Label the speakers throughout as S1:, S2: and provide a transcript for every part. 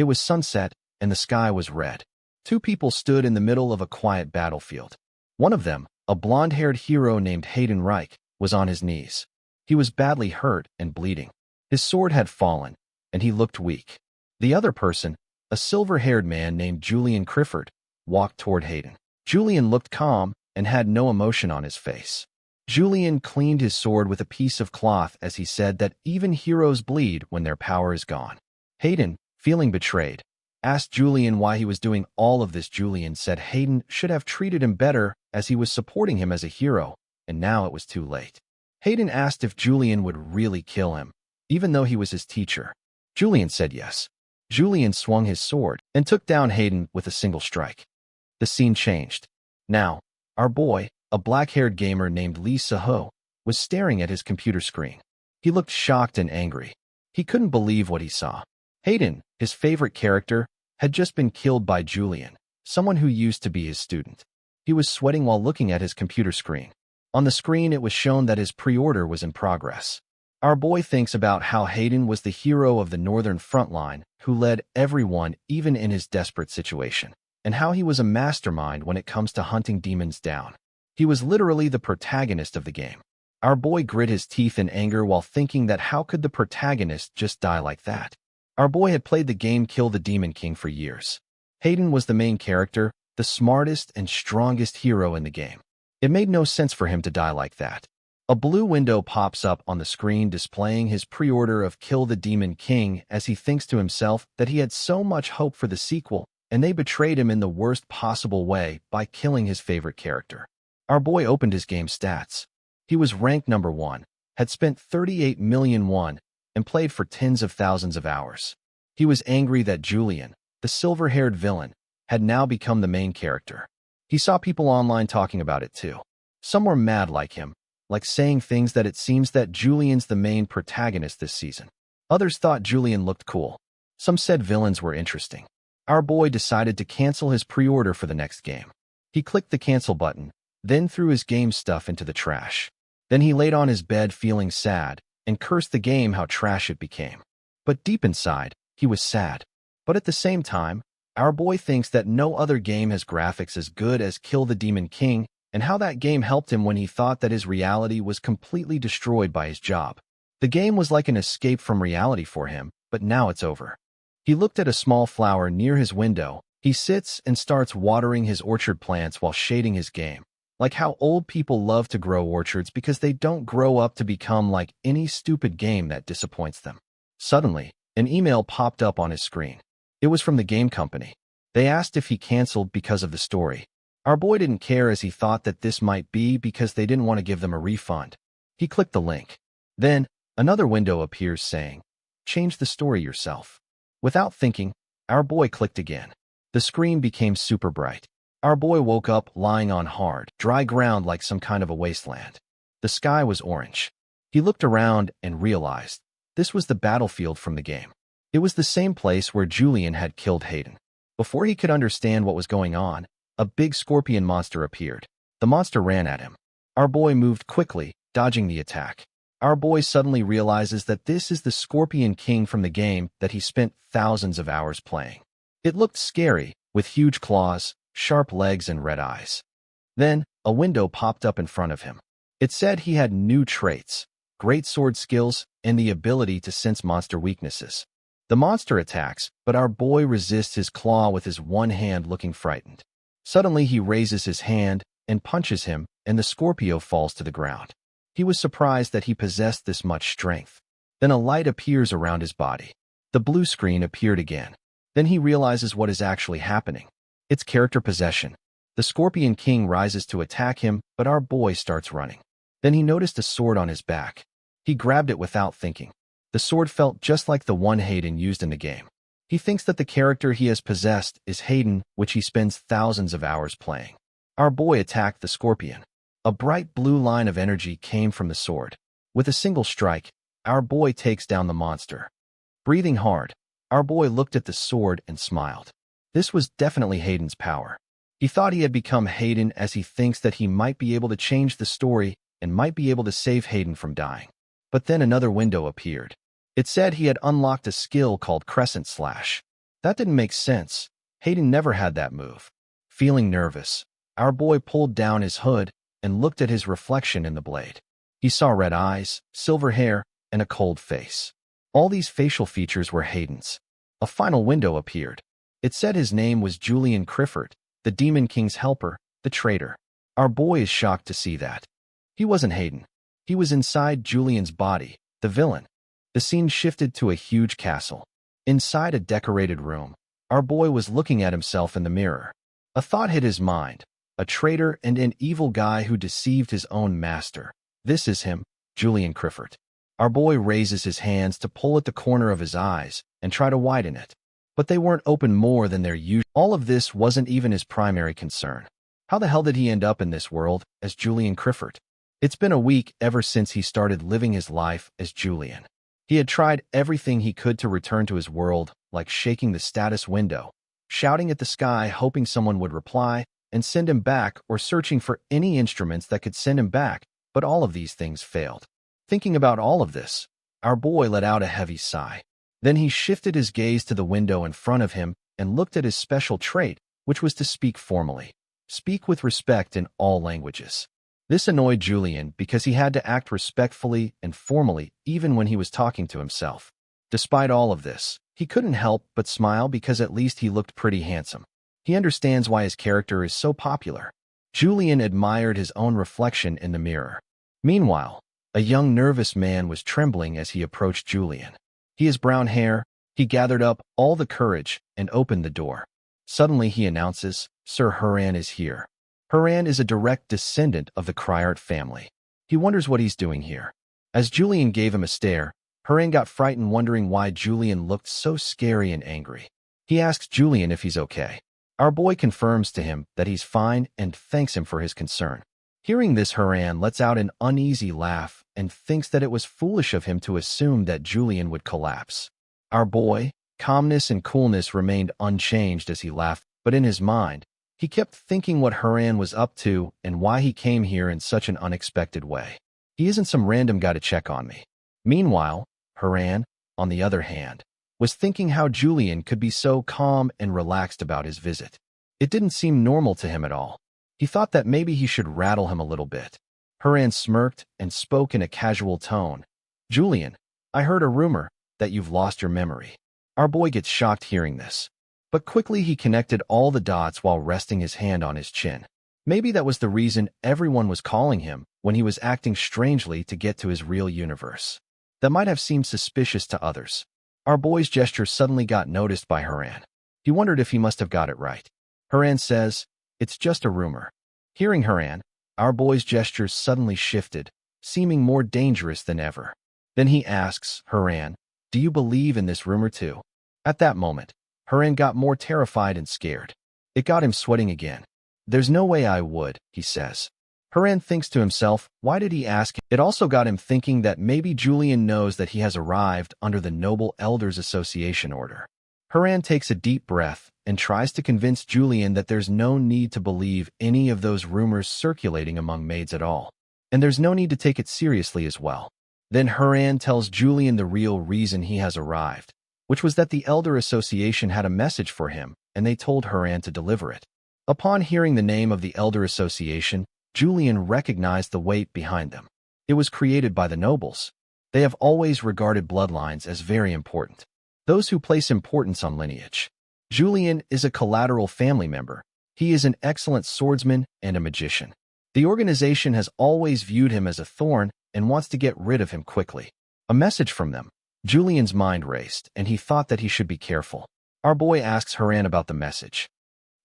S1: It was sunset, and the sky was red. Two people stood in the middle of a quiet battlefield. One of them, a blonde-haired hero named Hayden Reich, was on his knees. He was badly hurt and bleeding. His sword had fallen, and he looked weak. The other person, a silver-haired man named Julian Kifford, walked toward Hayden. Julian looked calm and had no emotion on his face. Julian cleaned his sword with a piece of cloth as he said that even heroes bleed when their power is gone. Hayden, feeling betrayed, asked Julian why he was doing all of this. Julian said Hayden should have treated him better as he was supporting him as a hero, and now it was too late. Hayden asked if Julian would really kill him, even though he was his teacher. Julian said yes. Julian swung his sword and took down Hayden with a single strike. The scene changed. Now, our boy, a black-haired gamer named Lee Saho, was staring at his computer screen. He looked shocked and angry. He couldn't believe what he saw. Hayden, his favorite character, had just been killed by Julian, someone who used to be his student. He was sweating while looking at his computer screen. On the screen, it was shown that his pre-order was in progress. Our boy thinks about how Hayden was the hero of the Northern Front Line who led everyone even in his desperate situation, and how he was a mastermind when it comes to hunting demons down. He was literally the protagonist of the game. Our boy grit his teeth in anger while thinking that how could the protagonist just die like that? Our boy had played the game Kill the Demon King for years. Hayden was the main character, the smartest and strongest hero in the game. It made no sense for him to die like that. A blue window pops up on the screen displaying his pre-order of Kill the Demon King as he thinks to himself that he had so much hope for the sequel, and they betrayed him in the worst possible way by killing his favorite character. Our boy opened his game stats. He was ranked number 1, had spent 38 million won, and played for tens of thousands of hours. He was angry that Julian, the silver-haired villain, had now become the main character. He saw people online talking about it too. Some were mad like him, like saying things that it seems that Julian's the main protagonist this season. Others thought Julian looked cool. Some said villains were interesting. Our boy decided to cancel his pre-order for the next game. He clicked the cancel button, then threw his game stuff into the trash. Then he laid on his bed feeling sad and cursed the game how trash it became. But deep inside, he was sad. But at the same time, our boy thinks that no other game has graphics as good as Kill the Demon King, and how that game helped him when he thought that his reality was completely destroyed by his job. The game was like an escape from reality for him, but now it's over. He looked at a small flower near his window. He sits and starts watering his orchard plants while shading his game. Like how old people love to grow orchards because they don't grow up to become like any stupid game that disappoints them. Suddenly, an email popped up on his screen. It was from the game company. They asked if he canceled because of the story. Our boy didn't care as he thought that this might be because they didn't want to give them a refund. He clicked the link. Then, another window appears saying, "Change the story yourself." Without thinking, our boy clicked again. The screen became super bright. Our boy woke up lying on hard, dry ground like some kind of a wasteland. The sky was orange. He looked around and realized this was the battlefield from the game. It was the same place where Julian had killed Hayden. Before he could understand what was going on, a big scorpion monster appeared. The monster ran at him. Our boy moved quickly, dodging the attack. Our boy suddenly realizes that this is the Scorpion King from the game that he spent thousands of hours playing. It looked scary, with huge claws, sharp legs, and red eyes. Then, a window popped up in front of him. It said he had new traits, great sword skills, and the ability to sense monster weaknesses. The monster attacks, but our boy resists his claw with his one hand looking frightened. Suddenly he raises his hand and punches him, and the Scorpio falls to the ground. He was surprised that he possessed this much strength. Then a light appears around his body. The blue screen appeared again. Then he realizes what is actually happening. It's character possession. The Scorpion King rises to attack him, but our boy starts running. Then he noticed a sword on his back. He grabbed it without thinking. The sword felt just like the one Hayden used in the game. He thinks that the character he has possessed is Hayden, which he spends thousands of hours playing. Our boy attacked the Scorpion. A bright blue line of energy came from the sword. With a single strike, our boy takes down the monster. Breathing hard, our boy looked at the sword and smiled. This was definitely Hayden's power. He thought he had become Hayden as he thinks that he might be able to change the story and might be able to save Hayden from dying. But then another window appeared. It said he had unlocked a skill called Crescent Slash. That didn't make sense. Hayden never had that move. Feeling nervous, our boy pulled down his hood and looked at his reflection in the blade. He saw red eyes, silver hair, and a cold face. All these facial features were Hayden's. A final window appeared. It said his name was Julian Kifford, the Demon King's helper, the traitor. Our boy is shocked to see that. He wasn't Hayden. He was inside Julian's body, the villain. The scene shifted to a huge castle. Inside a decorated room, our boy was looking at himself in the mirror. A thought hit his mind. A traitor and an evil guy who deceived his own master. This is him, Julian Kifford. Our boy raises his hands to pull at the corner of his eyes and try to widen it. But they weren't open more than their usual. All of this wasn't even his primary concern. How the hell did he end up in this world as Julian Kifford? It's been a week ever since he started living his life as Julian. He had tried everything he could to return to his world, like shaking the status window, shouting at the sky hoping someone would reply and send him back, or searching for any instruments that could send him back, but all of these things failed. Thinking about all of this, our boy let out a heavy sigh. Then he shifted his gaze to the window in front of him and looked at his special trait, which was to speak formally. Speak with respect in all languages. This annoyed Julian because he had to act respectfully and formally even when he was talking to himself. Despite all of this, he couldn't help but smile because at least he looked pretty handsome. He understands why his character is so popular. Julian admired his own reflection in the mirror. Meanwhile, a young nervous man was trembling as he approached Julian. He has brown hair. He gathered up all the courage and opened the door. Suddenly he announces, "Sir Haran is here." Haran is a direct descendant of the Kryart family. He wonders what he's doing here. As Julian gave him a stare, Haran got frightened, wondering why Julian looked so scary and angry. He asks Julian if he's okay. Our boy confirms to him that he's fine and thanks him for his concern. Hearing this, Haran lets out an uneasy laugh and thinks that it was foolish of him to assume that Julian would collapse. Our boy, calmness and coolness remained unchanged as he laughed, but in his mind, he kept thinking what Haran was up to and why he came here in such an unexpected way. He isn't some random guy to check on me. Meanwhile, Haran, on the other hand, was thinking how Julian could be so calm and relaxed about his visit. It didn't seem normal to him at all. He thought that maybe he should rattle him a little bit. Haran smirked and spoke in a casual tone. "Julian, I heard a rumor that you've lost your memory." Our boy gets shocked hearing this. But quickly he connected all the dots while resting his hand on his chin. Maybe that was the reason everyone was calling him when he was acting strangely to get to his real universe. That might have seemed suspicious to others. Our boy's gesture suddenly got noticed by Haran. He wondered if he must have got it right. Haran says, "It's just a rumor." Hearing Haran, our boy's gestures suddenly shifted, seeming more dangerous than ever. Then he asks, "Haran, do you believe in this rumor too?" At that moment, Haran got more terrified and scared. It got him sweating again. "There's no way I would," he says. Haran thinks to himself, why did he ask him? It also got him thinking that maybe Julian knows that he has arrived under the Noble Elders Association order. Haran takes a deep breath and tries to convince Julian that there's no need to believe any of those rumors circulating among maids at all. And there's no need to take it seriously as well. Then Haran tells Julian the real reason he has arrived, which was that the Elder Association had a message for him, and they told Haran to deliver it. Upon hearing the name of the Elder Association, Julian recognized the weight behind them. It was created by the nobles. They have always regarded bloodlines as very important. Those who place importance on lineage. Julian is a collateral family member. He is an excellent swordsman and a magician. The organization has always viewed him as a thorn and wants to get rid of him quickly. A message from them. Julian's mind raced, and he thought that he should be careful. Our boy asks Haran about the message.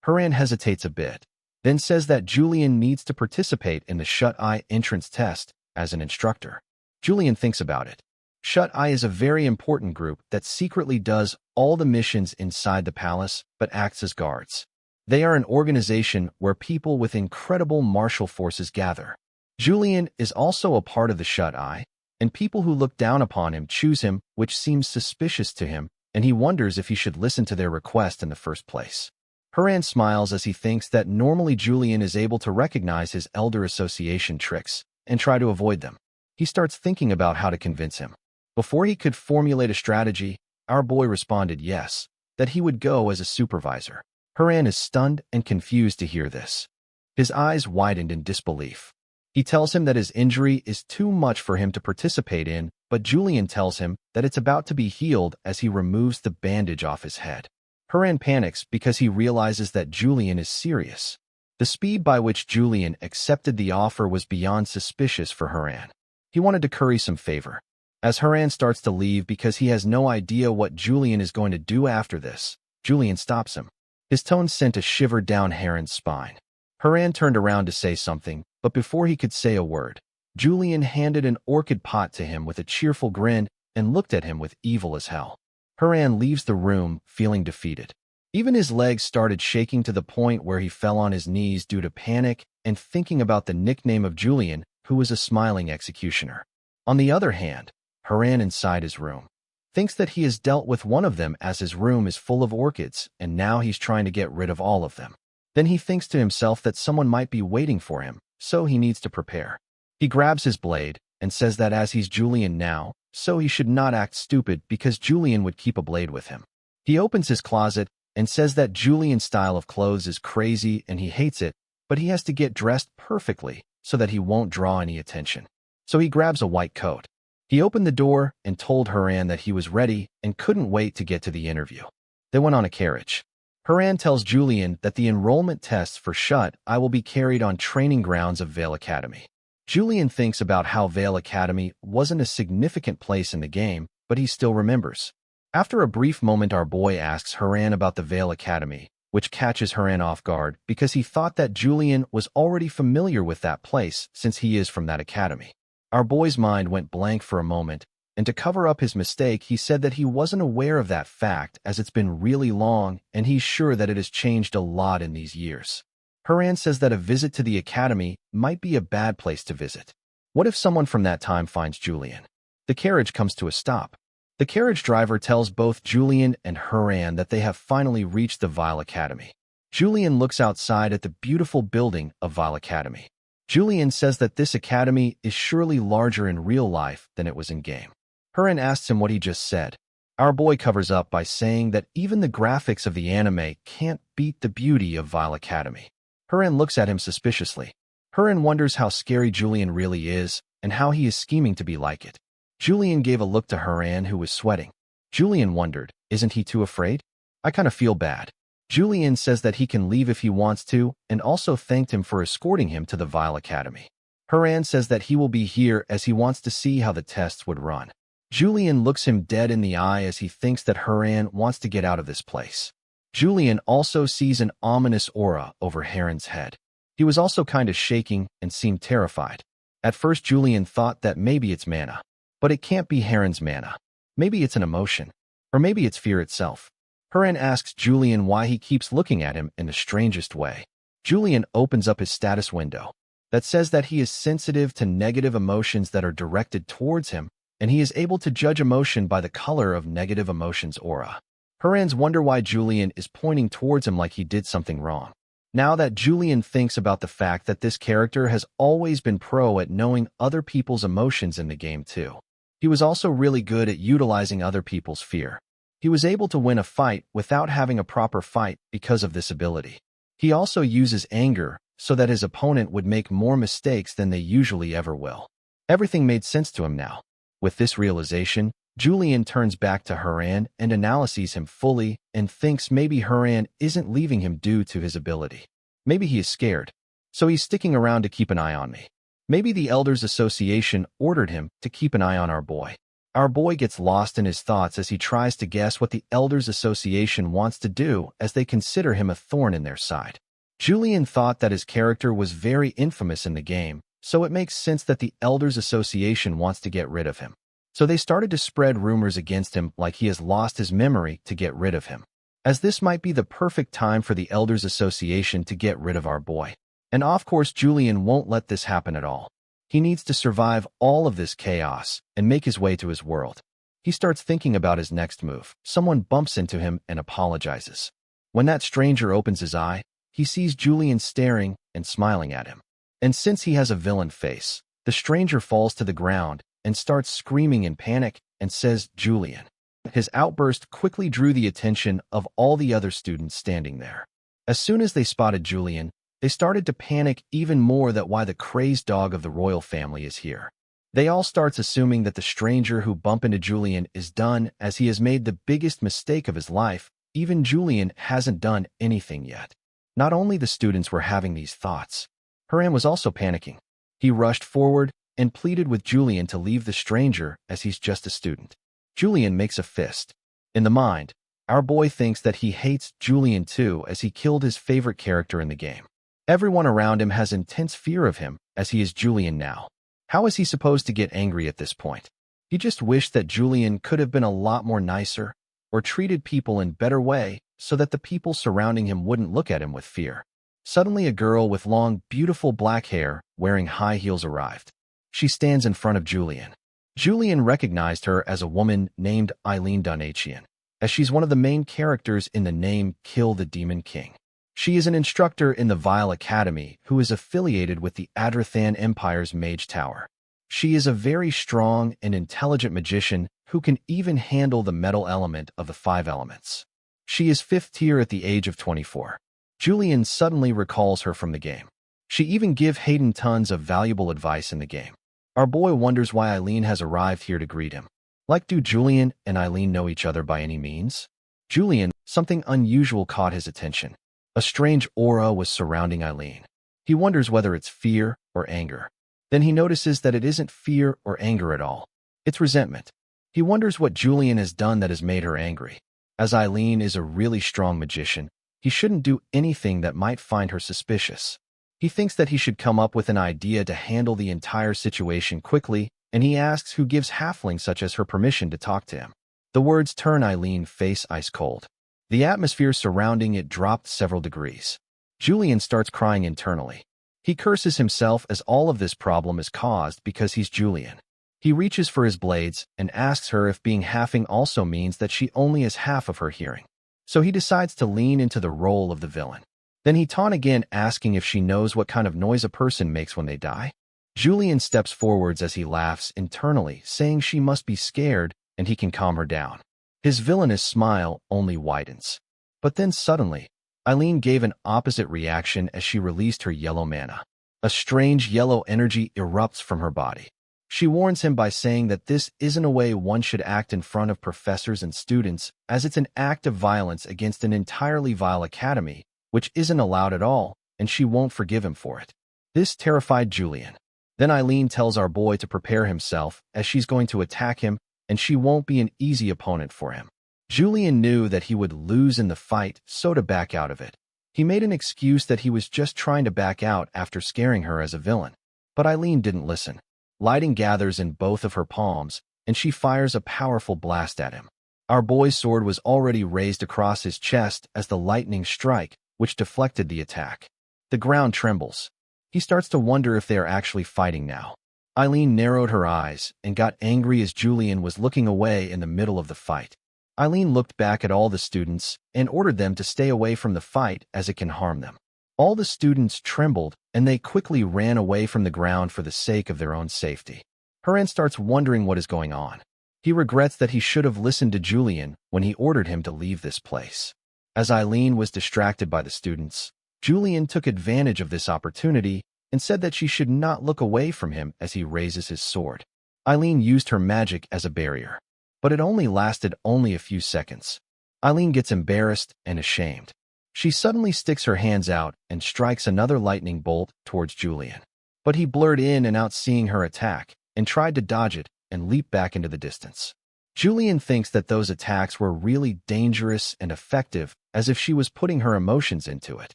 S1: Haran hesitates a bit, then says that Julian needs to participate in the Shut-Eye entrance test as an instructor. Julian thinks about it. Shut-Eye is a very important group that secretly does all the missions inside the palace but acts as guards. They are an organization where people with incredible martial forces gather. Julian is also a part of the Shut-Eye, and people who look down upon him choose him, which seems suspicious to him, and he wonders if he should listen to their request in the first place. Haran smiles as he thinks that normally Julian is able to recognize his Elder Association tricks and try to avoid them. He starts thinking about how to convince him. Before he could formulate a strategy, our boy responded yes. that he would go as a supervisor. Haran is stunned and confused to hear this. His eyes widened in disbelief. He tells him that his injury is too much for him to participate in, but Julian tells him that it's about to be healed as he removes the bandage off his head. Haran panics because he realizes that Julian is serious. The speed by which Julian accepted the offer was beyond suspicious for Haran. He wanted to curry some favor. As Haran starts to leave because he has no idea what Julian is going to do after this, Julian stops him. His tone sent a shiver down Haran's spine. Haran turned around to say something, but before he could say a word, Julian handed an orchid pot to him with a cheerful grin and looked at him with evil as hell. Haran leaves the room, feeling defeated. Even his legs started shaking to the point where he fell on his knees due to panic and thinking about the nickname of Julian, who was a smiling executioner. On the other hand, Haran inside his room thinks that he has dealt with one of them as his room is full of orchids and now he's trying to get rid of all of them. Then he thinks to himself that someone might be waiting for him, so he needs to prepare. He grabs his blade and says that as he's Julian now, so he should not act stupid because Julian would keep a blade with him. He opens his closet and says that Julian's style of clothes is crazy and he hates it, but he has to get dressed perfectly so that he won't draw any attention. So he grabs a white coat. He opened the door and told Haran that he was ready and couldn't wait to get to the interview. They went on a carriage. Haran tells Julian that the enrollment tests for Shut-Eye will be carried on training grounds of Vale Academy. Julian thinks about how Vale Academy wasn't a significant place in the game, but he still remembers. After a brief moment, our boy asks Haran about the Vale Academy, which catches Haran off guard because he thought that Julian was already familiar with that place since he is from that academy. Our boy's mind went blank for a moment, and to cover up his mistake, he said that he wasn't aware of that fact as it's been really long and he's sure that it has changed a lot in these years. Haran says that a visit to the academy might be a bad place to visit. What if someone from that time finds Julian? The carriage comes to a stop. The carriage driver tells both Julian and Haran that they have finally reached the Vile Academy. Julian looks outside at the beautiful building of Vile Academy. Julian says that this academy is surely larger in real life than it was in game. Haran asks him what he just said. Our boy covers up by saying that even the graphics of the anime can't beat the beauty of Vile Academy. Haran looks at him suspiciously. Haran wonders how scary Julian really is and how he is scheming to be like it. Julian gave a look to Haran, who was sweating. Julian wondered, isn't he too afraid? I kind of feel bad. Julian says that he can leave if he wants to and also thanked him for escorting him to the Vile Academy. Haran says that he will be here as he wants to see how the tests would run. Julian looks him dead in the eye as he thinks that Haran wants to get out of this place. Julian also sees an ominous aura over Haran's head. He was also kind of shaking and seemed terrified. At first, Julian thought that maybe it's mana. But it can't be Haran's mana. Maybe it's an emotion. Or maybe it's fear itself. Haran asks Julian why he keeps looking at him in the strangest way. Julian opens up his status window that says that he is sensitive to negative emotions that are directed towards him, and he is able to judge emotion by the color of negative emotions aura. Haran's wonder why Julian is pointing towards him like he did something wrong. Now that Julian thinks about the fact that this character has always been pro at knowing other people's emotions in the game too. He was also really good at utilizing other people's fear. He was able to win a fight without having a proper fight because of this ability. He also uses anger so that his opponent would make more mistakes than they usually ever will. Everything made sense to him now. With this realization, Julian turns back to Haran and analyzes him fully and thinks maybe Haran isn't leaving him due to his ability. Maybe he is scared, so he's sticking around to keep an eye on me. Maybe the Elders Association ordered him to keep an eye on our boy. Our boy gets lost in his thoughts as he tries to guess what the Elders Association wants to do as they consider him a thorn in their side. Julian thought that his character was very infamous in the game, so it makes sense that the Elders Association wants to get rid of him. So they started to spread rumors against him like he has lost his memory to get rid of him. As this might be the perfect time for the Elders Association to get rid of our boy. And of course, Julian won't let this happen at all. He needs to survive all of this chaos and make his way to his world. He starts thinking about his next move. Someone bumps into him and apologizes. When that stranger opens his eye, he sees Julian staring and smiling at him. And since he has a villain face, the stranger falls to the ground and starts screaming in panic and says, "Julian, His outburst quickly drew the attention of all the other students standing there. As soon as they spotted Julian, they started to panic even more that why the crazed dog of the royal family is here. They all starts assuming that the stranger who bumped into Julian is done as he has made the biggest mistake of his life. Even Julian hasn't done anything yet. Not only the students were having these thoughts, Haran was also panicking. He rushed forward and pleaded with Julian to leave the stranger as he's just a student. Julian makes a fist. In the mind, our boy thinks that he hates Julian too as he killed his favorite character in the game. Everyone around him has intense fear of him as he is Julian now. How is he supposed to get angry at this point? He just wished that Julian could have been a lot more nicer or treated people in a better way so that the people surrounding him wouldn't look at him with fear. Suddenly a girl with long, beautiful black hair wearing high heels arrived. She stands in front of Julian. Julian recognized her as a woman named Eileen Donachian, as she's one of the main characters in the name Kill the Demon King. She is an instructor in the Vile Academy who is affiliated with the Adrathan Empire's Mage Tower. She is a very strong and intelligent magician who can even handle the metal element of the 5 elements. She is 5th tier at the age of 24. Julian suddenly recalls her from the game. She even gives Hayden tons of valuable advice in the game. Our boy wonders why Eileen has arrived here to greet him. Like, do Julian and Eileen know each other by any means? Julian, something unusual caught his attention. A strange aura was surrounding Eileen. He wonders whether it's fear or anger. Then he notices that it isn't fear or anger at all. It's resentment. He wonders what Julian has done that has made her angry. As Eileen is a really strong magician, he shouldn't do anything that might find her suspicious. He thinks that he should come up with an idea to handle the entire situation quickly, and he asks who gives halflings such as her permission to talk to him. The words turn Eileen's face ice cold. The atmosphere surrounding it dropped several degrees. Julian starts crying internally. He curses himself as all of this problem is caused because he's Julian. He reaches for his blades and asks her if being halfling also means that she only has half of her hearing. So he decides to lean into the role of the villain. Then he taunts again, asking if she knows what kind of noise a person makes when they die. Julian steps forwards as he laughs internally, saying she must be scared and he can calm her down. His villainous smile only widens. But then suddenly, Eileen gave an opposite reaction as she released her yellow mana. A strange yellow energy erupts from her body. She warns him by saying that this isn't a way one should act in front of professors and students, as it's an act of violence against an entirely vile academy, which isn't allowed at all, and she won't forgive him for it. This terrified Julian. Then Eileen tells our boy to prepare himself, as she's going to attack him, and she won't be an easy opponent for him. Julian knew that he would lose in the fight, so to back out of it. He made an excuse that he was just trying to back out after scaring her as a villain. But Eileen didn't listen. Lighting gathers in both of her palms, and she fires a powerful blast at him. Our boy's sword was already raised across his chest as the lightning strike, which deflected the attack. The ground trembles. He starts to wonder if they are actually fighting now. Eileen narrowed her eyes and got angry as Julian was looking away in the middle of the fight. Eileen looked back at all the students and ordered them to stay away from the fight as it can harm them. All the students trembled and they quickly ran away from the ground for the sake of their own safety. Haran starts wondering what is going on. He regrets that he should have listened to Julian when he ordered him to leave this place. As Eileen was distracted by the students, Julian took advantage of this opportunity and said that she should not look away from him as he raises his sword. Eileen used her magic as a barrier, but it only lasted a few seconds. Eileen gets embarrassed and ashamed. She suddenly sticks her hands out and strikes another lightning bolt towards Julian. But he blurred in and out seeing her attack and tried to dodge it and leap back into the distance. Julian thinks that those attacks were really dangerous and effective, as if she was putting her emotions into it.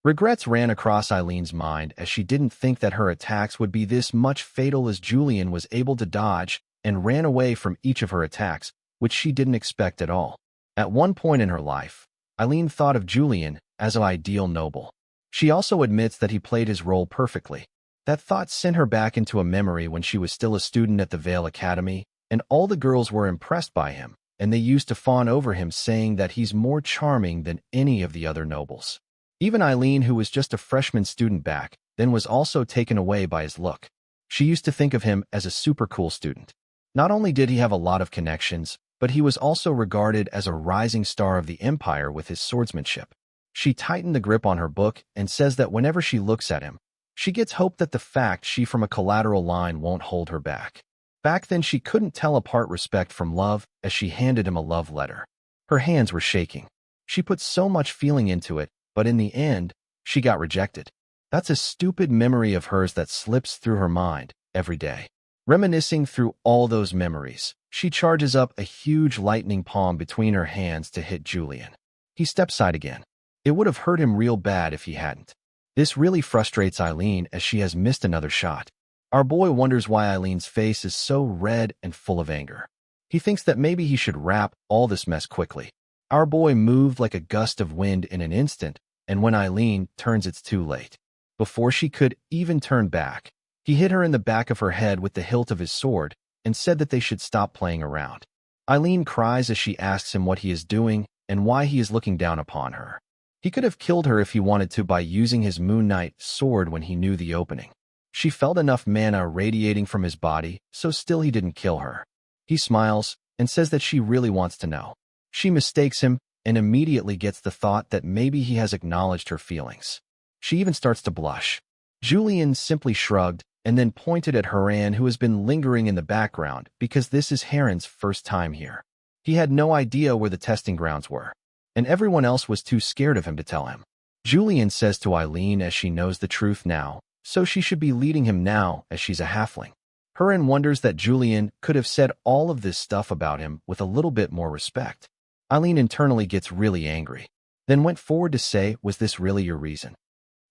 S1: Regrets ran across Eileen's mind as she didn't think that her attacks would be this much fatal, as Julian was able to dodge and ran away from each of her attacks, which she didn't expect at all. At one point in her life, Eileen thought of Julian as an ideal noble. She also admits that he played his role perfectly. That thought sent her back into a memory when she was still a student at the Vale Academy, and all the girls were impressed by him, and they used to fawn over him, saying that he's more charming than any of the other nobles. Even Eileen, who was just a freshman student back then, was also taken away by his look. She used to think of him as a super cool student. Not only did he have a lot of connections, but he was also regarded as a rising star of the Empire with his swordsmanship. She tightened the grip on her book and says that whenever she looks at him, she gets hope that the fact she from a collateral line won't hold her back. Back then she couldn't tell apart respect from love as she handed him a love letter. Her hands were shaking. She put so much feeling into it, but in the end, she got rejected. That's a stupid memory of hers that slips through her mind every day. Reminiscing through all those memories, she charges up a huge lightning palm between her hands to hit Julian. He steps aside again. It would have hurt him real bad if he hadn't. This really frustrates Eileen as she has missed another shot. Our boy wonders why Eileen's face is so red and full of anger. He thinks that maybe he should wrap all this mess quickly. Our boy moved like a gust of wind in an instant, and when Eileen turns, it's too late. Before she could even turn back, he hit her in the back of her head with the hilt of his sword and said that they should stop playing around. Eileen cries as she asks him what he is doing and why he is looking down upon her. He could have killed her if he wanted to by using his Moon Knight sword when he knew the opening. She felt enough mana radiating from his body, so still he didn't kill her. He smiles and says that she really wants to know. She mistakes him and immediately gets the thought that maybe he has acknowledged her feelings. She even starts to blush. Julian simply shrugged and then pointed at Haran, who has been lingering in the background because this is Haran's first time here. He had no idea where the testing grounds were, and everyone else was too scared of him to tell him. Julian says to Eileen as she knows the truth now, so she should be leading him now as she's a halfling. Haran wonders that Julian could have said all of this stuff about him with a little bit more respect. Eileen internally gets really angry, then went forward to say, "Was this really your reason?"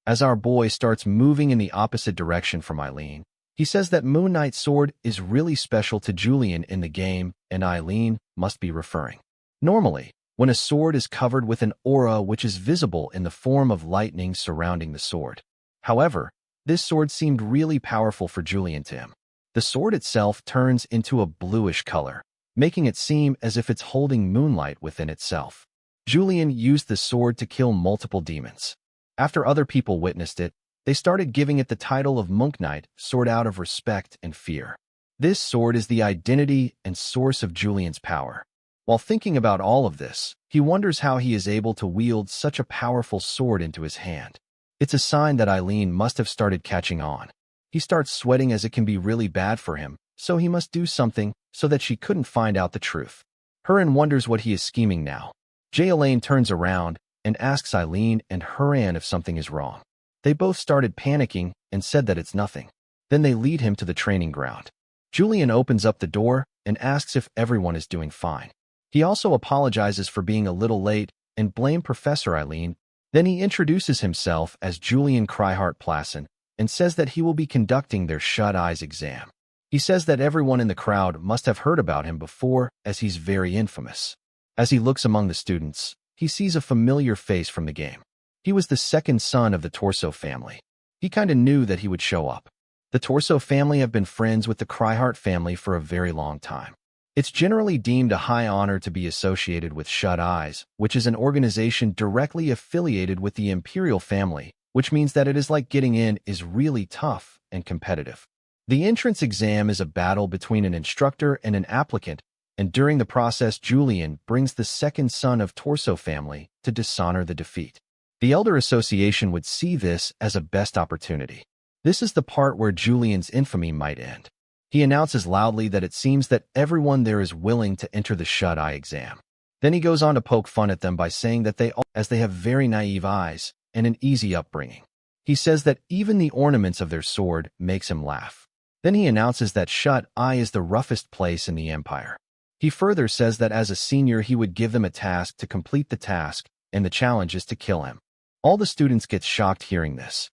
S1: As our boy starts moving in the opposite direction from Eileen, he says that Moon Knight's sword is really special to Julian in the game, and Eileen must be referring. Normally, when a sword is covered with an aura which is visible in the form of lightning surrounding the sword. However, this sword seemed really powerful for Julian to him. The sword itself turns into a bluish color, making it seem as if it's holding moonlight within itself. Julian used the sword to kill multiple demons. After other people witnessed it, they started giving it the title of Monk Knight, sword out of respect and fear. This sword is the identity and source of Julian's power. While thinking about all of this, he wonders how he is able to wield such a powerful sword into his hand. It's a sign that Eileen must have started catching on. He starts sweating as it can be really bad for him, so he must do something so that she couldn't find out the truth. Haran wonders what he is scheming now. Elaine turns around and asks Eileen and Haran if something is wrong. They both started panicking and said that it's nothing. Then they lead him to the training ground. Julian opens up the door and asks if everyone is doing fine. He also apologizes for being a little late and blames Professor Eileen. Then he introduces himself as Julian Cryhart Plasson and says that he will be conducting their Shut Eyes exam. He says that everyone in the crowd must have heard about him before, as he's very infamous. As he looks among the students, he sees a familiar face from the game. He was the second son of the Torso family. He kinda knew that he would show up. The Torso family have been friends with the Cryhart family for a very long time. It's generally deemed a high honor to be associated with Shut Eyes, which is an organization directly affiliated with the Imperial family, which means that it is like getting in is really tough and competitive. The entrance exam is a battle between an instructor and an applicant, and during the process Julian brings the second son of Torso family to dishonor the defeat. The Elder Association would see this as a best opportunity. This is the part where Julian's infamy might end. He announces loudly that it seems that everyone there is willing to enter the shut-eye exam. Then he goes on to poke fun at them by saying that they have very naive eyes and an easy upbringing. He says that even the ornaments of their sword makes him laugh. Then he announces that Shut-eye is the roughest place in the Empire. He further says that as a senior he would give them a task to complete the task, and the challenge is to kill him. All the students get shocked hearing this.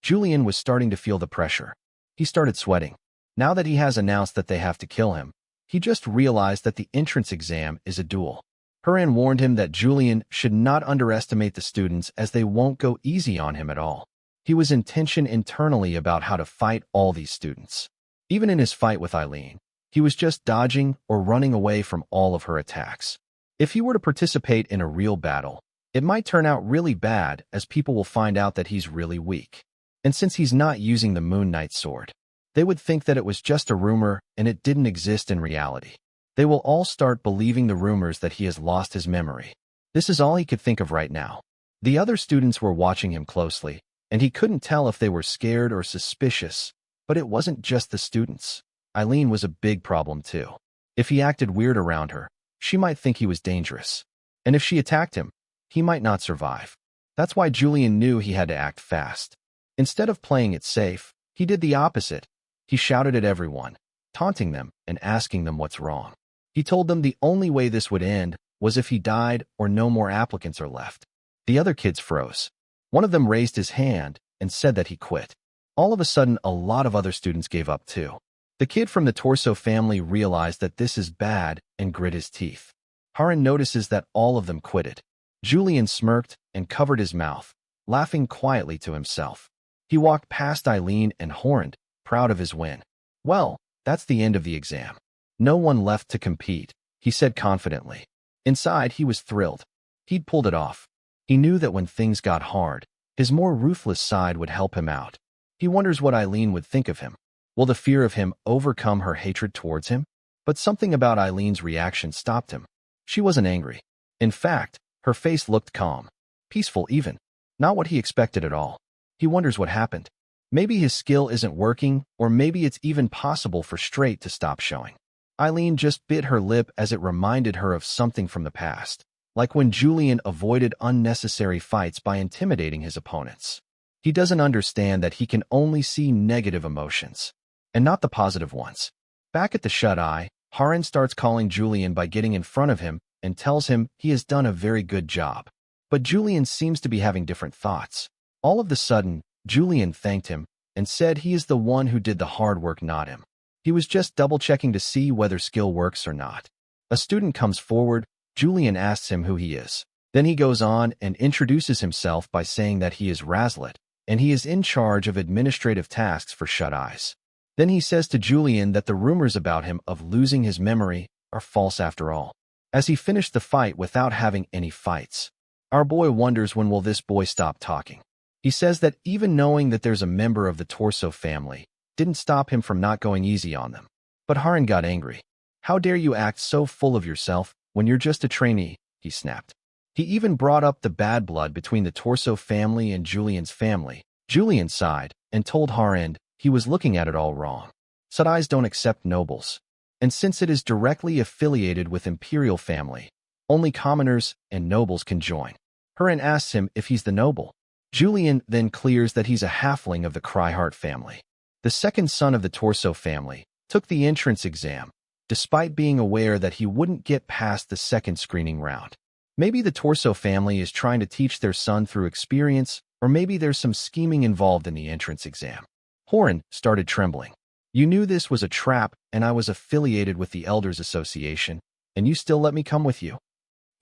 S1: Julian was starting to feel the pressure. He started sweating. Now that he has announced that they have to kill him, he just realized that the entrance exam is a duel. Haran warned him that Julian should not underestimate the students as they won't go easy on him at all. He was in tension internally about how to fight all these students. Even in his fight with Eileen, he was just dodging or running away from all of her attacks. If he were to participate in a real battle, it might turn out really bad as people will find out that he's really weak. And since he's not using the Moon Knight sword, they would think that it was just a rumor and it didn't exist in reality. They will all start believing the rumors that he has lost his memory. This is all he could think of right now. The other students were watching him closely, and he couldn't tell if they were scared or suspicious. But it wasn't just the students. Eileen was a big problem too. If he acted weird around her, she might think he was dangerous. And if she attacked him, he might not survive. That's why Julian knew he had to act fast. Instead of playing it safe, he did the opposite. He shouted at everyone, taunting them and asking them what's wrong. He told them the only way this would end was if he died or no more applicants are left. The other kids froze. One of them raised his hand and said that he quit. All of a sudden, a lot of other students gave up too. The kid from the torso family realized that this is bad and grit his teeth. Haran notices that all of them quitted. Julian smirked and covered his mouth, laughing quietly to himself. He walked past Eileen and Horned, proud of his win. Well, that's the end of the exam. No one left to compete, he said confidently. Inside, he was thrilled. He'd pulled it off. He knew that when things got hard, his more ruthless side would help him out. He wonders what Eileen would think of him. Will the fear of him overcome her hatred towards him? But something about Eileen's reaction stopped him. She wasn't angry. In fact, her face looked calm, peaceful even. Not what he expected at all. He wonders what happened. Maybe his skill isn't working, or maybe it's even possible for Straight to stop showing. Eileen just bit her lip as it reminded her of something from the past, like when Julian avoided unnecessary fights by intimidating his opponents. He doesn't understand that he can only see negative emotions, and not the positive ones. Back at the shut-eye, Haran starts calling Julian by getting in front of him and tells him he has done a very good job. But Julian seems to be having different thoughts. All of a sudden, Julian thanked him and said he is the one who did the hard work, not him. He was just double-checking to see whether skill works or not. A student comes forward. Julian asks him who he is. Then he goes on and introduces himself by saying that he is Razlet, and he is in charge of administrative tasks for Shut-Eyes. Then he says to Julian that the rumors about him of losing his memory are false after all, as he finished the fight without having any fights. Our boy wonders when will this boy stop talking. He says that even knowing that there's a member of the Torso family didn't stop him from not going easy on them. But Haran got angry. How dare you act so full of yourself when you're just a trainee, he snapped. He even brought up the bad blood between the Torso family and Julian's family. Julian sighed and told Haran he was looking at it all wrong. Shut-Eyes don't accept nobles. And since it is directly affiliated with Imperial family, only commoners and nobles can join. Haran asks him if he's the noble. Julian then clears that he's a halfling of the Cryheart family. The second son of the Torso family took the entrance exam, despite being aware that he wouldn't get past the second screening round. Maybe the Torso family is trying to teach their son through experience, or maybe there's some scheming involved in the entrance exam. Haran started trembling. You knew this was a trap, and I was affiliated with the Elders Association, and you still let me come with you?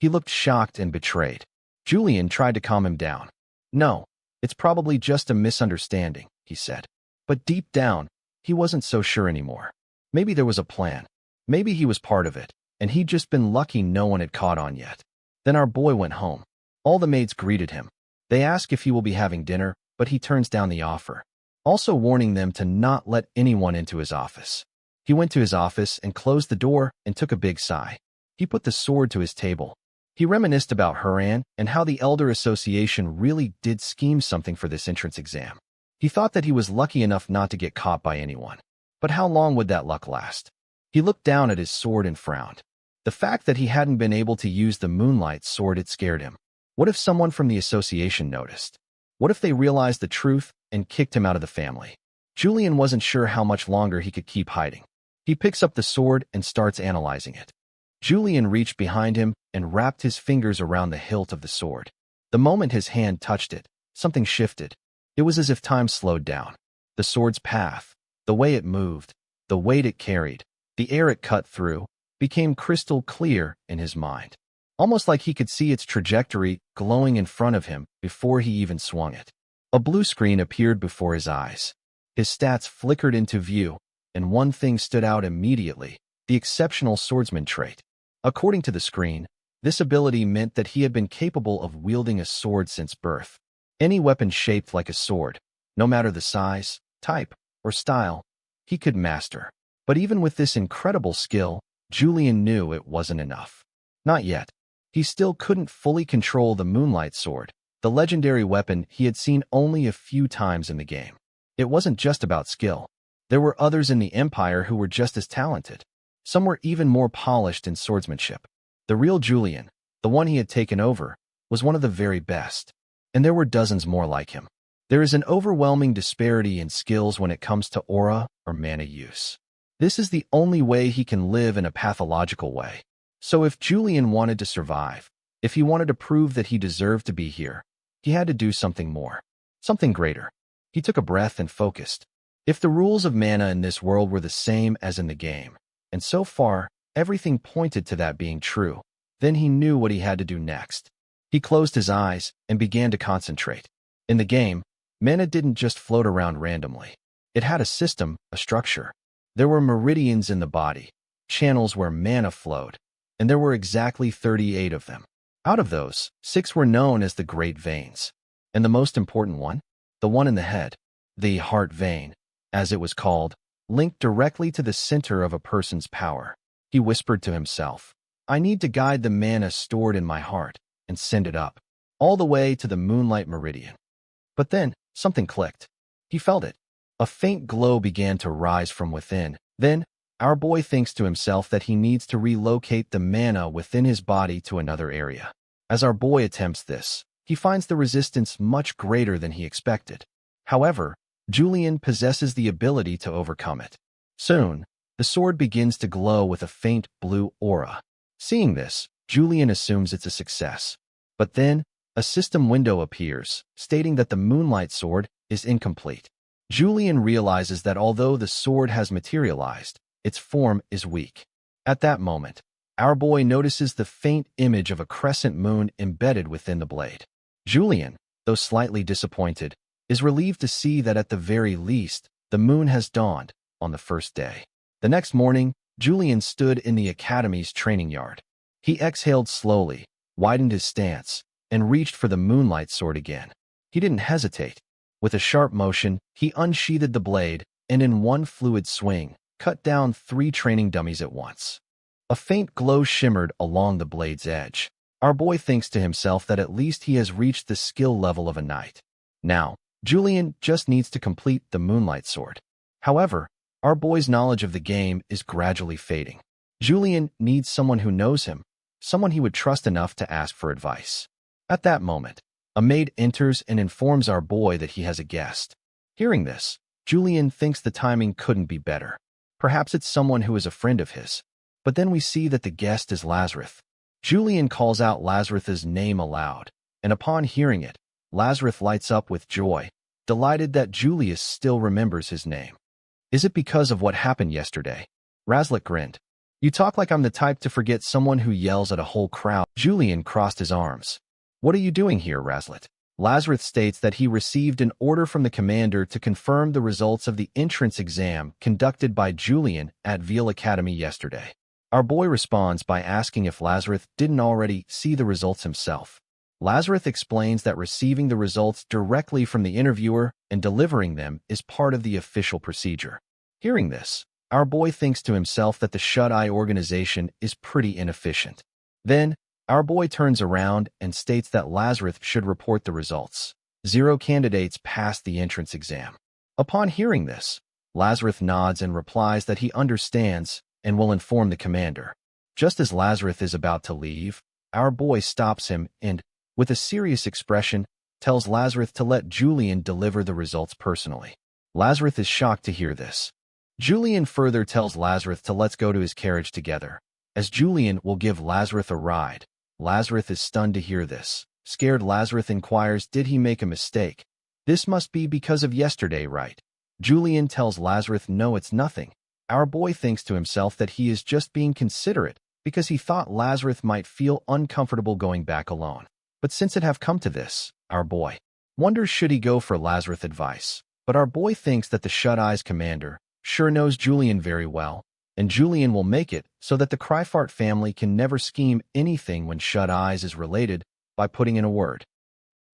S1: He looked shocked and betrayed. Julian tried to calm him down. No, it's probably just a misunderstanding, he said. But deep down, he wasn't so sure anymore. Maybe there was a plan. Maybe he was part of it, and he'd just been lucky no one had caught on yet. Then our boy went home. All the maids greeted him. They ask if he will be having dinner, but he turns down the offer, also warning them to not let anyone into his office. He went to his office and closed the door and took a big sigh. He put the sword to his table. He reminisced about Haran and how the Elder Association really did scheme something for this entrance exam. He thought that he was lucky enough not to get caught by anyone. But how long would that luck last? He looked down at his sword and frowned. The fact that he hadn't been able to use the moonlight sword had scared him. What if someone from the association noticed? What if they realized the truth and kicked him out of the family? Julian wasn't sure how much longer he could keep hiding. He picks up the sword and starts analyzing it. Julian reached behind him and wrapped his fingers around the hilt of the sword. The moment his hand touched it, something shifted. It was as if time slowed down. The sword's path, the way it moved, the weight it carried, the air it cut through, became crystal clear in his mind. Almost like he could see its trajectory glowing in front of him before he even swung it. A blue screen appeared before his eyes. His stats flickered into view, and one thing stood out immediately: the exceptional swordsman trait. According to the screen, this ability meant that he had been capable of wielding a sword since birth. Any weapon shaped like a sword, no matter the size, type, or style, he could master. But even with this incredible skill, Julian knew it wasn't enough. Not yet. He still couldn't fully control the moonlight sword, the legendary weapon he had seen only a few times in the game. It wasn't just about skill. There were others in the Empire who were just as talented. Some were even more polished in swordsmanship. The real Julian, the one he had taken over, was one of the very best. And there were dozens more like him. There is an overwhelming disparity in skills when it comes to aura or mana use. This is the only way he can live in a pathological way. So if Julian wanted to survive, if he wanted to prove that he deserved to be here, he had to do something more, something greater. He took a breath and focused. If the rules of mana in this world were the same as in the game, and so far, everything pointed to that being true, then he knew what he had to do next. He closed his eyes and began to concentrate. In the game, mana didn't just float around randomly. It had a system, a structure. There were meridians in the body, channels where mana flowed, and there were exactly 38 of them. Out of those, 6 were known as the Great Veins. And the most important one? The one in the head, the heart vein, as it was called, linked directly to the center of a person's power. He whispered to himself, "I need to guide the mana stored in my heart and send it up, all the way to the moonlight meridian." But then, something clicked. He felt it. A faint glow began to rise from within. Then, our boy thinks to himself that he needs to relocate the mana within his body to another area. As our boy attempts this, he finds the resistance much greater than he expected. However, Julian possesses the ability to overcome it. Soon, the sword begins to glow with a faint blue aura. Seeing this, Julian assumes it's a success. But then, a system window appears, stating that the moonlight sword is incomplete. Julian realizes that although the sword has materialized, its form is weak. At that moment, our boy notices the faint image of a crescent moon embedded within the blade. Julian, though slightly disappointed, is relieved to see that at the very least, the moon has dawned on the first day. The next morning, Julian stood in the academy's training yard. He exhaled slowly, widened his stance, and reached for the moonlight sword again. He didn't hesitate. With a sharp motion, he unsheathed the blade, and in one fluid swing, cut down 3 training dummies at once. A faint glow shimmered along the blade's edge. Our boy thinks to himself that at least he has reached the skill level of a knight. Now, Julian just needs to complete the moonlight sword. However, our boy's knowledge of the game is gradually fading. Julian needs someone who knows him, someone he would trust enough to ask for advice. At that moment, a maid enters and informs our boy that he has a guest. Hearing this, Julian thinks the timing couldn't be better. Perhaps it's someone who is a friend of his. But then we see that the guest is Lazarus. Julian calls out Lazarus's name aloud, and upon hearing it, Lazarus lights up with joy, delighted that Julius still remembers his name. "Is it because of what happened yesterday?" Razlik grinned. "You talk like I'm the type to forget someone who yells at a whole crowd." Julian crossed his arms. "What are you doing here, Razlik?" Lazarus states that he received an order from the commander to confirm the results of the entrance exam conducted by Julian at Veal Academy yesterday. Our boy responds by asking if Lazarus didn't already see the results himself. Lazarus explains that receiving the results directly from the interviewer and delivering them is part of the official procedure. Hearing this, our boy thinks to himself that the shut-eye organization is pretty inefficient. Then, our boy turns around and states that Lazarus should report the results. 0 candidates passed the entrance exam. Upon hearing this, Lazarus nods and replies that he understands and will inform the commander. Just as Lazarus is about to leave, our boy stops him and, with a serious expression, tells Lazarus to let Julian deliver the results personally. Lazarus is shocked to hear this. Julian further tells Lazarus to let's go to his carriage together, as Julian will give Lazarus a ride. Lazarus is stunned to hear this. Scared, Lazarus inquires, did he make a mistake? This must be because of yesterday, right? Julian tells Lazarus no, it's nothing. Our boy thinks to himself that he is just being considerate because he thought Lazarus might feel uncomfortable going back alone. But since it have come to this, our boy wonders should he go for Lazarus' advice. But our boy thinks that the Shut-Eye's commander sure knows Julian very well, and Julian will make it so that the Cryfart family can never scheme anything when Shut-Eyes is related by putting in a word.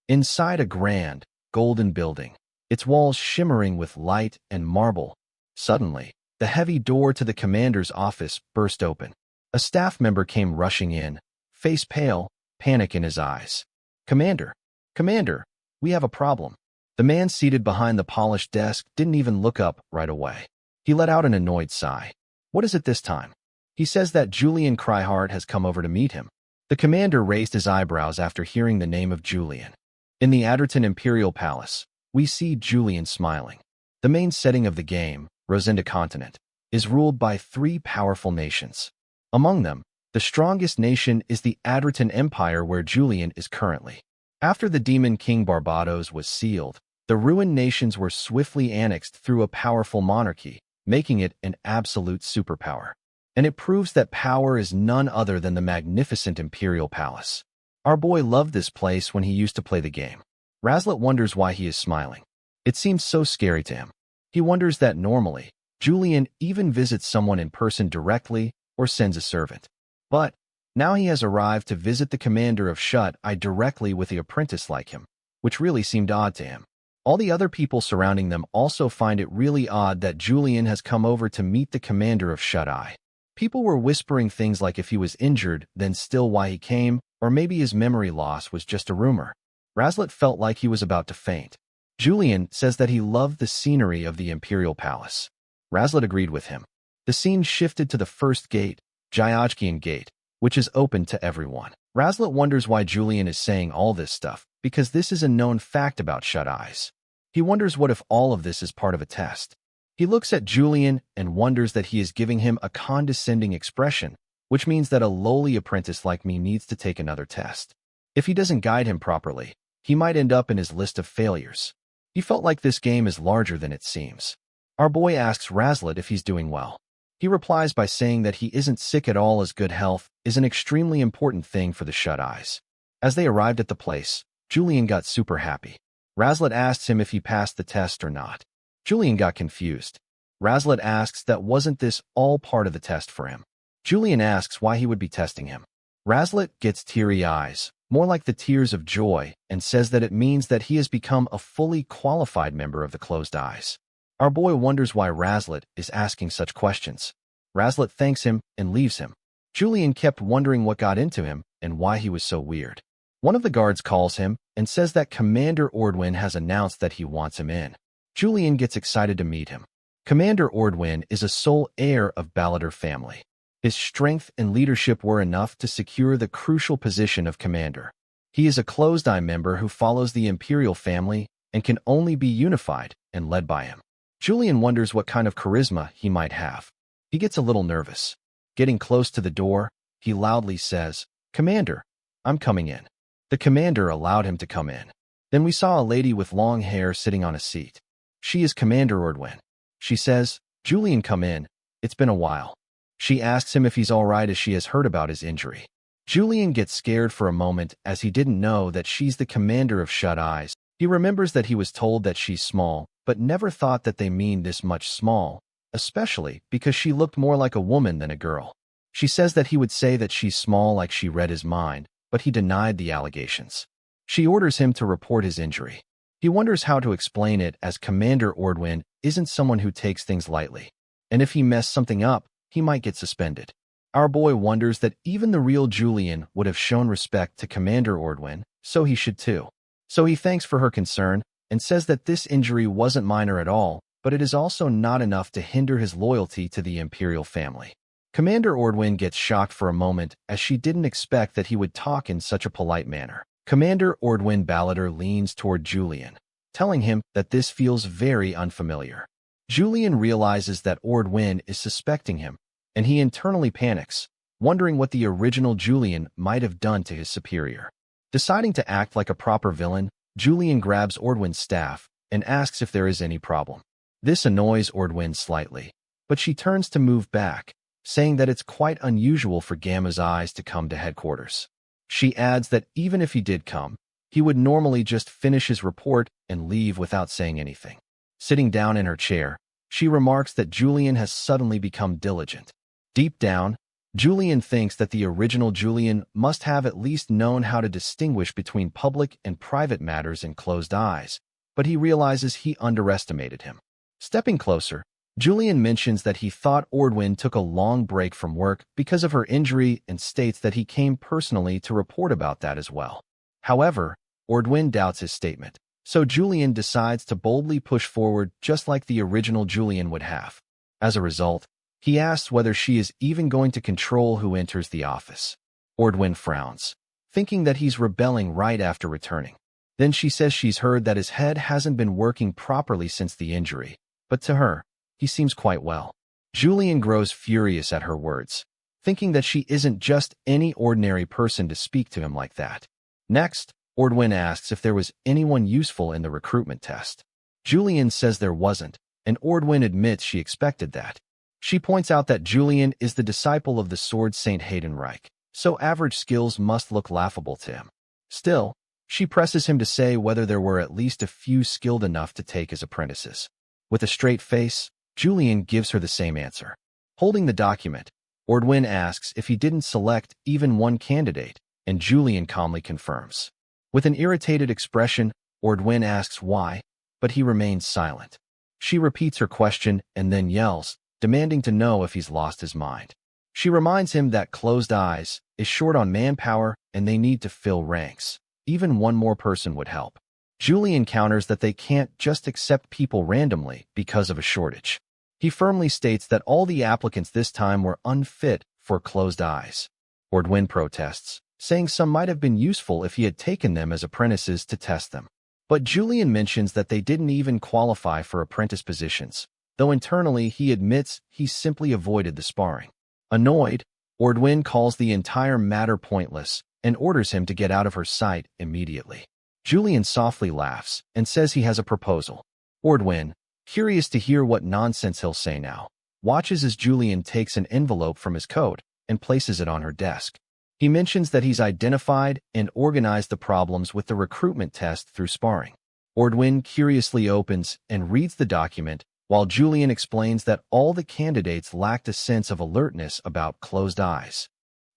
S1: Inside a grand, golden building, its walls shimmering with light and marble, suddenly, the heavy door to the commander's office burst open. A staff member came rushing in, face pale, panic in his eyes. Commander, Commander, we have a problem. The man seated behind the polished desk didn't even look up right away. He let out an annoyed sigh. What is it this time? He says that Julian Cryhart has come over to meet him. The commander raised his eyebrows after hearing the name of Julian. In the Adderton Imperial Palace, we see Julian smiling. The main setting of the game, Rosenda Continent, is ruled by 3 powerful nations. Among them, the strongest nation is the Adderton Empire where Julian is currently. After the Demon King Barbados was sealed, the ruined nations were swiftly annexed through a powerful monarchy, making it an absolute superpower. And it proves that power is none other than the magnificent Imperial Palace. Our boy loved this place when he used to play the game. Razlet wonders why he is smiling. It seems so scary to him. He wonders that normally, Julian even visits someone in person directly or sends a servant. But now he has arrived to visit the commander of Shut-Eye directly with the apprentice like him, which really seemed odd to him. All the other people surrounding them also find it really odd that Julian has come over to meet the commander of Shut-Eye. People were whispering things like if he was injured, then still why he came, or maybe his memory loss was just a rumor. Razlet felt like he was about to faint. Julian says that he loved the scenery of the Imperial Palace. Razlet agreed with him. The scene shifted to the first gate, Jyajkian Gate, which is open to everyone. Razlet wonders why Julian is saying all this stuff, because this is a known fact about Shut-Eyes. He wonders what if all of this is part of a test. He looks at Julian and wonders that he is giving him a condescending expression, which means that a lowly apprentice like me needs to take another test. If he doesn't guide him properly, he might end up in his list of failures. He felt like this game is larger than it seems. Our boy asks Razlet if he's doing well. He replies by saying that he isn't sick at all as good health is an extremely important thing for the Shut-Eyes. As they arrived at the place, Julian got super happy. Razlet asks him if he passed the test or not. Julian got confused. Razlet asks that wasn't this all part of the test for him. Julian asks why he would be testing him. Razlet gets teary eyes, more like the tears of joy, and says that it means that he has become a fully qualified member of the Closed Eyes. Our boy wonders why Razlet is asking such questions. Razlet thanks him and leaves him. Julian kept wondering what got into him and why he was so weird. One of the guards calls him and says that Commander Ordwin has announced that he wants him in. Julian gets excited to meet him. Commander Ordwin is a sole heir of Ballader family. His strength and leadership were enough to secure the crucial position of commander. He is a Closed Eye member who follows the Imperial family and can only be unified and led by him. Julian wonders what kind of charisma he might have. He gets a little nervous. Getting close to the door, he loudly says, "Commander, I'm coming in." The commander allowed him to come in. Then we saw a lady with long hair sitting on a seat. She is Commander Ordwin. She says, "Julian, come in. It's been a while." She asks him if he's all right as she has heard about his injury. Julian gets scared for a moment as he didn't know that she's the commander of Shut-Eyes. He remembers that he was told that she's small, but never thought that they mean this much small, especially because she looked more like a woman than a girl. She says that he would say that she's small like she read his mind, but he denied the allegations. She orders him to report his injury. He wonders how to explain it as Commander Ordwin isn't someone who takes things lightly, and if he messed something up, he might get suspended. Our boy wonders that even the real Julian would have shown respect to Commander Ordwin, so he should too. So he thanks for her concern and says that this injury wasn't minor at all, but it is also not enough to hinder his loyalty to the Imperial family. Commander Ordwin gets shocked for a moment as she didn't expect that he would talk in such a polite manner. Commander Ordwin Ballader leans toward Julian, telling him that this feels very unfamiliar. Julian realizes that Ordwin is suspecting him, and he internally panics, wondering what the original Julian might have done to his superior. Deciding to act like a proper villain, Julian grabs Ordwin's staff and asks if there is any problem. This annoys Ordwin slightly, but she turns to move back, saying that it's quite unusual for Gamma's eyes to come to headquarters. She adds that even if he did come, he would normally just finish his report and leave without saying anything. Sitting down in her chair, she remarks that Julian has suddenly become diligent. Deep down, Julian thinks that the original Julian must have at least known how to distinguish between public and private matters in Closed Eyes, but he realizes he underestimated him. Stepping closer, Julian mentions that he thought Ordwin took a long break from work because of her injury and states that he came personally to report about that as well. However, Ordwin doubts his statement, so Julian decides to boldly push forward just like the original Julian would have. As a result, he asks whether she is even going to control who enters the office. Ordwin frowns, thinking that he's rebelling right after returning. Then she says she's heard that his head hasn't been working properly since the injury, but to her, he seems quite well. Julian grows furious at her words, thinking that she isn't just any ordinary person to speak to him like that. Next, Ordwin asks if there was anyone useful in the recruitment test. Julian says there wasn't, and Ordwin admits she expected that. She points out that Julian is the disciple of the sword saint Hayden Reich, so average skills must look laughable to him. Still, she presses him to say whether there were at least a few skilled enough to take as apprentices. With a straight face, Julian gives her the same answer. Holding the document, Ordwin asks if he didn't select even one candidate, and Julian calmly confirms. With an irritated expression, Ordwin asks why, but he remains silent. She repeats her question and then yells, demanding to know if he's lost his mind. She reminds him that Closed Eyes is short on manpower and they need to fill ranks. Even one more person would help. Julian counters that they can't just accept people randomly because of a shortage. He firmly states that all the applicants this time were unfit for Closed Eyes. Ordwin protests, saying some might have been useful if he had taken them as apprentices to test them. But Julian mentions that they didn't even qualify for apprentice positions, though internally he admits he simply avoided the sparring. Annoyed, Ordwin calls the entire matter pointless and orders him to get out of her sight immediately. Julian softly laughs and says he has a proposal. Ordwin, curious to hear what nonsense he'll say now, watches as Julian takes an envelope from his coat and places it on her desk. He mentions that he's identified and organized the problems with the recruitment test through sparring. Ordwin curiously opens and reads the document, while Julian explains that all the candidates lacked a sense of alertness about Closed Eyes.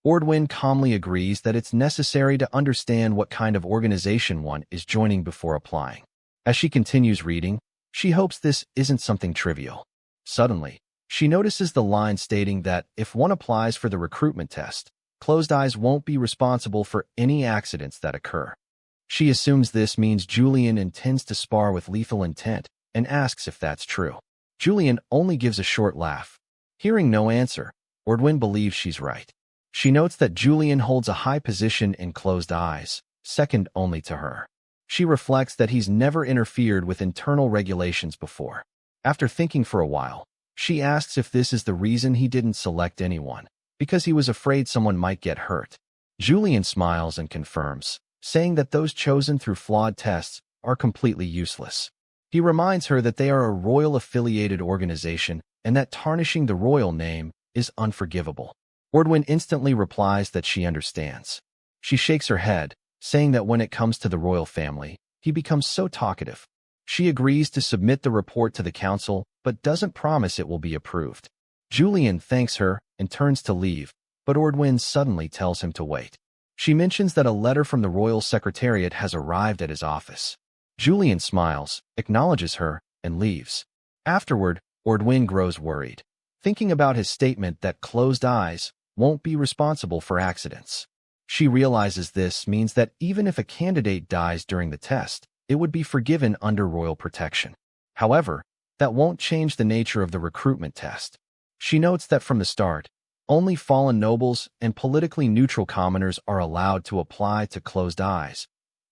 S1: Ordwin calmly agrees that it's necessary to understand what kind of organization one is joining before applying. As she continues reading, she hopes this isn't something trivial. Suddenly, she notices the line stating that if one applies for the recruitment test, Closed Eyes won't be responsible for any accidents that occur. She assumes this means Julian intends to spar with lethal intent and asks if that's true. Julian only gives a short laugh. Hearing no answer, Ordwin believes she's right. She notes that Julian holds a high position in Closed Eyes, second only to her. She reflects that he's never interfered with internal regulations before. After thinking for a while, she asks if this is the reason he didn't select anyone, because he was afraid someone might get hurt. Julian smiles and confirms, saying that those chosen through flawed tests are completely useless. He reminds her that they are a royal-affiliated organization and that tarnishing the royal name is unforgivable. Ordwin instantly replies that she understands. She shakes her head, saying that when it comes to the royal family, he becomes so talkative. She agrees to submit the report to the council, but doesn't promise it will be approved. Julian thanks her and turns to leave, but Ordwin suddenly tells him to wait. She mentions that a letter from the royal secretariat has arrived at his office. Julian smiles, acknowledges her, and leaves. Afterward, Ordwin grows worried, thinking about his statement that Closed Eyes won't be responsible for accidents. She realizes this means that even if a candidate dies during the test, it would be forgiven under royal protection. However, that won't change the nature of the recruitment test. She notes that from the start, only fallen nobles and politically neutral commoners are allowed to apply to Closed Eyes,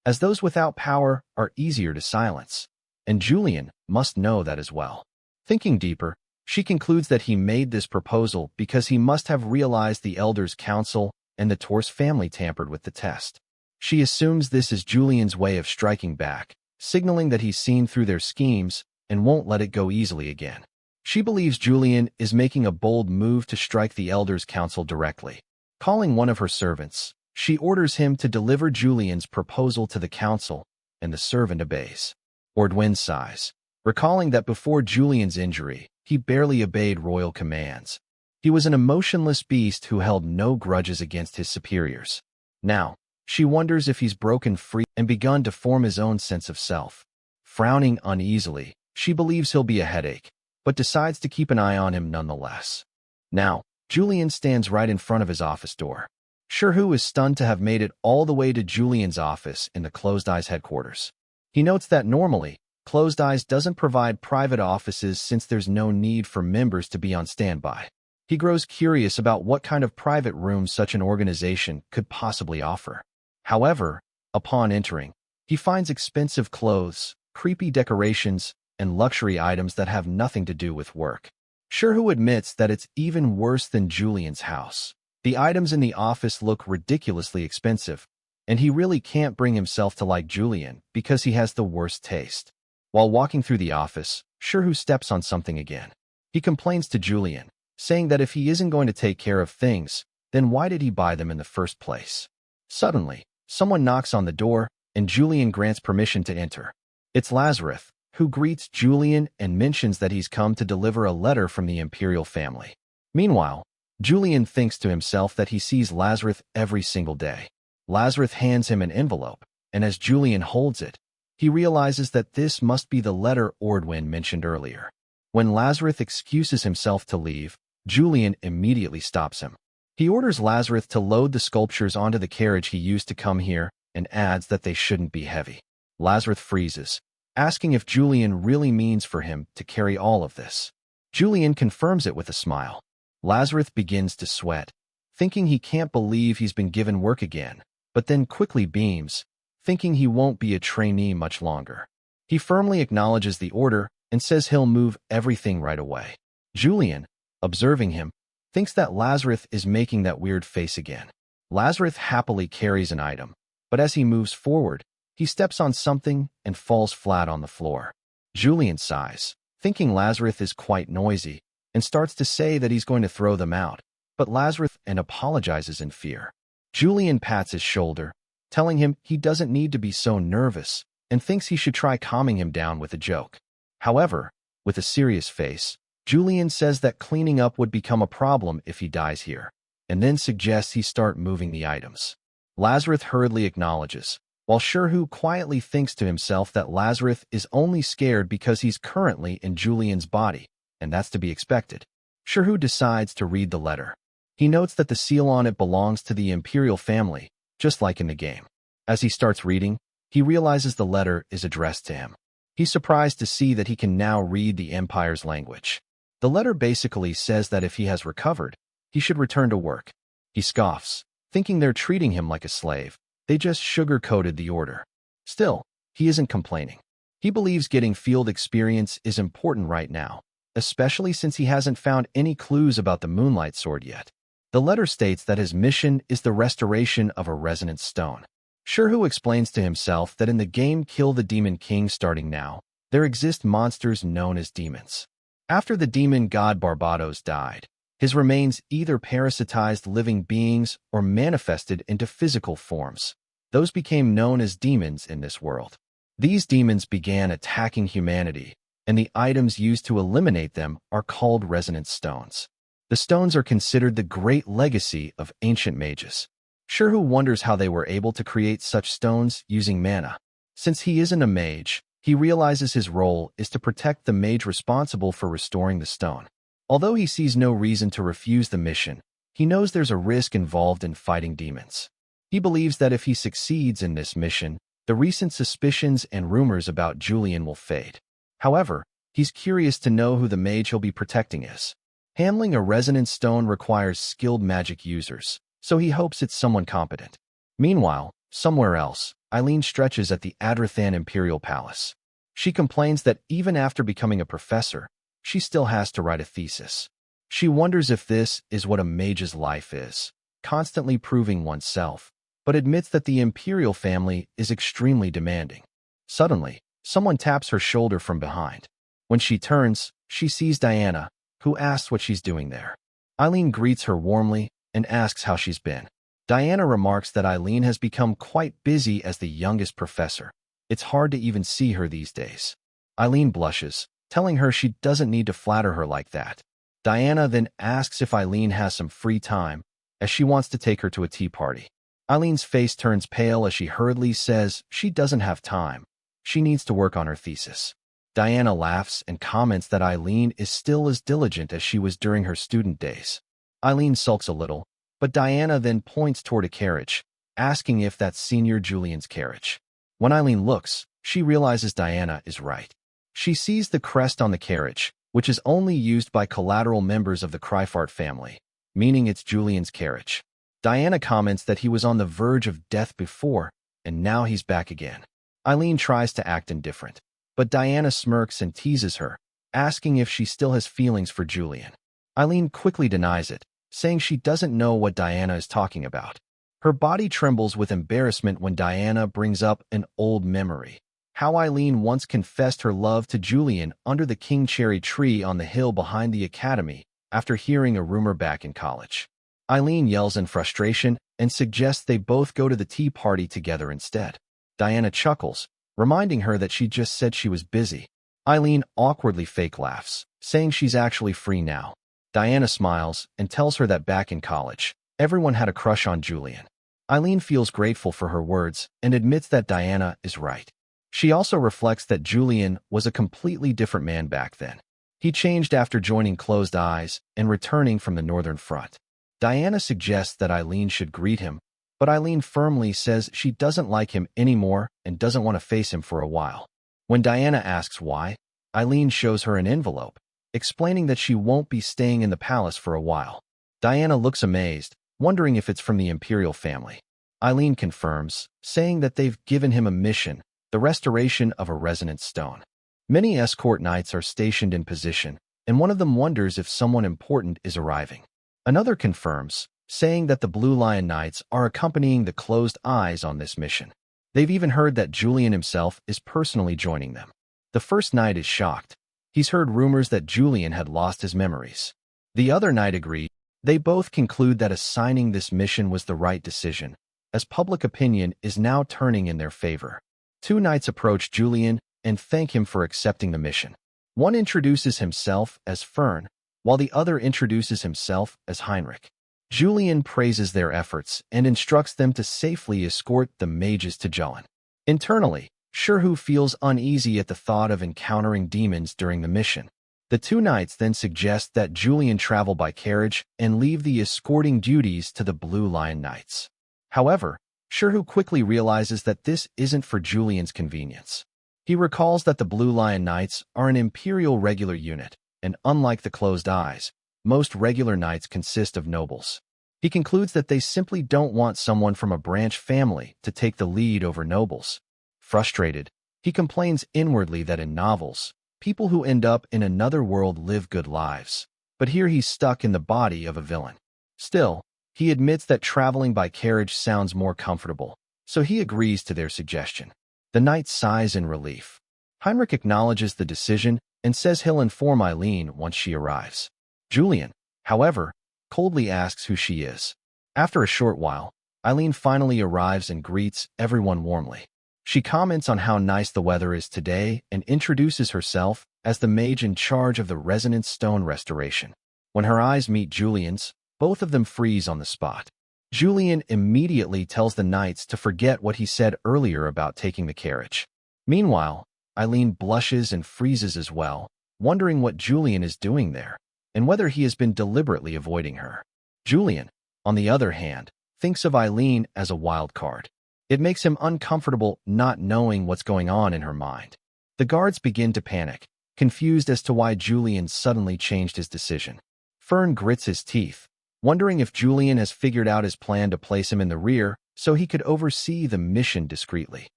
S1: as those without power are easier to silence, and Julian must know that as well. Thinking deeper, she concludes that he made this proposal because he must have realized the Elders' Council and the Torse family tampered with the test. She assumes this is Julian's way of striking back, signaling that he's seen through their schemes and won't let it go easily again. She believes Julian is making a bold move to strike the Elders' Council directly. Calling one of her servants, she orders him to deliver Julian's proposal to the council, and the servant obeys. Ordwin sighs, recalling that before Julian's injury, he barely obeyed royal commands. He was an emotionless beast who held no grudges against his superiors. Now, she wonders if he's broken free and begun to form his own sense of self. Frowning uneasily, she believes he'll be a headache, but decides to keep an eye on him nonetheless. Now, Julian stands right in front of his office door. Sherhu is stunned to have made it all the way to Julian's office in the Closed Eyes headquarters. He notes that normally, Closed Eyes doesn't provide private offices since there's no need for members to be on standby. He grows curious about what kind of private rooms such an organization could possibly offer. However, upon entering, he finds expensive clothes, creepy decorations, and luxury items that have nothing to do with work. Sherhu admits that it's even worse than Julian's house. The items in the office look ridiculously expensive, and he really can't bring himself to like Julian because he has the worst taste. While walking through the office, Sherhu steps on something again. He complains to Julian, saying that if he isn't going to take care of things, then why did he buy them in the first place? Suddenly, someone knocks on the door, and Julian grants permission to enter. It's Lazarus, who greets Julian and mentions that he's come to deliver a letter from the imperial family. Meanwhile, Julian thinks to himself that he sees Lazarus every single day. Lazarus hands him an envelope, and as Julian holds it, he realizes that this must be the letter Ordwin mentioned earlier. When Lazarus excuses himself to leave, Julian immediately stops him. He orders Lazarus to load the sculptures onto the carriage he used to come here and adds that they shouldn't be heavy. Lazarus freezes, asking if Julian really means for him to carry all of this. Julian confirms it with a smile. Lazarus begins to sweat, thinking he can't believe he's been given work again, but then quickly beams, thinking he won't be a trainee much longer. He firmly acknowledges the order and says he'll move everything right away. Julian, observing him, thinks that Lazarus is making that weird face again. Lazarus happily carries an item, but as he moves forward, he steps on something and falls flat on the floor. Julian sighs, thinking Lazarus is quite noisy, and starts to say that he's going to throw them out, but Lazarus apologizes in fear. Julian pats his shoulder, telling him he doesn't need to be so nervous, and thinks he should try calming him down with a joke. However, with a serious face, Julian says that cleaning up would become a problem if he dies here, and then suggests he start moving the items. Lazarus hurriedly acknowledges, while Sherhu quietly thinks to himself that Lazarus is only scared because he's currently in Julian's body, and that's to be expected. Sherhu decides to read the letter. He notes that the seal on it belongs to the imperial family, just like in the game. As he starts reading, he realizes the letter is addressed to him. He's surprised to see that he can now read the Empire's language. The letter basically says that if he has recovered, he should return to work. He scoffs, thinking they're treating him like a slave. They just sugar-coated the order. Still, he isn't complaining. He believes getting field experience is important right now, especially since he hasn't found any clues about the moonlight sword yet. The letter states that his mission is the restoration of a resonance stone. Sherhu explains to himself that in the game Kill the Demon King starting now, there exist monsters known as demons. After the demon god Barbados died, his remains either parasitized living beings or manifested into physical forms. Those became known as demons in this world. These demons began attacking humanity, and the items used to eliminate them are called resonance stones. The stones are considered the great legacy of ancient mages. Sherhu wonders how they were able to create such stones using mana. Since he isn't a mage, he realizes his role is to protect the mage responsible for restoring the stone. Although he sees no reason to refuse the mission, he knows there's a risk involved in fighting demons. He believes that if he succeeds in this mission, the recent suspicions and rumors about Julian will fade. However, he's curious to know who the mage he'll be protecting is. Handling a resonance stone requires skilled magic users, so he hopes it's someone competent. Meanwhile, somewhere else, Eileen stretches at the Adrathan Imperial Palace. She complains that even after becoming a professor, she still has to write a thesis. She wonders if this is what a mage's life is, constantly proving oneself, but admits that the imperial family is extremely demanding. Suddenly, someone taps her shoulder from behind. When she turns, she sees Diana, who asks what she's doing there. Eileen greets her warmly and asks how she's been. Diana remarks that Eileen has become quite busy as the youngest professor. It's hard to even see her these days. Eileen blushes, telling her she doesn't need to flatter her like that. Diana then asks if Eileen has some free time, as she wants to take her to a tea party. Eileen's face turns pale as she hurriedly says she doesn't have time. She needs to work on her thesis. Diana laughs and comments that Eileen is still as diligent as she was during her student days. Eileen sulks a little, but Diana then points toward a carriage, asking if that's Senior Julian's carriage. When Eileen looks, she realizes Diana is right. She sees the crest on the carriage, which is only used by collateral members of the Kifford family, meaning it's Julian's carriage. Diana comments that he was on the verge of death before, and now he's back again. Eileen tries to act indifferent, but Diana smirks and teases her, asking if she still has feelings for Julian. Eileen quickly denies it, saying she doesn't know what Diana is talking about. Her body trembles with embarrassment when Diana brings up an old memory. How Eileen once confessed her love to Julian under the king cherry tree on the hill behind the academy after hearing a rumor back in college. Eileen yells in frustration and suggests they both go to the tea party together instead. Diana chuckles, reminding her that she just said she was busy. Eileen awkwardly fake laughs, saying she's actually free now. Diana smiles and tells her that back in college, everyone had a crush on Julian. Eileen feels grateful for her words and admits that Diana is right. She also reflects that Julian was a completely different man back then. He changed after joining Closed Eyes and returning from the Northern Front. Diana suggests that Eileen should greet him, but Eileen firmly says she doesn't like him anymore and doesn't want to face him for a while. When Diana asks why, Eileen shows her an envelope, explaining that she won't be staying in the palace for a while. Diana looks amazed, wondering if it's from the imperial family. Eileen confirms, saying that they've given him a mission, the restoration of a resonance stone. Many escort knights are stationed in position, and one of them wonders if someone important is arriving. Another confirms, saying that the Blue Lion Knights are accompanying the Closed Eyes on this mission. They've even heard that Julian himself is personally joining them. The first knight is shocked. He's heard rumors that Julian had lost his memories. The other knight agreed. They both conclude that assigning this mission was the right decision, as public opinion is now turning in their favor. Two knights approach Julian and thank him for accepting the mission. One introduces himself as Fern, while the other introduces himself as Heinrich. Julian praises their efforts and instructs them to safely escort the mages to Julian. Internally, Sherhu feels uneasy at the thought of encountering demons during the mission. The two knights then suggest that Julian travel by carriage and leave the escorting duties to the Blue Lion Knights. However, Sherhu quickly realizes that this isn't for Julian's convenience. He recalls that the Blue Lion Knights are an imperial regular unit, and unlike the Closed Eyes, most regular knights consist of nobles. He concludes that they simply don't want someone from a branch family to take the lead over nobles. Frustrated, he complains inwardly that in novels, people who end up in another world live good lives, but here he's stuck in the body of a villain. Still, he admits that traveling by carriage sounds more comfortable, so he agrees to their suggestion. The knight sighs in relief. Heinrich acknowledges the decision and says he'll inform Eileen once she arrives. Julian, however, coldly asks who she is. After a short while, Eileen finally arrives and greets everyone warmly. She comments on how nice the weather is today and introduces herself as the mage in charge of the resonance stone restoration. When her eyes meet Julian's, both of them freeze on the spot. Julian immediately tells the knights to forget what he said earlier about taking the carriage. Meanwhile, Eileen blushes and freezes as well, wondering what Julian is doing there, and whether he has been deliberately avoiding her. Julian, on the other hand, thinks of Eileen as a wild card. It makes him uncomfortable not knowing what's going on in her mind. The guards begin to panic, confused as to why Julian suddenly changed his decision. Fern grits his teeth, wondering if Julian has figured out his plan to place him in the rear so he could oversee the mission discreetly.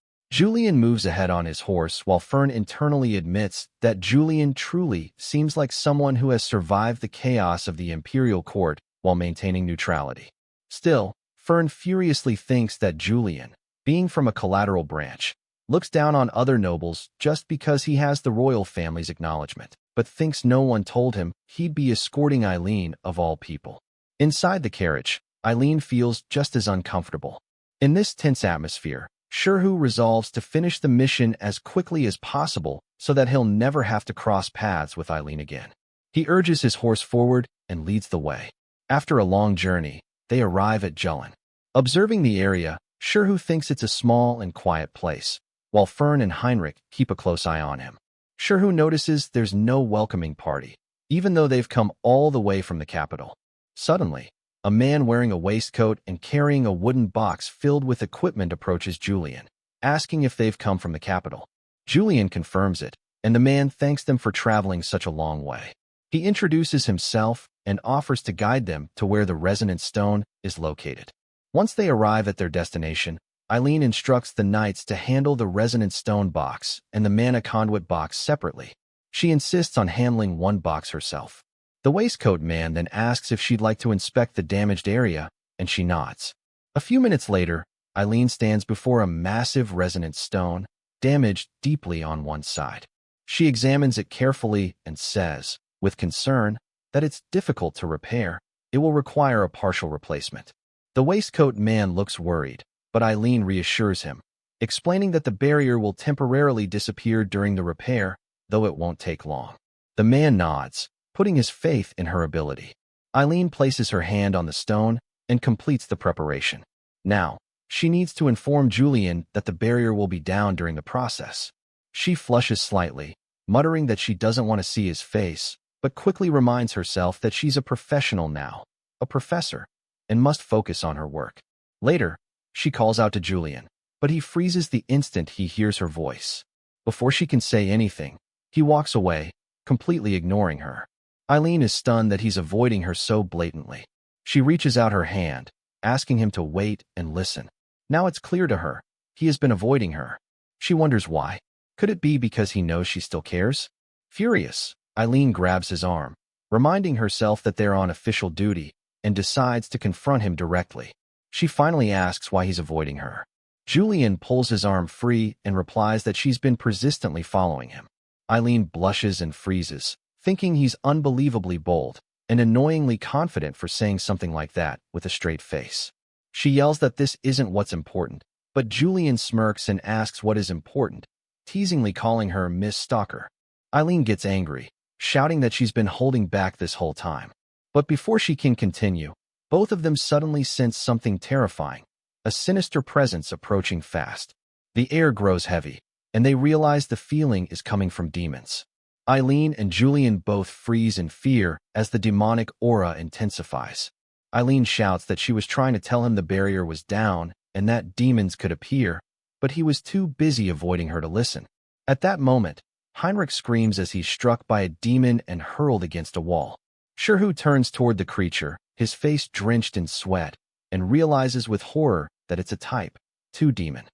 S1: Julian moves ahead on his horse while Fern internally admits that Julian truly seems like someone who has survived the chaos of the imperial court while maintaining neutrality. Still, Fern furiously thinks that Julian, being from a collateral branch, looks down on other nobles just because he has the royal family's acknowledgement, but thinks no one told him he'd be escorting Eileen of all people. Inside the carriage, Eileen feels just as uncomfortable. In this tense atmosphere, Sherhu resolves to finish the mission as quickly as possible so that he'll never have to cross paths with Eileen again. He urges his horse forward and leads the way. After a long journey, they arrive at Julian. Observing the area, Sherhu thinks it's a small and quiet place, while Fern and Heinrich keep a close eye on him. Sherhu notices there's no welcoming party, even though they've come all the way from the capital. Suddenly, a man wearing a waistcoat and carrying a wooden box filled with equipment approaches Julian, asking if they've come from the capital. Julian confirms it, and the man thanks them for traveling such a long way. He introduces himself and offers to guide them to where the resonant stone is located. Once they arrive at their destination, Eileen instructs the knights to handle the resonant stone box and the mana conduit box separately. She insists on handling one box herself. The waistcoat man then asks if she'd like to inspect the damaged area, and she nods. A few minutes later, Eileen stands before a massive resonant stone, damaged deeply on one side. She examines it carefully and says, with concern, that it's difficult to repair. It will require a partial replacement. The waistcoat man looks worried, but Eileen reassures him, explaining that the barrier will temporarily disappear during the repair, though it won't take long. The man nods, putting his faith in her ability. Eileen places her hand on the stone and completes the preparation. Now, she needs to inform Julian that the barrier will be down during the process. She flushes slightly, muttering that she doesn't want to see his face, but quickly reminds herself that she's a professional now, a professor, and must focus on her work. Later, she calls out to Julian, but he freezes the instant he hears her voice. Before she can say anything, he walks away, completely ignoring her. Eileen is stunned that he's avoiding her so blatantly. She reaches out her hand, asking him to wait and listen. Now it's clear to her, he has been avoiding her. She wonders why. Could it be because he knows she still cares? Furious, Eileen grabs his arm, reminding herself that they're on official duty, and decides to confront him directly. She finally asks why he's avoiding her. Julian pulls his arm free and replies that she's been persistently following him. Eileen blushes and freezes, thinking he's unbelievably bold and annoyingly confident for saying something like that with a straight face. She yells that this isn't what's important, but Julian smirks and asks what is important, teasingly calling her Miss Stalker. Eileen gets angry, shouting that she's been holding back this whole time. But before she can continue, both of them suddenly sense something terrifying, a sinister presence approaching fast. The air grows heavy, and they realize the feeling is coming from demons. Eileen and Julian both freeze in fear as the demonic aura intensifies. Eileen shouts that she was trying to tell him the barrier was down and that demons could appear, but he was too busy avoiding her to listen. At that moment, Heinrich screams as he's struck by a demon and hurled against a wall. Sherhu turns toward the creature, his face drenched in sweat, and realizes with horror that it's a Type 2 demon.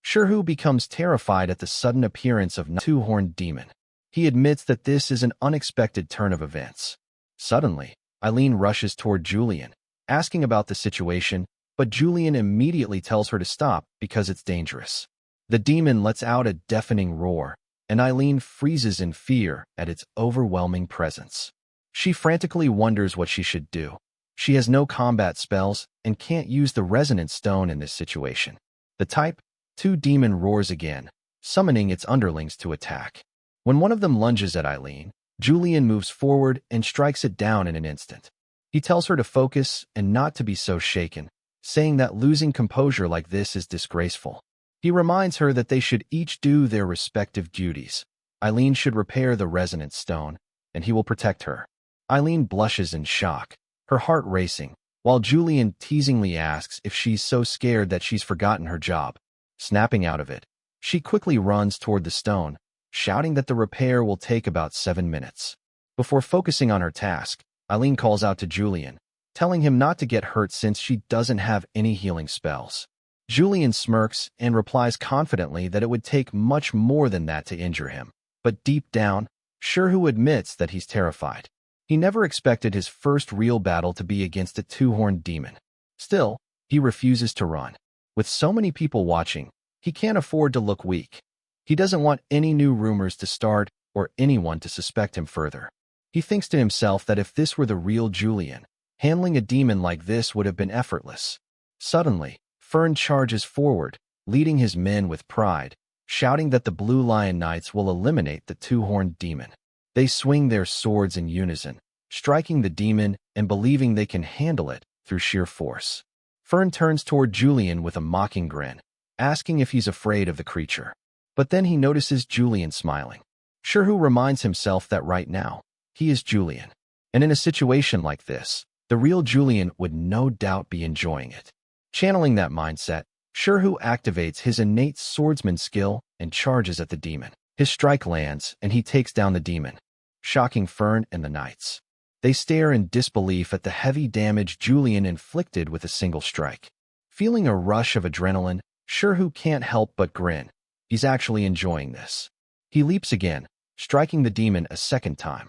S1: Sherhu becomes terrified at the sudden appearance of a two-horned demon. He admits that this is an unexpected turn of events. Suddenly, Eileen rushes toward Julian, asking about the situation, but Julian immediately tells her to stop because it's dangerous. The demon lets out a deafening roar, and Eileen freezes in fear at its overwhelming presence. She frantically wonders what she should do. She has no combat spells and can't use the resonant stone in this situation. The Type 2 demon roars again, summoning its underlings to attack. When one of them lunges at Eileen, Julian moves forward and strikes it down in an instant. He tells her to focus and not to be so shaken, saying that losing composure like this is disgraceful. He reminds her that they should each do their respective duties. Eileen should repair the resonant stone, and he will protect her. Eileen blushes in shock, her heart racing, while Julian teasingly asks if she's so scared that she's forgotten her job. Snapping out of it, she quickly runs toward the stone, shouting that the repair will take about 7 minutes. Before focusing on her task, Eileen calls out to Julian, telling him not to get hurt since she doesn't have any healing spells. Julian smirks and replies confidently that it would take much more than that to injure him. But deep down, Sherhu admits that he's terrified. He never expected his first real battle to be against a two-horned demon. Still, he refuses to run. With so many people watching, he can't afford to look weak. He doesn't want any new rumors to start or anyone to suspect him further. He thinks to himself that if this were the real Julian, handling a demon like this would have been effortless. Suddenly, Fern charges forward, leading his men with pride, shouting that the Blue Lion Knights will eliminate the two-horned demon. They swing their swords in unison, striking the demon and believing they can handle it through sheer force. Fern turns toward Julian with a mocking grin, asking if he's afraid of the creature. But then he notices Julian smiling. Sherhu reminds himself that right now, he is Julian. And in a situation like this, the real Julian would no doubt be enjoying it. Channeling that mindset, Sherhu activates his innate swordsman skill and charges at the demon. His strike lands, and he takes down the demon, shocking Fern and the knights. They stare in disbelief at the heavy damage Julian inflicted with a single strike. Feeling a rush of adrenaline, Sherhu can't help but grin. He's actually enjoying this. He leaps again, striking the demon a second time.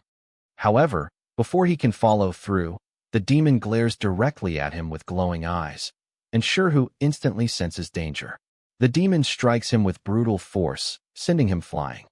S1: However, before he can follow through, the demon glares directly at him with glowing eyes, and Sherhu instantly senses danger. The demon strikes him with brutal force, sending him flying.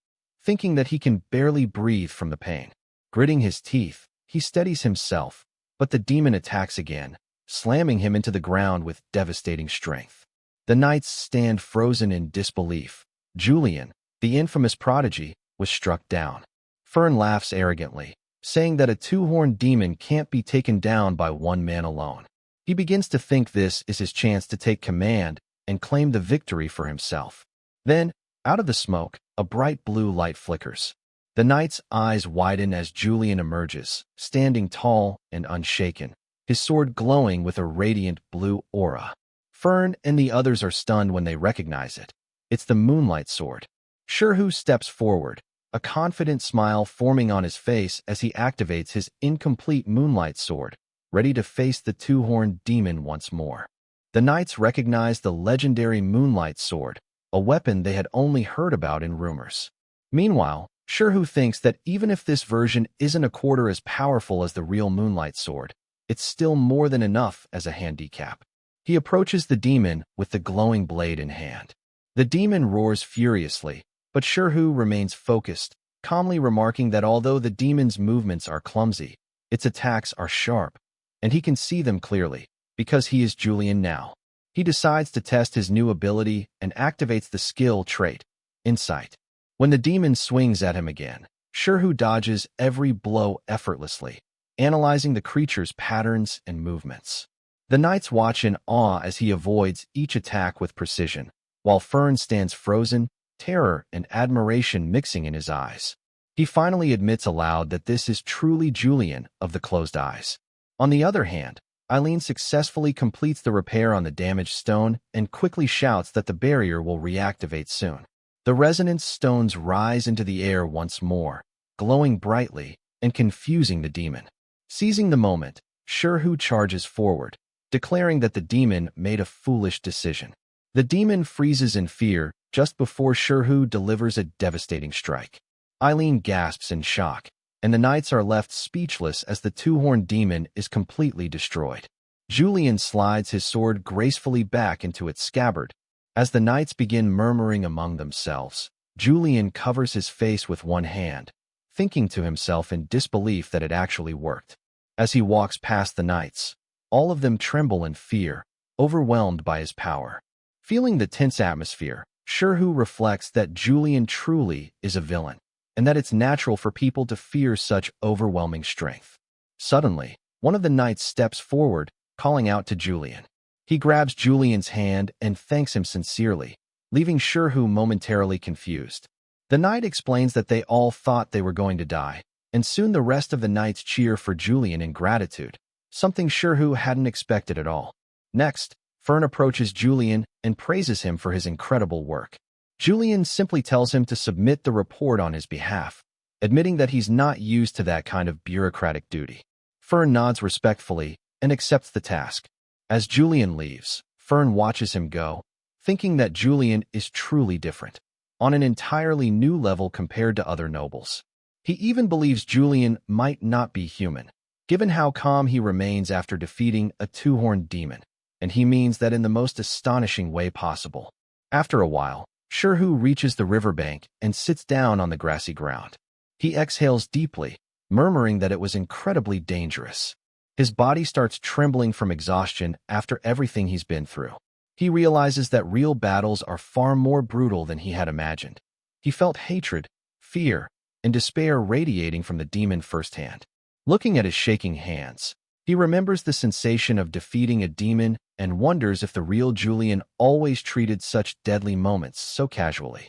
S1: Thinking that he can barely breathe from the pain, gritting his teeth, he steadies himself, but the demon attacks again, slamming him into the ground with devastating strength. The knights stand frozen in disbelief. Julian, the infamous prodigy, was struck down. Fern laughs arrogantly, saying that a two-horned demon can't be taken down by one man alone. He begins to think this is his chance to take command and claim the victory for himself. Then, out of the smoke, a bright blue light flickers. The knight's eyes widen as Julian emerges, standing tall and unshaken, his sword glowing with a radiant blue aura. Fern and the others are stunned when they recognize it. It's the moonlight sword. Sherhu steps forward, a confident smile forming on his face as he activates his incomplete moonlight sword, ready to face the two-horned demon once more. The knights recognize the legendary moonlight sword, a weapon they had only heard about in rumors. Meanwhile, Sherhu thinks that even if this version isn't a quarter as powerful as the real moonlight sword, it's still more than enough as a handicap. He approaches the demon with the glowing blade in hand. The demon roars furiously, but Sherhu remains focused, calmly remarking that although the demon's movements are clumsy, its attacks are sharp, and he can see them clearly, because he is Julian now. He decides to test his new ability and activates the skill trait, Insight. When the demon swings at him again, Sherhu dodges every blow effortlessly, analyzing the creature's patterns and movements. The knights watch in awe as he avoids each attack with precision, while Fern stands frozen, terror and admiration mixing in his eyes. He finally admits aloud that this is truly Julian of the closed eyes. On the other hand, Eileen successfully completes the repair on the damaged stone and quickly shouts that the barrier will reactivate soon. The resonance stones rise into the air once more, glowing brightly and confusing the demon. Seizing the moment, Sherhu charges forward, declaring that the demon made a foolish decision. The demon freezes in fear just before Sherhu delivers a devastating strike. Eileen gasps in shock, and the knights are left speechless as the two-horned demon is completely destroyed. Julian slides his sword gracefully back into its scabbard. As the knights begin murmuring among themselves, Julian covers his face with one hand, thinking to himself in disbelief that it actually worked. As he walks past the knights, all of them tremble in fear, overwhelmed by his power. Feeling the tense atmosphere, Sherhu reflects that Julian truly is a villain, and that it's natural for people to fear such overwhelming strength. Suddenly, one of the knights steps forward, calling out to Julian. He grabs Julian's hand and thanks him sincerely, leaving Sherhu momentarily confused. The knight explains that they all thought they were going to die, and soon the rest of the knights cheer for Julian in gratitude, something Sherhu hadn't expected at all. Next, Fern approaches Julian and praises him for his incredible work. Julian simply tells him to submit the report on his behalf, admitting that he's not used to that kind of bureaucratic duty. Fern nods respectfully and accepts the task. As Julian leaves, Fern watches him go, thinking that Julian is truly different, on an entirely new level compared to other nobles. He even believes Julian might not be human, given how calm he remains after defeating a two-horned demon, and he means that in the most astonishing way possible. After a while, Sherhu reaches the riverbank and sits down on the grassy ground. He exhales deeply, murmuring that it was incredibly dangerous. His body starts trembling from exhaustion after everything he's been through. He realizes that real battles are far more brutal than he had imagined. He felt hatred, fear, and despair radiating from the demon firsthand. Looking at his shaking hands, he remembers the sensation of defeating a demon and wonders if the real Julian always treated such deadly moments so casually.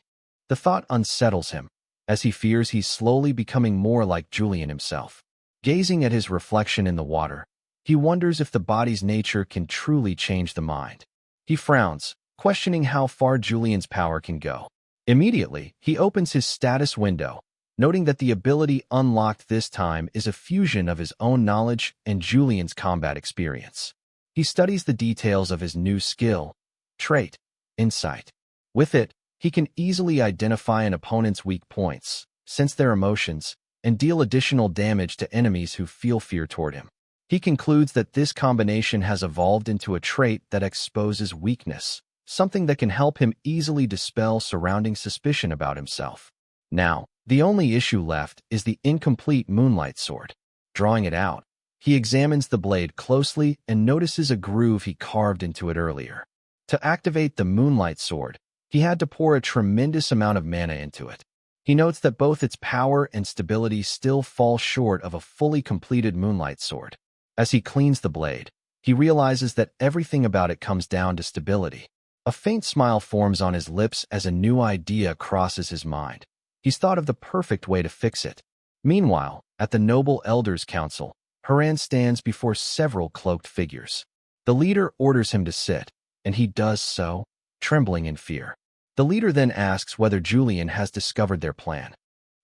S1: The thought unsettles him, as he fears he's slowly becoming more like Julian himself. Gazing at his reflection in the water, he wonders if the body's nature can truly change the mind. He frowns, questioning how far Julian's power can go. Immediately, he opens his status window, noting that the ability unlocked this time is a fusion of his own knowledge and Julian's combat experience. He studies the details of his new skill, trait, insight. With it, he can easily identify an opponent's weak points, sense their emotions, and deal additional damage to enemies who feel fear toward him. He concludes that this combination has evolved into a trait that exposes weakness, something that can help him easily dispel surrounding suspicion about himself. Now, the only issue left is the incomplete moonlight sword. Drawing it out, he examines the blade closely and notices a groove he carved into it earlier. To activate the moonlight sword, he had to pour a tremendous amount of mana into it. He notes that both its power and stability still fall short of a fully completed moonlight sword. As he cleans the blade, he realizes that everything about it comes down to stability. A faint smile forms on his lips as a new idea crosses his mind. He's thought of the perfect way to fix it. Meanwhile, at the Noble Elders' Council, Haran stands before several cloaked figures. The leader orders him to sit, and he does so, trembling in fear. The leader then asks whether Julian has discovered their plan.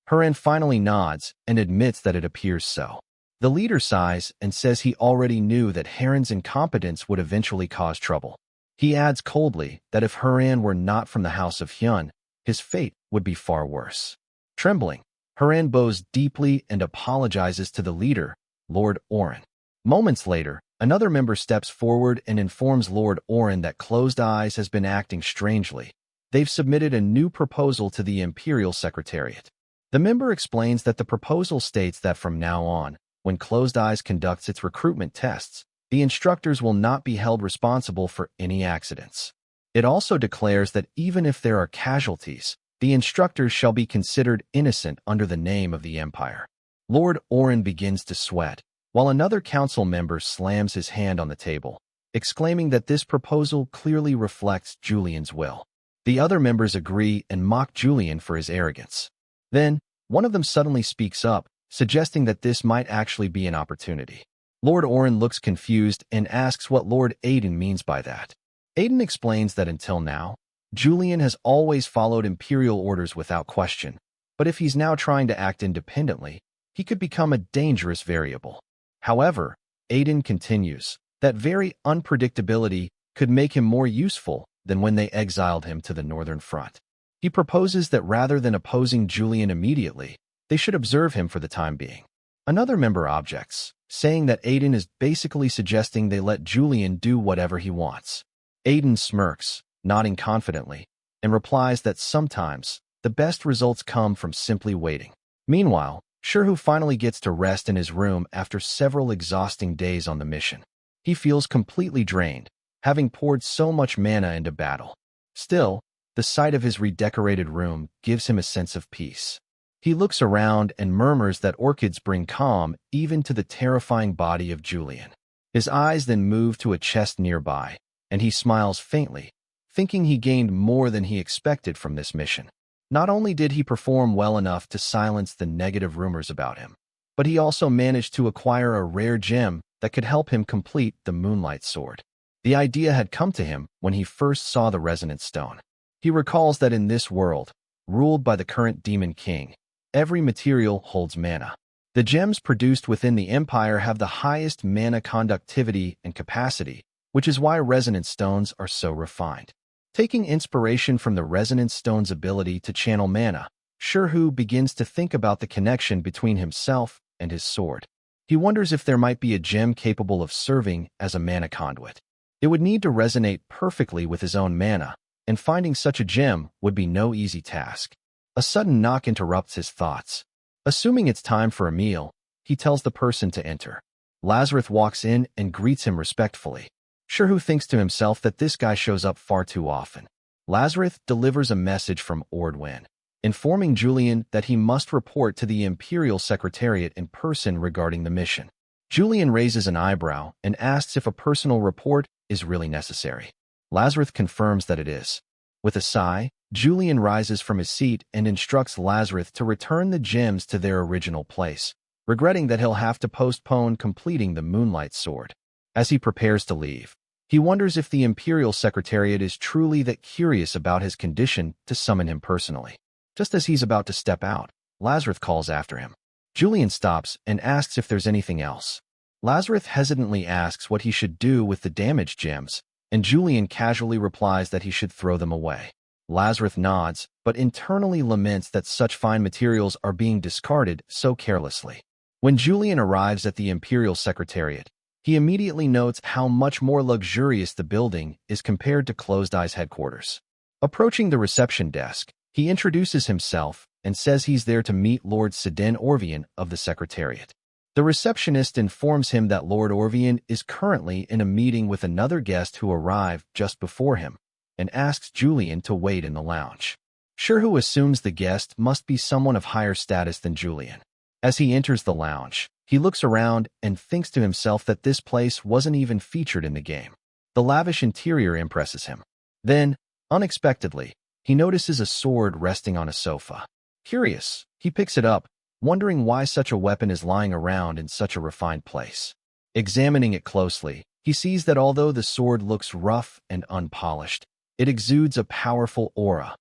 S1: Haran finally nods and admits that it appears so. The leader sighs and says he already knew that Haran's incompetence would eventually cause trouble. He adds coldly that if Haran were not from the House of Hyun, his fate would be far worse. Trembling, Haran bows deeply and apologizes to the leader, Lord Oren. Moments later, another member steps forward and informs Lord Oren that Closed Eyes has been acting strangely. They've submitted a new proposal to the Imperial Secretariat. The member explains that the proposal states that from now on, when Closed Eyes conducts its recruitment tests, the instructors will not be held responsible for any accidents. It also declares that even if there are casualties, the instructors shall be considered innocent under the name of the Empire. Lord Oren begins to sweat, while another council member slams his hand on the table, exclaiming that this proposal clearly reflects Julian's will. The other members agree and mock Julian for his arrogance. Then, one of them suddenly speaks up, suggesting that this might actually be an opportunity. Lord Oren looks confused and asks what Lord Hayden means by that. Hayden explains that until now, Julian has always followed Imperial orders without question, but if he's now trying to act independently, he could become a dangerous variable. However, Hayden continues, that very unpredictability could make him more useful than when they exiled him to the Northern Front. He proposes that rather than opposing Julian immediately, they should observe him for the time being. Another member objects, saying that Hayden is basically suggesting they let Julian do whatever he wants. Hayden smirks, nodding confidently, and replies that sometimes the best results come from simply waiting. Meanwhile, Shirhu finally gets to rest in his room after several exhausting days on the mission. He feels completely drained, having poured so much mana into battle. Still, the sight of his redecorated room gives him a sense of peace. He looks around and murmurs that orchids bring calm even to the terrifying body of Julian. His eyes then move to a chest nearby, and he smiles faintly, thinking he gained more than he expected from this mission. Not only did he perform well enough to silence the negative rumors about him, but he also managed to acquire a rare gem that could help him complete the moonlight sword. The idea had come to him when he first saw the resonant stone. He recalls that in this world, ruled by the current Demon King, every material holds mana. The gems produced within the Empire have the highest mana conductivity and capacity, which is why resonant stones are so refined. Taking inspiration from the resonant stone's ability to channel mana, Shirhu begins to think about the connection between himself and his sword. He wonders if there might be a gem capable of serving as a mana conduit. It would need to resonate perfectly with his own mana, and finding such a gem would be no easy task. A sudden knock interrupts his thoughts. Assuming it's time for a meal, he tells the person to enter. Lazarus walks in and greets him respectfully. Shirhu thinks to himself that this guy shows up far too often. Lazarus delivers a message from Ordwin, informing Julian that he must report to the Imperial Secretariat in person regarding the mission. Julian raises an eyebrow and asks if a personal report is really necessary. Lazarus confirms that it is. With a sigh, Julian rises from his seat and instructs Lazarus to return the gems to their original place, regretting that he'll have to postpone completing the moonlight sword. As he prepares to leave, he wonders if the Imperial Secretariat is truly that curious about his condition to summon him personally. Just as he's about to step out, Lazarus calls after him. Julian stops and asks if there's anything else. Lazarus hesitantly asks what he should do with the damaged gems, and Julian casually replies that he should throw them away. Lazarus nods, but internally laments that such fine materials are being discarded so carelessly. When Julian arrives at the Imperial Secretariat, he immediately notes how much more luxurious the building is compared to Closed Eye's headquarters. Approaching the reception desk, he introduces himself and says he's there to meet Lord Hayden Ordwin of the Secretariat. The receptionist informs him that Lord Ordwin is currently in a meeting with another guest who arrived just before him, and asks Julian to wait in the lounge. Sherhu assumes the guest must be someone of higher status than Julian. As he enters the lounge, he looks around and thinks to himself that this place wasn't even featured in the game. The lavish interior impresses him. Then, unexpectedly, he notices a sword resting on a sofa. Curious, he picks it up, wondering why such a weapon is lying around in such a refined place. Examining it closely, he sees that although the sword looks rough and unpolished, it exudes a powerful aura,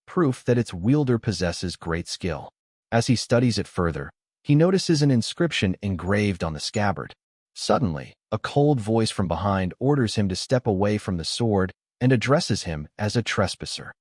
S1: proof that its wielder possesses great skill. As he studies it further, he notices an inscription engraved on the scabbard. Suddenly, a cold voice from behind orders him to step away from the sword and addresses him as a trespasser.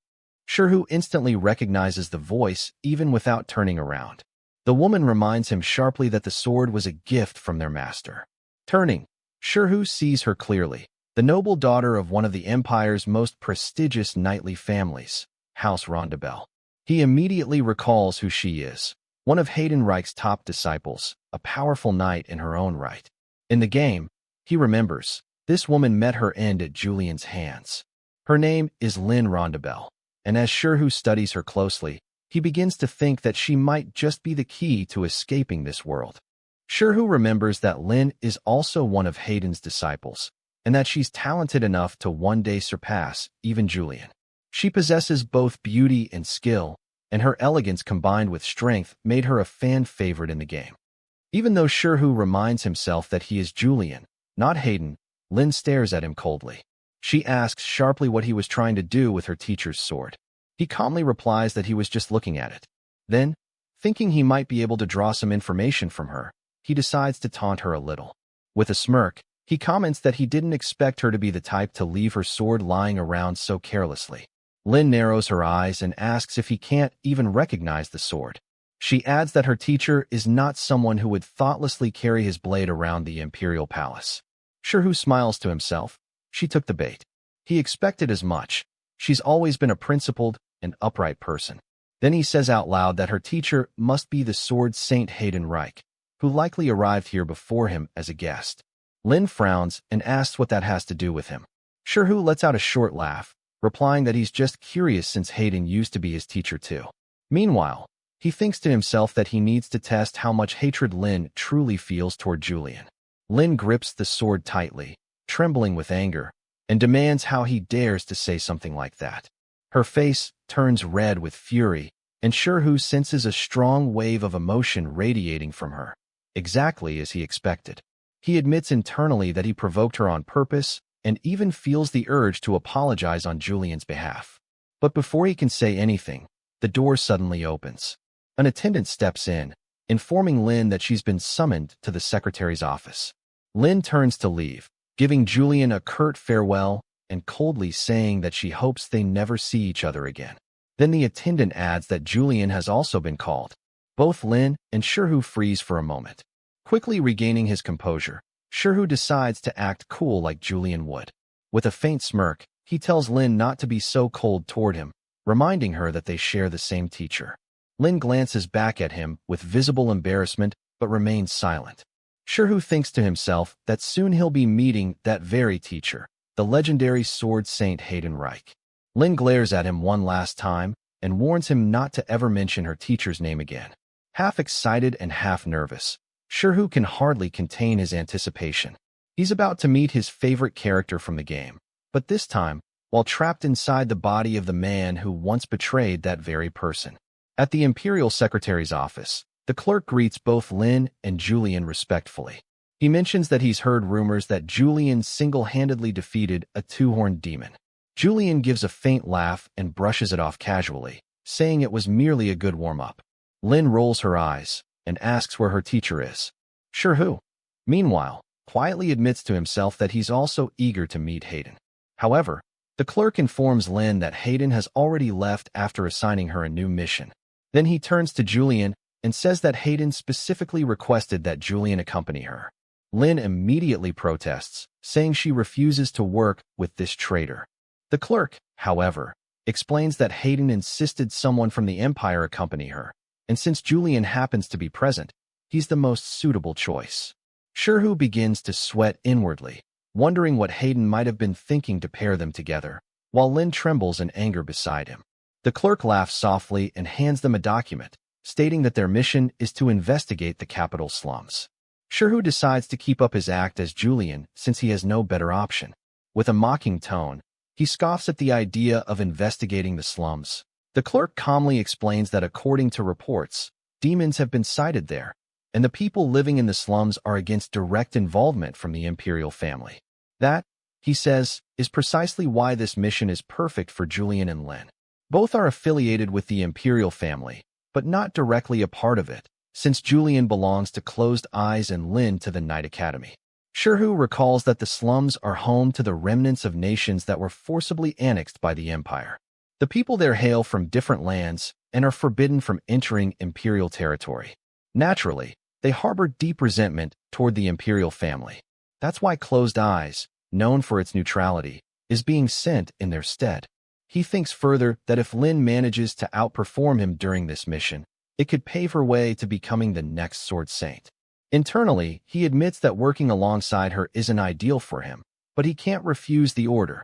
S1: Sherhu instantly recognizes the voice even without turning around. The woman reminds him sharply that the sword was a gift from their master. Turning, Sherhu sees her clearly, the noble daughter of one of the Empire's most prestigious knightly families, House Rondabelle. He immediately recalls who she is, one of Hayden Reich's top disciples, a powerful knight in her own right. In the game, he remembers, this woman met her end at Julian's hands. Her name is Lynn Rondabelle, and as Sherhu studies her closely, he begins to think that she might just be the key to escaping this world. Sherhu remembers that Lynn is also one of Hayden's disciples, and that she's talented enough to one day surpass even Julian. She possesses both beauty and skill, and her elegance combined with strength made her a fan favorite in the game. Even though Sherhu reminds himself that he is Julian, not Hayden, Lynn stares at him coldly. She asks sharply what he was trying to do with her teacher's sword. He calmly replies that he was just looking at it. Then, thinking he might be able to draw some information from her, he decides to taunt her a little. With a smirk, he comments that he didn't expect her to be the type to leave her sword lying around so carelessly. Lynn narrows her eyes and asks if he can't even recognize the sword. She adds that her teacher is not someone who would thoughtlessly carry his blade around the Imperial Palace. Sherhu smiles to himself. She took the bait. He expected as much. She's always been a principled and upright person. Then he says out loud that her teacher must be the sword saint Hayden Reich, who likely arrived here before him as a guest. Lynn frowns and asks what that has to do with him. Sherhu lets out a short laugh, replying that he's just curious since Hayden used to be his teacher too. Meanwhile, he thinks to himself that he needs to test how much hatred Lynn truly feels toward Julian. Lynn grips the sword tightly, trembling with anger, and demands how he dares to say something like that. Her face turns red with fury, and Sherhu senses a strong wave of emotion radiating from her, exactly as he expected. He admits internally that he provoked her on purpose and even feels the urge to apologize on Julian's behalf. But before he can say anything, the door suddenly opens. An attendant steps in, informing Lynn that she's been summoned to the secretary's office. Lynn turns to leave, giving Julian a curt farewell and coldly saying that she hopes they never see each other again. Then the attendant adds that Julian has also been called. Both Lynn and Sherhu freeze for a moment. Quickly regaining his composure, Sherhu decides to act cool like Julian would. With a faint smirk, he tells Lynn not to be so cold toward him, reminding her that they share the same teacher. Lynn glances back at him with visible embarrassment but remains silent. Sherhu thinks to himself that soon he'll be meeting that very teacher, the legendary sword saint Hayden Reich. Lynn glares at him one last time and warns him not to ever mention her teacher's name again. Half excited and half nervous, Sherhu can hardly contain his anticipation. He's about to meet his favorite character from the game, but this time, while trapped inside the body of the man who once betrayed that very person. At the Imperial Secretary's office, the clerk greets both Lin and Julian respectfully. He mentions that he's heard rumors that Julian single-handedly defeated a two-horned demon. Julian gives a faint laugh and brushes it off casually, saying it was merely a good warm-up. Lin rolls her eyes and asks where her teacher is. Sure who? Meanwhile, quietly admits to himself that he's also eager to meet Hayden. However, the clerk informs Lin that Hayden has already left after assigning her a new mission. Then he turns to Julian and says that Hayden specifically requested that Julian accompany her. Lin immediately protests, saying she refuses to work with this traitor. The clerk, however, explains that Hayden insisted someone from the Empire accompany her, and since Julian happens to be present, he's the most suitable choice. Sherhu begins to sweat inwardly, wondering what Hayden might have been thinking to pair them together, while Lin trembles in anger beside him. The clerk laughs softly and hands them a document, stating that their mission is to investigate the capital slums. Sherhu decides to keep up his act as Julian since he has no better option. With a mocking tone, he scoffs at the idea of investigating the slums. The clerk calmly explains that according to reports, demons have been sighted there, and the people living in the slums are against direct involvement from the imperial family. That, he says, is precisely why this mission is perfect for Julian and Lin. Both are affiliated with the imperial family, but not directly a part of it, since Julian belongs to Closed Eyes and Lin to the Night Academy. Sherhu recalls that the slums are home to the remnants of nations that were forcibly annexed by the Empire. The people there hail from different lands and are forbidden from entering imperial territory. Naturally, they harbor deep resentment toward the imperial family. That's why Closed Eyes, known for its neutrality, is being sent in their stead. He thinks further that if Lin manages to outperform him during this mission, it could pave her way to becoming the next Sword Saint. Internally, he admits that working alongside her isn't ideal for him, but he can't refuse the order.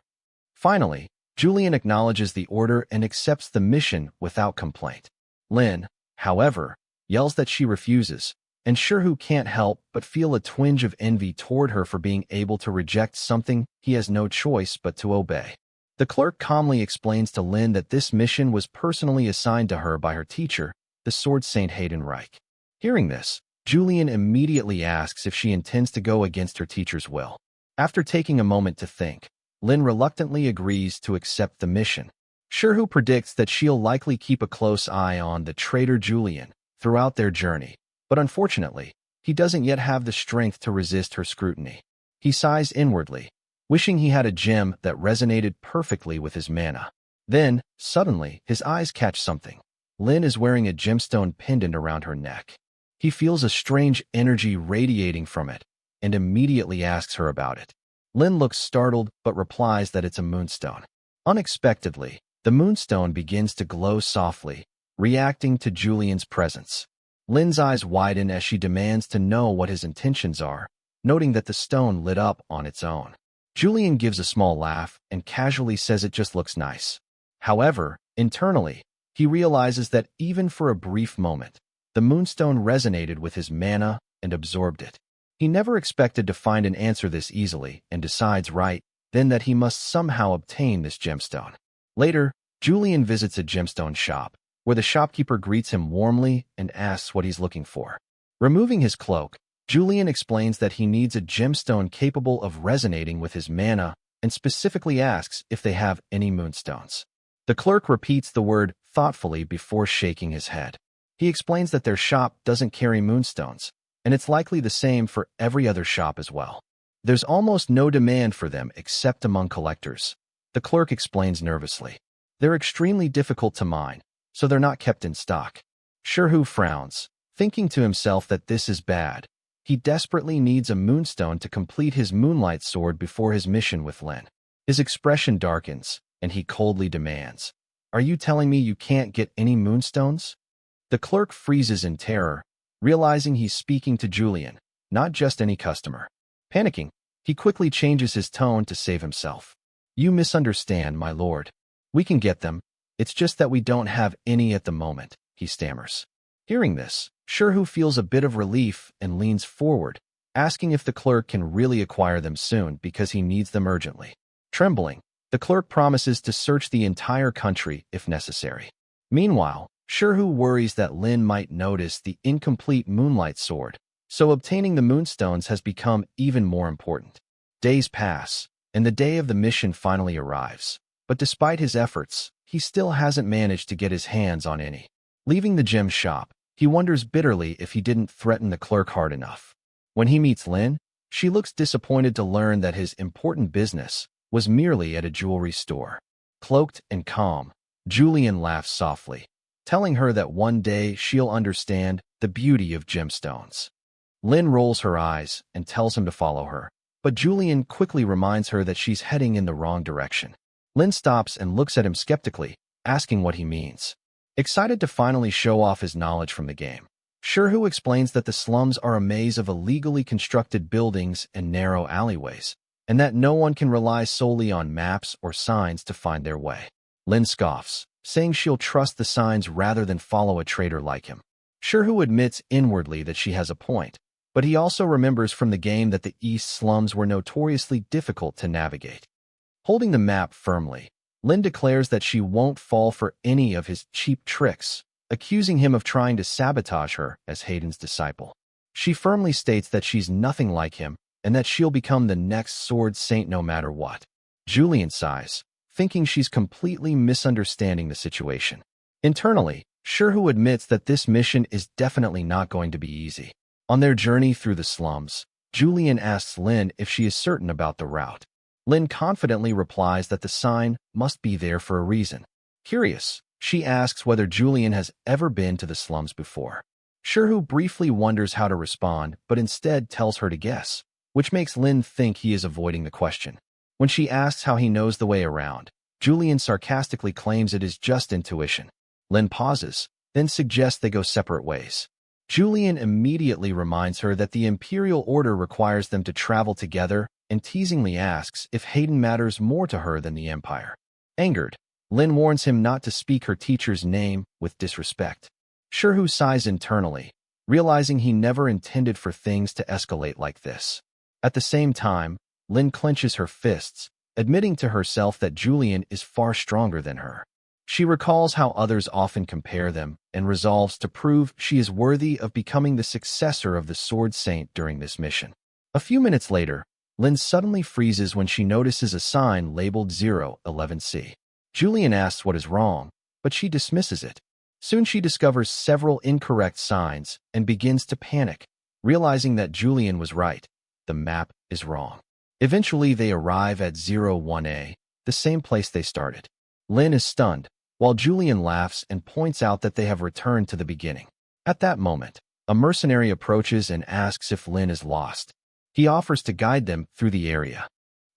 S1: Finally, Julian acknowledges the order and accepts the mission without complaint. Lin, however, yells that she refuses, and Sherhu can't help but feel a twinge of envy toward her for being able to reject something he has no choice but to obey. The clerk calmly explains to Lin that this mission was personally assigned to her by her teacher, the Sword Saint Hayden Reich. Hearing this, Julian immediately asks if she intends to go against her teacher's will. After taking a moment to think, Lin reluctantly agrees to accept the mission. Sherhu predicts that she'll likely keep a close eye on the traitor Julian throughout their journey, but unfortunately, he doesn't yet have the strength to resist her scrutiny. He sighs inwardly, wishing he had a gem that resonated perfectly with his mana. Then, suddenly, his eyes catch something. Lin is wearing a gemstone pendant around her neck. He feels a strange energy radiating from it and immediately asks her about it. Lin looks startled but replies that it's a moonstone. Unexpectedly, the moonstone begins to glow softly, reacting to Julian's presence. Lin's eyes widen as she demands to know what his intentions are, noting that the stone lit up on its own. Julian gives a small laugh and casually says it just looks nice. However, internally, he realizes that even for a brief moment, the moonstone resonated with his mana and absorbed it. He never expected to find an answer this easily and decides right then that he must somehow obtain this gemstone. Later, Julian visits a gemstone shop, where the shopkeeper greets him warmly and asks what he's looking for. Removing his cloak, Julian explains that he needs a gemstone capable of resonating with his mana and specifically asks if they have any moonstones. The clerk repeats the word thoughtfully before shaking his head. He explains that their shop doesn't carry moonstones, and it's likely the same for every other shop as well. There's almost no demand for them except among collectors. The clerk explains nervously. They're extremely difficult to mine, so they're not kept in stock. Sherhu frowns, thinking to himself that this is bad. He desperately needs a moonstone to complete his moonlight sword before his mission with Lin. His expression darkens, and he coldly demands, "Are you telling me you can't get any moonstones?" The clerk freezes in terror, realizing he's speaking to Julian, not just any customer. Panicking, he quickly changes his tone to save himself. "You misunderstand, my lord. We can get them. It's just that we don't have any at the moment," he stammers. Hearing this, Sherhu feels a bit of relief and leans forward, asking if the clerk can really acquire them soon because he needs them urgently. Trembling, The clerk promises to search the entire country if necessary. Meanwhile, Shirhu worries that Lin might notice the incomplete moonlight sword, so obtaining the moonstones has become even more important. Days pass, and the day of the mission finally arrives. But despite his efforts, he still hasn't managed to get his hands on any. Leaving the gem shop, he wonders bitterly if he didn't threaten the clerk hard enough. When he meets Lin, she looks disappointed to learn that his important business was merely at a jewelry store. Cloaked and calm, Julian laughs softly, telling her that one day she'll understand the beauty of gemstones. Lin rolls her eyes and tells him to follow her, but Julian quickly reminds her that she's heading in the wrong direction. Lin stops and looks at him skeptically, asking what he means. Excited to finally show off his knowledge from the game, Shirhu explains that the slums are a maze of illegally constructed buildings and narrow alleyways, and that no one can rely solely on maps or signs to find their way. Lin scoffs, saying she'll trust the signs rather than follow a traitor like him. Shirhu admits inwardly that she has a point, but he also remembers from the game that the East slums were notoriously difficult to navigate. Holding the map firmly, Lin declares that she won't fall for any of his cheap tricks, accusing him of trying to sabotage her as Hayden's disciple. She firmly states that she's nothing like him and that she'll become the next sword saint no matter what. Julian sighs, thinking she's completely misunderstanding the situation. Internally, Shirhu admits that this mission is definitely not going to be easy. On their journey through the slums, Julian asks Lin if she is certain about the route. Lin confidently replies that the sign must be there for a reason. Curious, she asks whether Julian has ever been to the slums before. Shirhu briefly wonders how to respond, but instead tells her to guess, which makes Lin think he is avoiding the question. When she asks how he knows the way around, Julian sarcastically claims it is just intuition. Lin pauses, then suggests they go separate ways. Julian immediately reminds her that the Imperial Order requires them to travel together and teasingly asks if Hayden matters more to her than the Empire. Angered, Lin warns him not to speak her teacher's name with disrespect. Shirhu sighs internally, realizing he never intended for things to escalate like this. At the same time, Lin clenches her fists, admitting to herself that Julian is far stronger than her. She recalls how others often compare them and resolves to prove she is worthy of becoming the successor of the Sword Saint during this mission. A few minutes later, Lin suddenly freezes when she notices a sign labeled 011C. Julian asks what is wrong, but she dismisses it. Soon she discovers several incorrect signs and begins to panic, realizing that Julian was right. The map is wrong. Eventually, they arrive at 01A, the same place they started. Lin is stunned, while Julian laughs and points out that they have returned to the beginning. At that moment, a mercenary approaches and asks if Lin is lost. He offers to guide them through the area.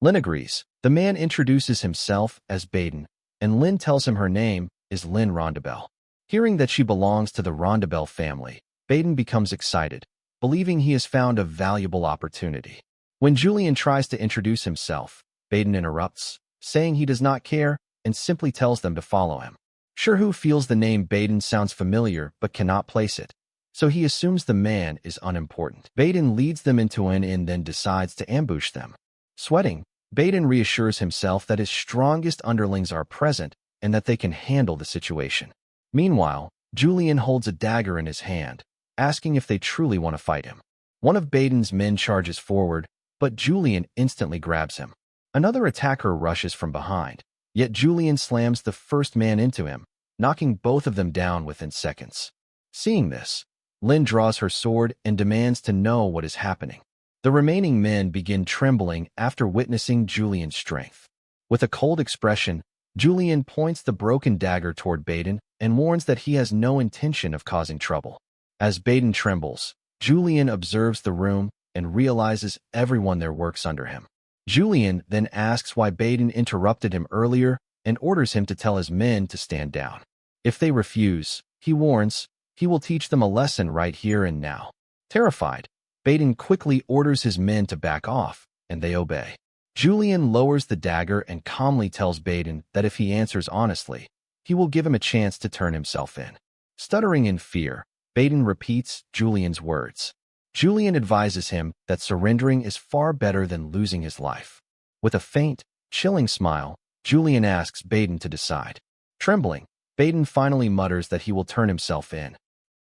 S1: Lin agrees. The man introduces himself as Baden, and Lin tells him her name is Lin Rondabelle. Hearing that she belongs to the Rondabelle family, Baden becomes excited, believing he has found a valuable opportunity. When Julian tries to introduce himself, Baden interrupts, saying he does not care and simply tells them to follow him. Shirhu feels the name Baden sounds familiar but cannot place it, so he assumes the man is unimportant. Baden leads them into an inn, then decides to ambush them. Sweating, Baden reassures himself that his strongest underlings are present and that they can handle the situation. Meanwhile, Julian holds a dagger in his hand, asking if they truly want to fight him. One of Baden's men charges forward, but Julian instantly grabs him. Another attacker rushes from behind, yet Julian slams the first man into him, knocking both of them down within seconds. Seeing this, Lin draws her sword and demands to know what is happening. The remaining men begin trembling after witnessing Julian's strength. With a cold expression, Julian points the broken dagger toward Baden and warns that he has no intention of causing trouble. As Baden trembles, Julian observes the room and realizes everyone there works under him. Julian then asks why Baden interrupted him earlier and orders him to tell his men to stand down. If they refuse, he warns, he will teach them a lesson right here and now. Terrified, Baden quickly orders his men to back off, and they obey. Julian lowers the dagger and calmly tells Baden that if he answers honestly, he will give him a chance to turn himself in. Stuttering in fear, Baden repeats Julian's words. Julian advises him that surrendering is far better than losing his life. With a faint, chilling smile, Julian asks Baden to decide. Trembling, Baden finally mutters that he will turn himself in.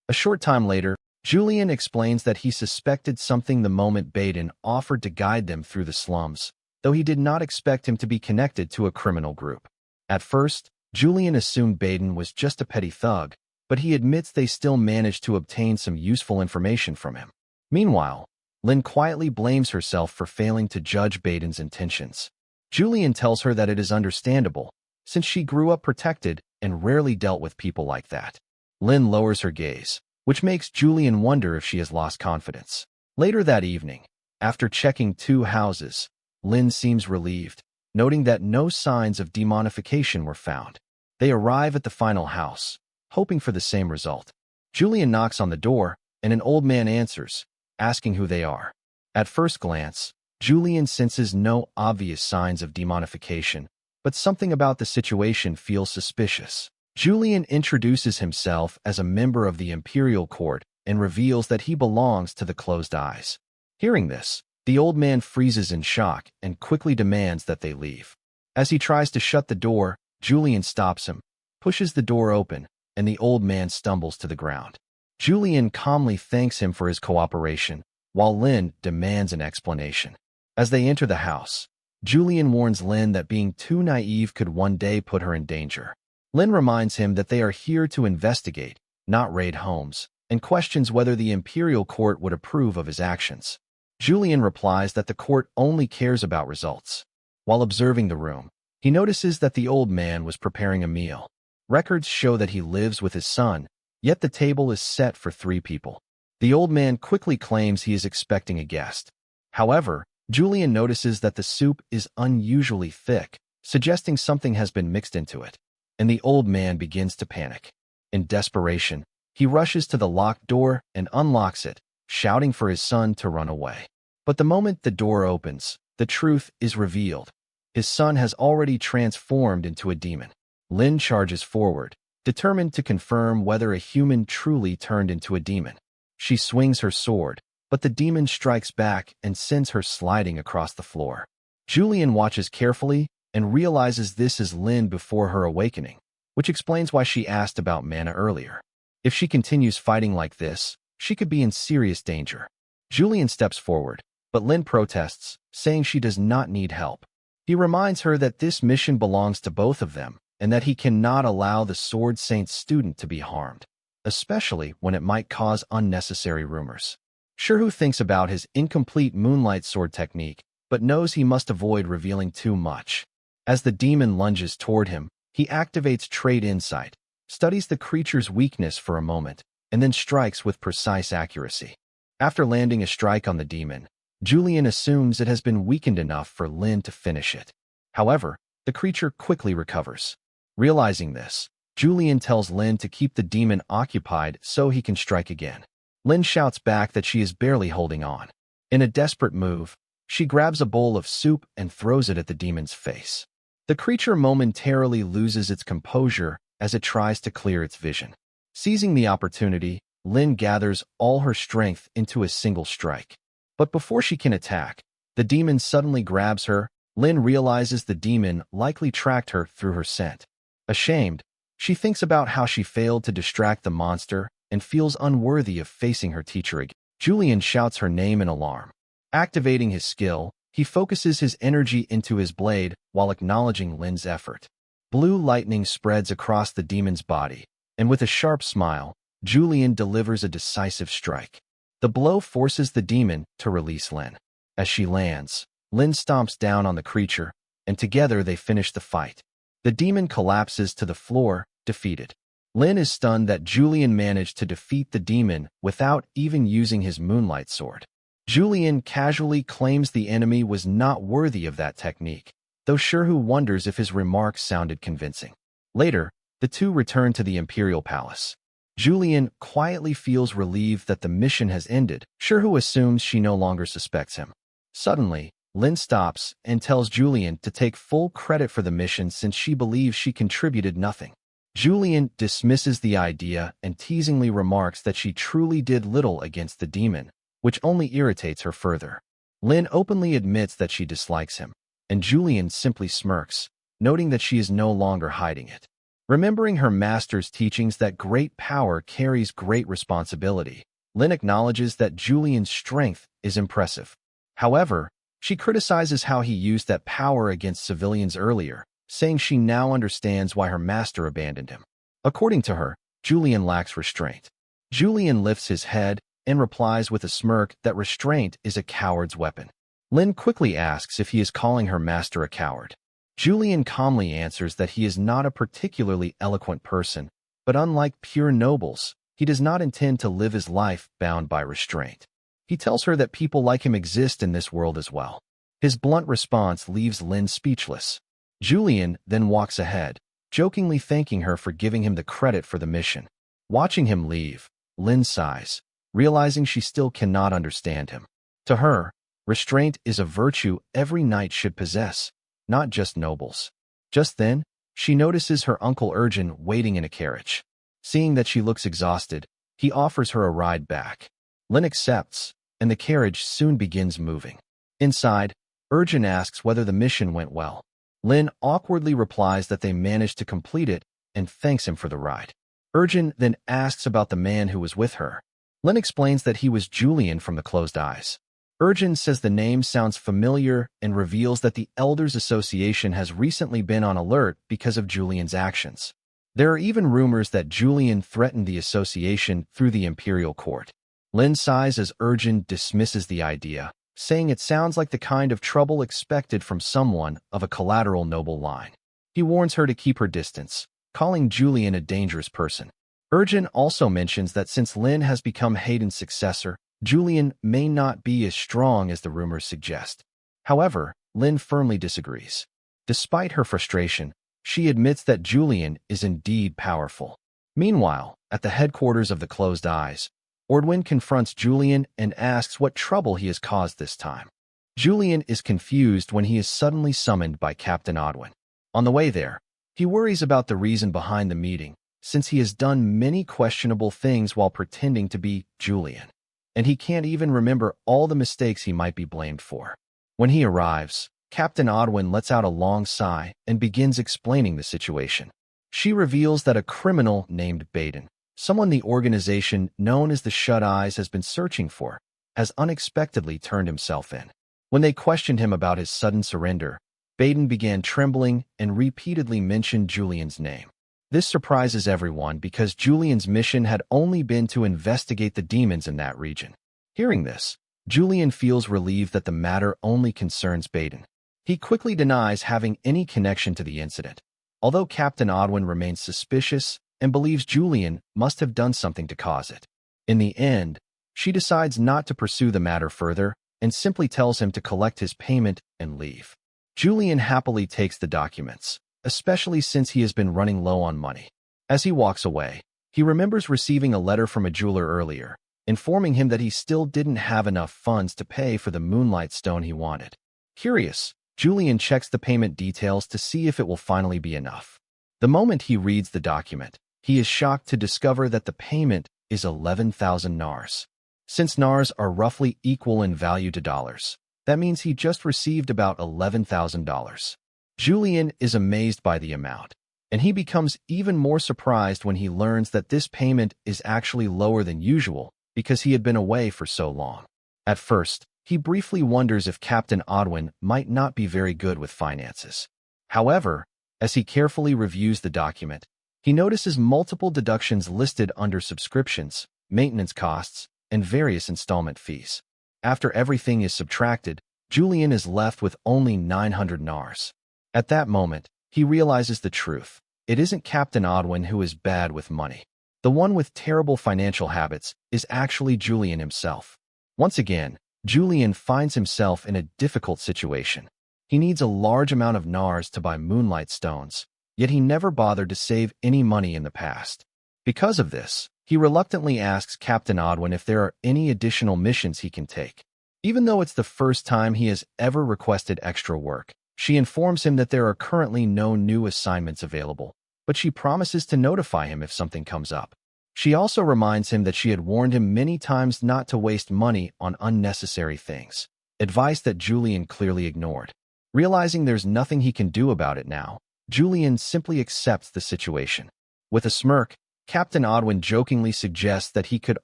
S1: A short time later, Julian explains that he suspected something the moment Baden offered to guide them through the slums, though he did not expect him to be connected to a criminal group. At first, Julian assumed Baden was just a petty thug, but he admits they still managed to obtain some useful information from him. Meanwhile, Lynn quietly blames herself for failing to judge Baden's intentions. Julian tells her that it is understandable, since she grew up protected and rarely dealt with people like that. Lynn lowers her gaze, which makes Julian wonder if she has lost confidence. Later that evening, after checking 2 houses, Lynn seems relieved, noting that no signs of demonification were found. They arrive at the final house, hoping for the same result. Julian knocks on the door, and an old man answers, asking who they are. At first glance, Julian senses no obvious signs of demonification, but something about the situation feels suspicious. Julian introduces himself as a member of the Imperial Court and reveals that he belongs to the Closed Eyes. Hearing this, the old man freezes in shock and quickly demands that they leave. As he tries to shut the door, Julian stops him, pushes the door open, and the old man stumbles to the ground. Julian calmly thanks him for his cooperation, while Lynn demands an explanation. As they enter the house, Julian warns Lynn that being too naive could one day put her in danger. Lynn reminds him that they are here to investigate, not raid homes, and questions whether the Imperial Court would approve of his actions. Julian replies that the court only cares about results. While observing the room, he notices that the old man was preparing a meal. Records show that he lives with his son, yet the table is set for 3 people. The old man quickly claims he is expecting a guest. However, Julian notices that the soup is unusually thick, suggesting something has been mixed into it, and the old man begins to panic. In desperation, he rushes to the locked door and unlocks it, shouting for his son to run away. But the moment the door opens, the truth is revealed. His son has already transformed into a demon. Lynn charges forward, determined to confirm whether a human truly turned into a demon. She swings her sword, but the demon strikes back and sends her sliding across the floor. Julian watches carefully and realizes this is Lynn before her awakening, which explains why she asked about mana earlier. If she continues fighting like this, she could be in serious danger. Julian steps forward, but Lynn protests, saying she does not need help. He reminds her that this mission belongs to both of them, and that he cannot allow the Sword Saint's student to be harmed, especially when it might cause unnecessary rumors. Shirhu thinks about his incomplete moonlight sword technique, but knows he must avoid revealing too much. As the demon lunges toward him, he activates Trade Insight, studies the creature's weakness for a moment, and then strikes with precise accuracy. After landing a strike on the demon, Julian assumes it has been weakened enough for Lynn to finish it. However, the creature quickly recovers. Realizing this, Julian tells Lynn to keep the demon occupied so he can strike again. Lynn shouts back that she is barely holding on. In a desperate move, she grabs a bowl of soup and throws it at the demon's face. The creature momentarily loses its composure as it tries to clear its vision. Seizing the opportunity, Lynn gathers all her strength into a single strike. But before she can attack, the demon suddenly grabs her. Lynn realizes the demon likely tracked her through her scent. Ashamed, she thinks about how she failed to distract the monster and feels unworthy of facing her teacher again. Julian shouts her name in alarm. Activating his skill, he focuses his energy into his blade while acknowledging Lynn's effort. Blue lightning spreads across the demon's body, and with a sharp smile, Julian delivers a decisive strike. The blow forces the demon to release Lynn. As she lands, Lynn stomps down on the creature, and together they finish the fight. The demon collapses to the floor, defeated. Lynn is stunned that Julian managed to defeat the demon without even using his moonlight sword. Julian casually claims the enemy was not worthy of that technique, though Shirhu wonders if his remarks sounded convincing. Later, the two return to the Imperial Palace. Julian quietly feels relieved that the mission has ended. Shirhu assumes she no longer suspects him. Suddenly, Lynn stops and tells Julian to take full credit for the mission since she believes she contributed nothing. Julian dismisses the idea and teasingly remarks that she truly did little against the demon, which only irritates her further. Lynn openly admits that she dislikes him, and Julian simply smirks, noting that she is no longer hiding it. Remembering her master's teachings that great power carries great responsibility, Lynn acknowledges that Julian's strength is impressive. However, she criticizes how he used that power against civilians earlier, saying she now understands why her master abandoned him. According to her, Julian lacks restraint. Julian lifts his head and replies with a smirk that restraint is a coward's weapon. Lynn quickly asks if he is calling her master a coward. Julian calmly answers that he is not a particularly eloquent person, but unlike pure nobles, he does not intend to live his life bound by restraint. He tells her that people like him exist in this world as well. His blunt response leaves Lynn speechless. Julian then walks ahead, jokingly thanking her for giving him the credit for the mission. Watching him leave, Lynn sighs, realizing she still cannot understand him. To her, restraint is a virtue every knight should possess, not just nobles. Just then, she notices her Uncle Urgin waiting in a carriage. Seeing that she looks exhausted, he offers her a ride back. Lynn accepts, and the carriage soon begins moving. Inside, Urgin asks whether the mission went well. Lynn awkwardly replies that they managed to complete it and thanks him for the ride. Urgin then asks about the man who was with her. Lynn explains that he was Julian from the Closed Eyes. Urgin says the name sounds familiar and reveals that the Elders Association has recently been on alert because of Julian's actions. There are even rumors that Julian threatened the association through the imperial court. Lynn sighs as Urgin dismisses the idea, saying it sounds like the kind of trouble expected from someone of a collateral noble line. He warns her to keep her distance, calling Julian a dangerous person. Urgin also mentions that since Lynn has become Hayden's successor, Julian may not be as strong as the rumors suggest. However, Lynn firmly disagrees. Despite her frustration, she admits that Julian is indeed powerful. Meanwhile, at the headquarters of the Closed Eyes, Ordwin confronts Julian and asks what trouble he has caused this time. Julian is confused when he is suddenly summoned by Captain Ordwin. On the way there, he worries about the reason behind the meeting, since he has done many questionable things while pretending to be Julian, and he can't even remember all the mistakes he might be blamed for. When he arrives, Captain Ordwin lets out a long sigh and begins explaining the situation. She reveals that a criminal named Baden, someone the organization known as the Shut Eyes has been searching for, has unexpectedly turned himself in. When they questioned him about his sudden surrender, Baden began trembling and repeatedly mentioned Julian's name. This surprises everyone because Julian's mission had only been to investigate the demons in that region. Hearing this, Julian feels relieved that the matter only concerns Baden. He quickly denies having any connection to the incident, although Captain Ordwin remains suspicious and believes Julian must have done something to cause it. In the end, she decides not to pursue the matter further and simply tells him to collect his payment and leave. Julian happily takes the documents, especially since he has been running low on money. As he walks away, he remembers receiving a letter from a jeweler earlier, informing him that he still didn't have enough funds to pay for the moonlight stone he wanted. Curious, Julian checks the payment details to see if it will finally be enough. The moment he reads the document, he is shocked to discover that the payment is 11,000 nars. Since nars are roughly equal in value to dollars, that means he just received about $11,000. Julian is amazed by the amount, and he becomes even more surprised when he learns that this payment is actually lower than usual because he had been away for so long. At first, he briefly wonders if Captain Ordwin might not be very good with finances. However, as he carefully reviews the document, he notices multiple deductions listed under subscriptions, maintenance costs, and various installment fees. After everything is subtracted, Julian is left with only 900 nars. At that moment, he realizes the truth. It isn't Captain Ordwin who is bad with money. The one with terrible financial habits is actually Julian himself. Once again, Julian finds himself in a difficult situation. He needs a large amount of nars to buy moonlight stones, yet he never bothered to save any money in the past. Because of this, he reluctantly asks Captain Ordwin if there are any additional missions he can take. Even though it's the first time he has ever requested extra work, she informs him that there are currently no new assignments available, but she promises to notify him if something comes up. She also reminds him that she had warned him many times not to waste money on unnecessary things, advice that Julian clearly ignored. Realizing there's nothing he can do about it now, Julian simply accepts the situation. With a smirk, Captain Ordwin jokingly suggests that he could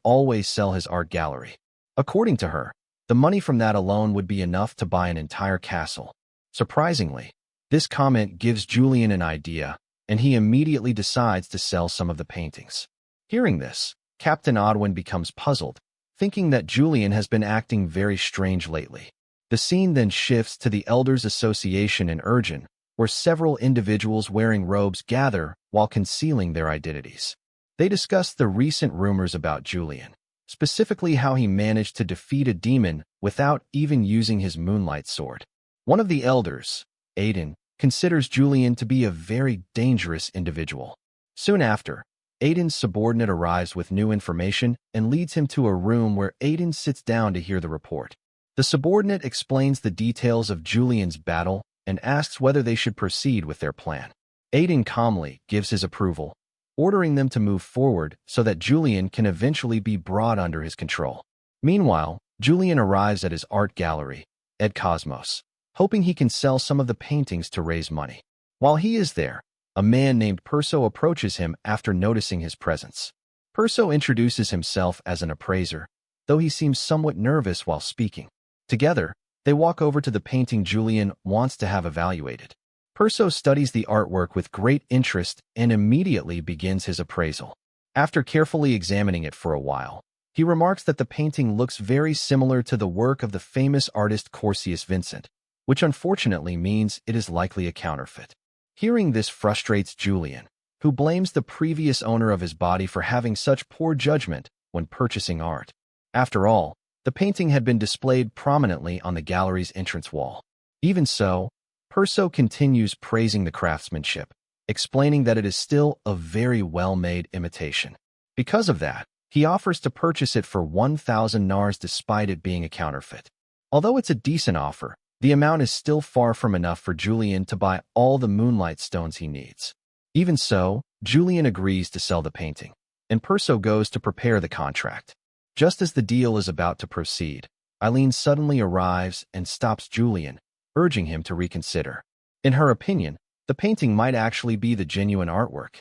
S1: always sell his art gallery. According to her, the money from that alone would be enough to buy an entire castle. Surprisingly, this comment gives Julian an idea, and he immediately decides to sell some of the paintings. Hearing this, Captain Ordwin becomes puzzled, thinking that Julian has been acting very strange lately. The scene then shifts to the Elders Association in Urgent, where several individuals wearing robes gather while concealing their identities. They discuss the recent rumors about Julian, specifically how he managed to defeat a demon without even using his moonlight sword. One of the elders, Hayden, considers Julian to be a very dangerous individual. Soon after, Hayden's subordinate arrives with new information and leads him to a room where Hayden sits down to hear the report. The subordinate explains the details of Julian's battle and asks whether they should proceed with their plan. Hayden calmly gives his approval, ordering them to move forward so that Julian can eventually be brought under his control. Meanwhile, Julian arrives at his art gallery, Ed Cosmos, hoping he can sell some of the paintings to raise money. While he is there, a man named Perso approaches him after noticing his presence. Perso introduces himself as an appraiser, though he seems somewhat nervous while speaking. Together, they walk over to the painting Julian wants to have evaluated. Perso studies the artwork with great interest and immediately begins his appraisal. After carefully examining it for a while, he remarks that the painting looks very similar to the work of the famous artist Corsius Vincent, which unfortunately means it is likely a counterfeit. Hearing this frustrates Julian, who blames the previous owner of his body for having such poor judgment when purchasing art. After all, the painting had been displayed prominently on the gallery's entrance wall. Even so, Perso continues praising the craftsmanship, explaining that it is still a very well-made imitation. Because of that, he offers to purchase it for 1,000 nars despite it being a counterfeit. Although it's a decent offer, the amount is still far from enough for Julian to buy all the moonlight stones he needs. Even so, Julian agrees to sell the painting, and Perso goes to prepare the contract. Just as the deal is about to proceed, Eileen suddenly arrives and stops Julian, urging him to reconsider. In her opinion, the painting might actually be the genuine artwork.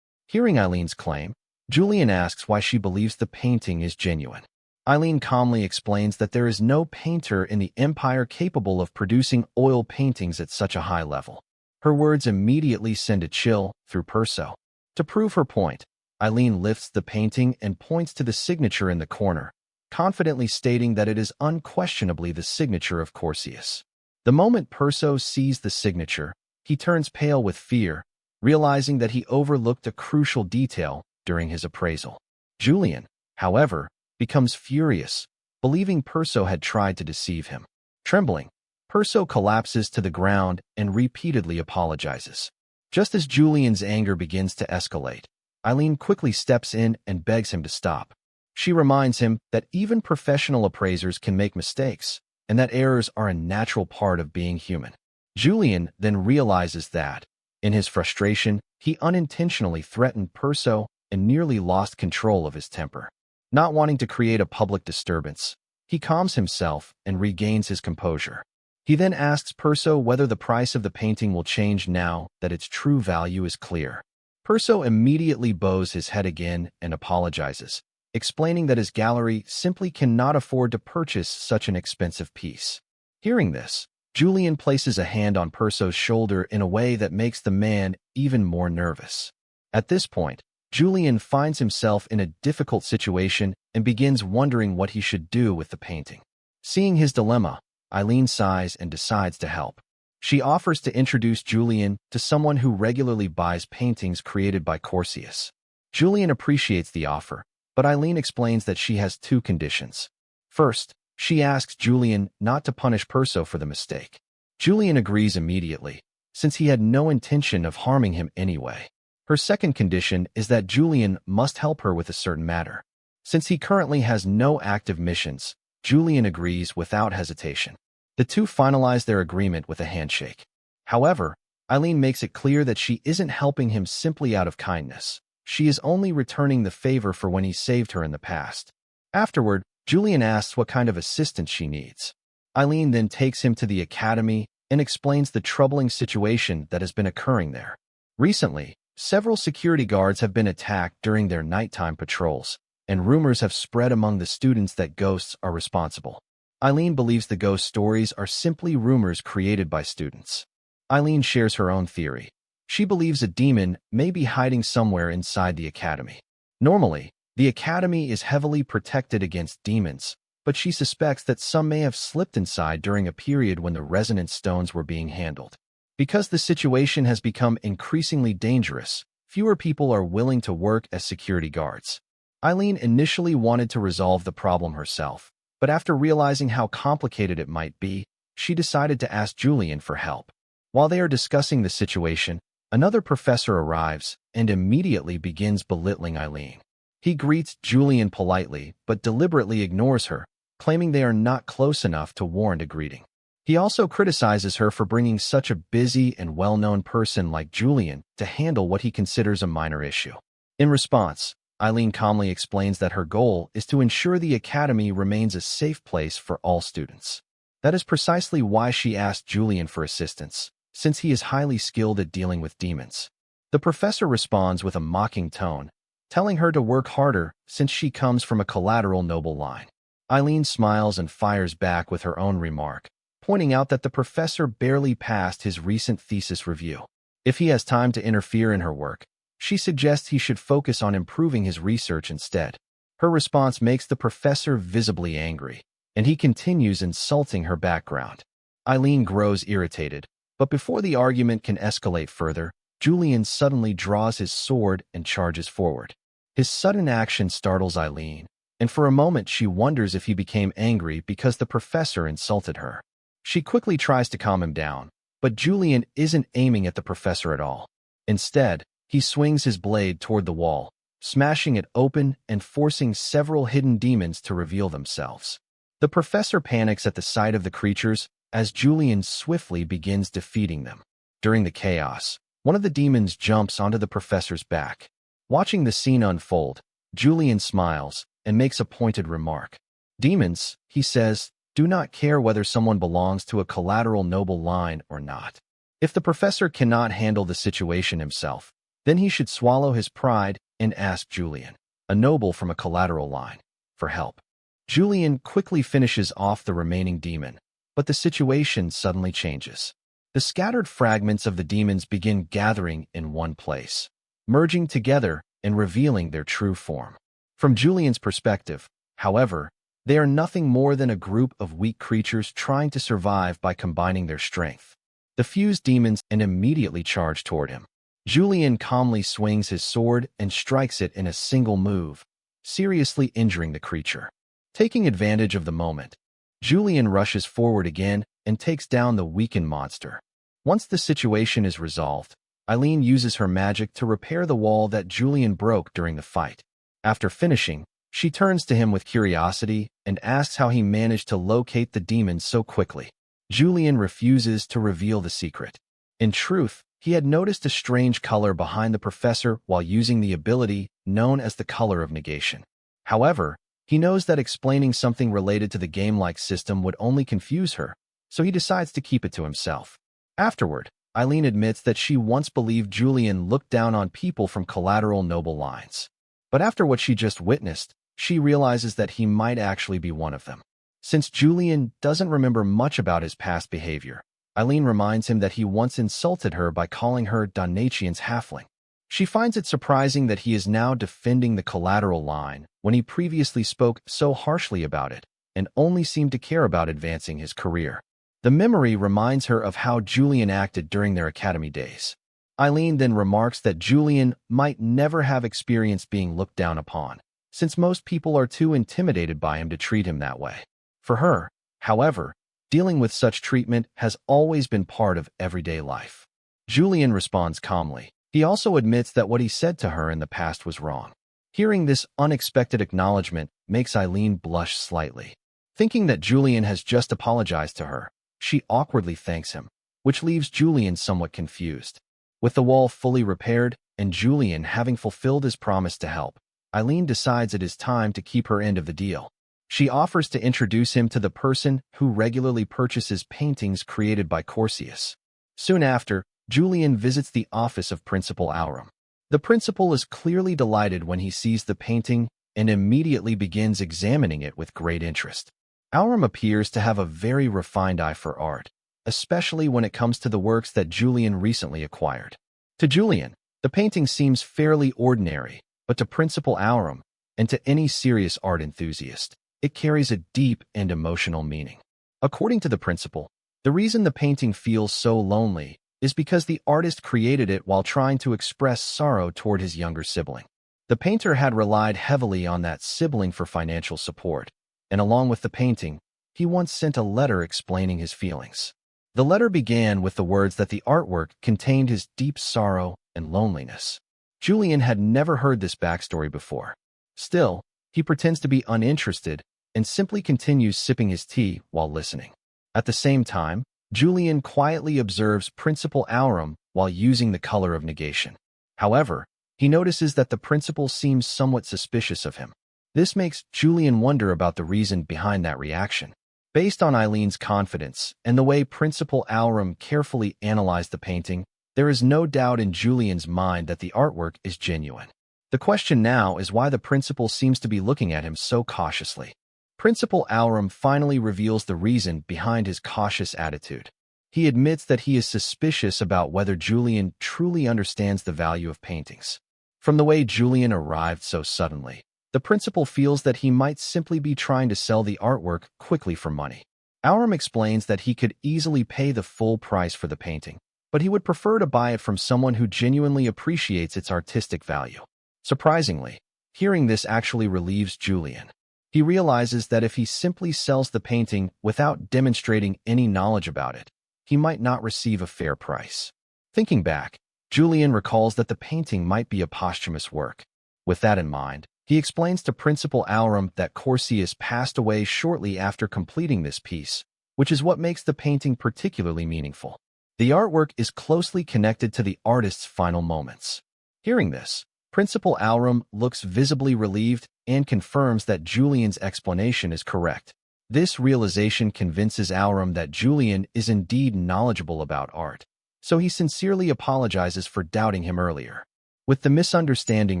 S1: Hearing Eileen's claim, Julian asks why she believes the painting is genuine. Eileen calmly explains that there is no painter in the Empire capable of producing oil paintings at such a high level. Her words immediately send a chill through Perso. To prove her point, Eileen lifts the painting and points to the signature in the corner, confidently stating that it is unquestionably the signature of Corsius. The moment Perso sees the signature, he turns pale with fear, realizing that he overlooked a crucial detail during his appraisal. Julian, however, becomes furious, believing Perso had tried to deceive him. Trembling, Perso collapses to the ground and repeatedly apologizes. Just as Julian's anger begins to escalate, Eileen quickly steps in and begs him to stop. She reminds him that even professional appraisers can make mistakes, and that errors are a natural part of being human. Julian then realizes that, in his frustration, he unintentionally threatened Perso and nearly lost control of his temper. Not wanting to create a public disturbance, he calms himself and regains his composure. He then asks Perso whether the price of the painting will change now that its true value is clear. Perso immediately bows his head again and apologizes, explaining that his gallery simply cannot afford to purchase such an expensive piece. Hearing this, Julian places a hand on Perso's shoulder in a way that makes the man even more nervous. At this point, Julian finds himself in a difficult situation and begins wondering what he should do with the painting. Seeing his dilemma, Eileen sighs and decides to help. She offers to introduce Julian to someone who regularly buys paintings created by Corsius. Julian appreciates the offer, but Eileen explains that she has two conditions. First, she asks Julian not to punish Perso for the mistake. Julian agrees immediately, since he had no intention of harming him anyway. Her second condition is that Julian must help her with a certain matter. Since he currently has no active missions, Julian agrees without hesitation. The two finalize their agreement with a handshake. However, Eileen makes it clear that she isn't helping him simply out of kindness. She is only returning the favor for when he saved her in the past. Afterward, Julian asks what kind of assistance she needs. Eileen then takes him to the academy and explains the troubling situation that has been occurring there. Recently, several security guards have been attacked during their nighttime patrols, and rumors have spread among the students that ghosts are responsible. Eileen believes the ghost stories are simply rumors created by students. Eileen shares her own theory. She believes a demon may be hiding somewhere inside the academy. Normally, the academy is heavily protected against demons, but she suspects that some may have slipped inside during a period when the resonance stones were being handled. Because the situation has become increasingly dangerous, fewer people are willing to work as security guards. Eileen initially wanted to resolve the problem herself, but after realizing how complicated it might be, she decided to ask Julian for help. While they are discussing the situation, another professor arrives and immediately begins belittling Eileen. He greets Julian politely but deliberately ignores her, claiming they are not close enough to warrant a greeting. He also criticizes her for bringing such a busy and well-known person like Julian to handle what he considers a minor issue. In response, Eileen calmly explains that her goal is to ensure the academy remains a safe place for all students. That is precisely why she asked Julian for assistance, since he is highly skilled at dealing with demons. The professor responds with a mocking tone, telling her to work harder since she comes from a collateral noble line. Eileen smiles and fires back with her own remark, pointing out that the professor barely passed his recent thesis review. If he has time to interfere in her work, she suggests he should focus on improving his research instead. Her response makes the professor visibly angry, and he continues insulting her background. Eileen grows irritated, but before the argument can escalate further, Julian suddenly draws his sword and charges forward. His sudden action startles Eileen, and for a moment she wonders if he became angry because the professor insulted her. She quickly tries to calm him down, but Julian isn't aiming at the professor at all. Instead, he swings his blade toward the wall, smashing it open and forcing several hidden demons to reveal themselves. The professor panics at the sight of the creatures as Julian swiftly begins defeating them. During the chaos, one of the demons jumps onto the professor's back. Watching the scene unfold, Julian smiles and makes a pointed remark. Demons, he says, do not care whether someone belongs to a collateral noble line or not. If the professor cannot handle the situation himself, then he should swallow his pride and ask Julian, a noble from a collateral line, for help. Julian quickly finishes off the remaining demon, but the situation suddenly changes. The scattered fragments of the demons begin gathering in one place, merging together and revealing their true form. From Julian's perspective, however, they are nothing more than a group of weak creatures trying to survive by combining their strength. The fused demons immediately charge toward him. Julian calmly swings his sword and strikes it in a single move, seriously injuring the creature. Taking advantage of the moment, Julian rushes forward again and takes down the weakened monster. Once the situation is resolved, Eileen uses her magic to repair the wall that Julian broke during the fight. After finishing, she turns to him with curiosity and asks how he managed to locate the demons so quickly. Julian refuses to reveal the secret. In truth, he had noticed a strange color behind the professor while using the ability known as the color of negation. However, he knows that explaining something related to the game-like system would only confuse her, so he decides to keep it to himself. Afterward, Eileen admits that she once believed Julian looked down on people from collateral noble lines. But after what she just witnessed, she realizes that he might actually be one of them. Since Julian doesn't remember much about his past behavior, Eileen reminds him that he once insulted her by calling her Donatian's halfling. She finds it surprising that he is now defending the collateral line when he previously spoke so harshly about it and only seemed to care about advancing his career. The memory reminds her of how Julian acted during their academy days. Eileen then remarks that Julian might never have experienced being looked down upon, since most people are too intimidated by him to treat him that way. For her, however, dealing with such treatment has always been part of everyday life. Julian responds calmly. He also admits that what he said to her in the past was wrong. Hearing this unexpected acknowledgement makes Eileen blush slightly. Thinking that Julian has just apologized to her, she awkwardly thanks him, which leaves Julian somewhat confused. With the wall fully repaired and Julian having fulfilled his promise to help, Eileen decides it is time to keep her end of the deal. She offers to introduce him to the person who regularly purchases paintings created by Corsius. Soon after, Julian visits the office of Principal Aurum. The principal is clearly delighted when he sees the painting and immediately begins examining it with great interest. Aurum appears to have a very refined eye for art, especially when it comes to the works that Julian recently acquired. To Julian, the painting seems fairly ordinary, but to Principal Aurum, and to any serious art enthusiast, it carries a deep and emotional meaning. According to the principal, the reason the painting feels so lonely is because the artist created it while trying to express sorrow toward his younger sibling. The painter had relied heavily on that sibling for financial support, and along with the painting, he once sent a letter explaining his feelings. The letter began with the words that the artwork contained his deep sorrow and loneliness. Julian had never heard this backstory before. Still, he pretends to be uninterested and simply continues sipping his tea while listening. At the same time, Julian quietly observes Principal Aurum while using the color of negation. However, he notices that the principal seems somewhat suspicious of him. This makes Julian wonder about the reason behind that reaction. Based on Eileen's confidence and the way Principal Aurum carefully analyzed the painting, there is no doubt in Julian's mind that the artwork is genuine. The question now is why the principal seems to be looking at him so cautiously. Principal Aurum finally reveals the reason behind his cautious attitude. He admits that he is suspicious about whether Julian truly understands the value of paintings. From the way Julian arrived so suddenly, the principal feels that he might simply be trying to sell the artwork quickly for money. Aurum explains that he could easily pay the full price for the painting, but he would prefer to buy it from someone who genuinely appreciates its artistic value. Surprisingly, hearing this actually relieves Julian. He realizes that if he simply sells the painting without demonstrating any knowledge about it, he might not receive a fair price. Thinking back, Julian recalls that the painting might be a posthumous work. With that in mind, he explains to Principal Aurum that Corsius passed away shortly after completing this piece, which is what makes the painting particularly meaningful. The artwork is closely connected to the artist's final moments. Hearing this, Principal Aurum looks visibly relieved and confirms that Julian's explanation is correct. This realization convinces Aurum that Julian is indeed knowledgeable about art, so he sincerely apologizes for doubting him earlier. With the misunderstanding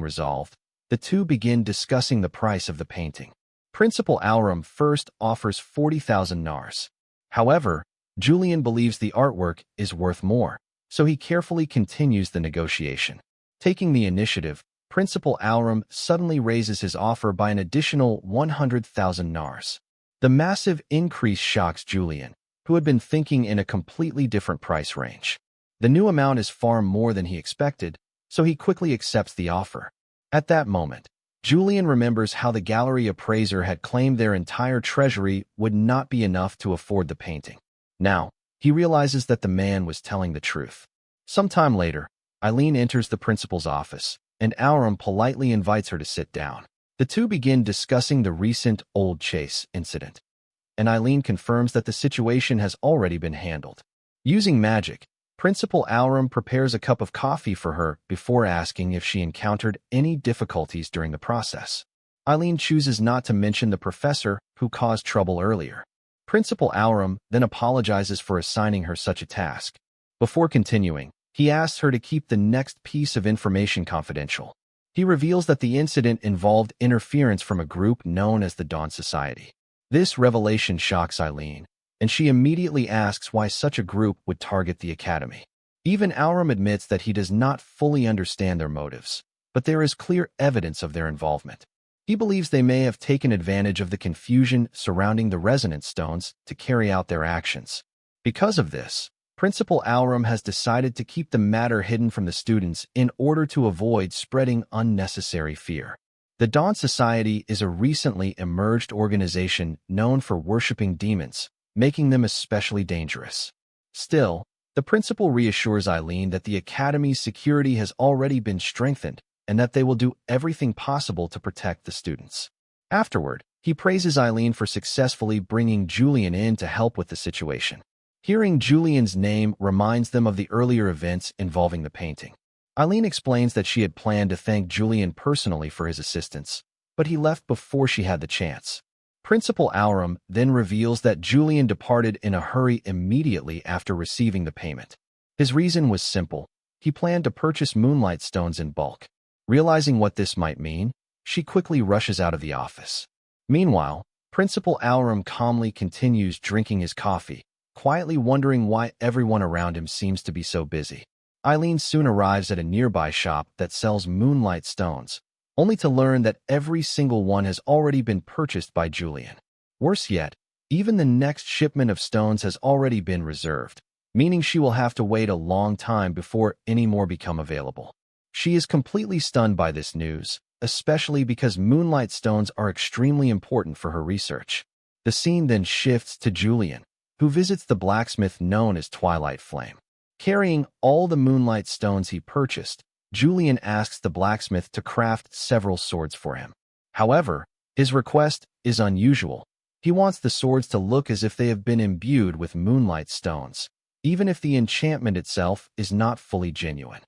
S1: resolved, the two begin discussing the price of the painting. Principal Aurum first offers 40,000 nars. However, Julian believes the artwork is worth more, so he carefully continues the negotiation. Taking the initiative, Principal Aurum suddenly raises his offer by an additional 100,000 nars. The massive increase shocks Julian, who had been thinking in a completely different price range. The new amount is far more than he expected, so he quickly accepts the offer. At that moment, Julian remembers how the gallery appraiser had claimed their entire treasury would not be enough to afford the painting. Now, he realizes that the man was telling the truth. Sometime later, Eileen enters the principal's office, and Aurum politely invites her to sit down. The two begin discussing the recent Old Chase incident, and Eileen confirms that the situation has already been handled. Using magic, Principal Aurum prepares a cup of coffee for her before asking if she encountered any difficulties during the process. Eileen chooses not to mention the professor who caused trouble earlier. Principal Aurum then apologizes for assigning her such a task. Before continuing, he asks her to keep the next piece of information confidential. He reveals that the incident involved interference from a group known as the Dawn Society. This revelation shocks Eileen, and she immediately asks why such a group would target the academy. Even Aurum admits that he does not fully understand their motives, but there is clear evidence of their involvement. He believes they may have taken advantage of the confusion surrounding the resonance stones to carry out their actions. Because of this, Principal Aurum has decided to keep the matter hidden from the students in order to avoid spreading unnecessary fear. The Dawn Society is a recently emerged organization known for worshipping demons, making them especially dangerous. Still, the principal reassures Eileen that the Academy's security has already been strengthened and that they will do everything possible to protect the students. Afterward, he praises Eileen for successfully bringing Julian in to help with the situation. Hearing Julian's name reminds them of the earlier events involving the painting. Eileen explains that she had planned to thank Julian personally for his assistance, but he left before she had the chance. Principal Aurum then reveals that Julian departed in a hurry immediately after receiving the payment. His reason was simple. He planned to purchase moonlight stones in bulk. Realizing what this might mean, she quickly rushes out of the office. Meanwhile, Principal Alram calmly continues drinking his coffee, quietly wondering why everyone around him seems to be so busy. Eileen soon arrives at a nearby shop that sells moonlight stones, only to learn that every single one has already been purchased by Julian. Worse yet, even the next shipment of stones has already been reserved, meaning she will have to wait a long time before any more become available. She is completely stunned by this news, especially because moonlight stones are extremely important for her research. The scene then shifts to Julian, who visits the blacksmith known as Twilight Flame. Carrying all the moonlight stones he purchased, Julian asks the blacksmith to craft several swords for him. However, his request is unusual. He wants the swords to look as if they have been imbued with moonlight stones, even if the enchantment itself is not fully genuine.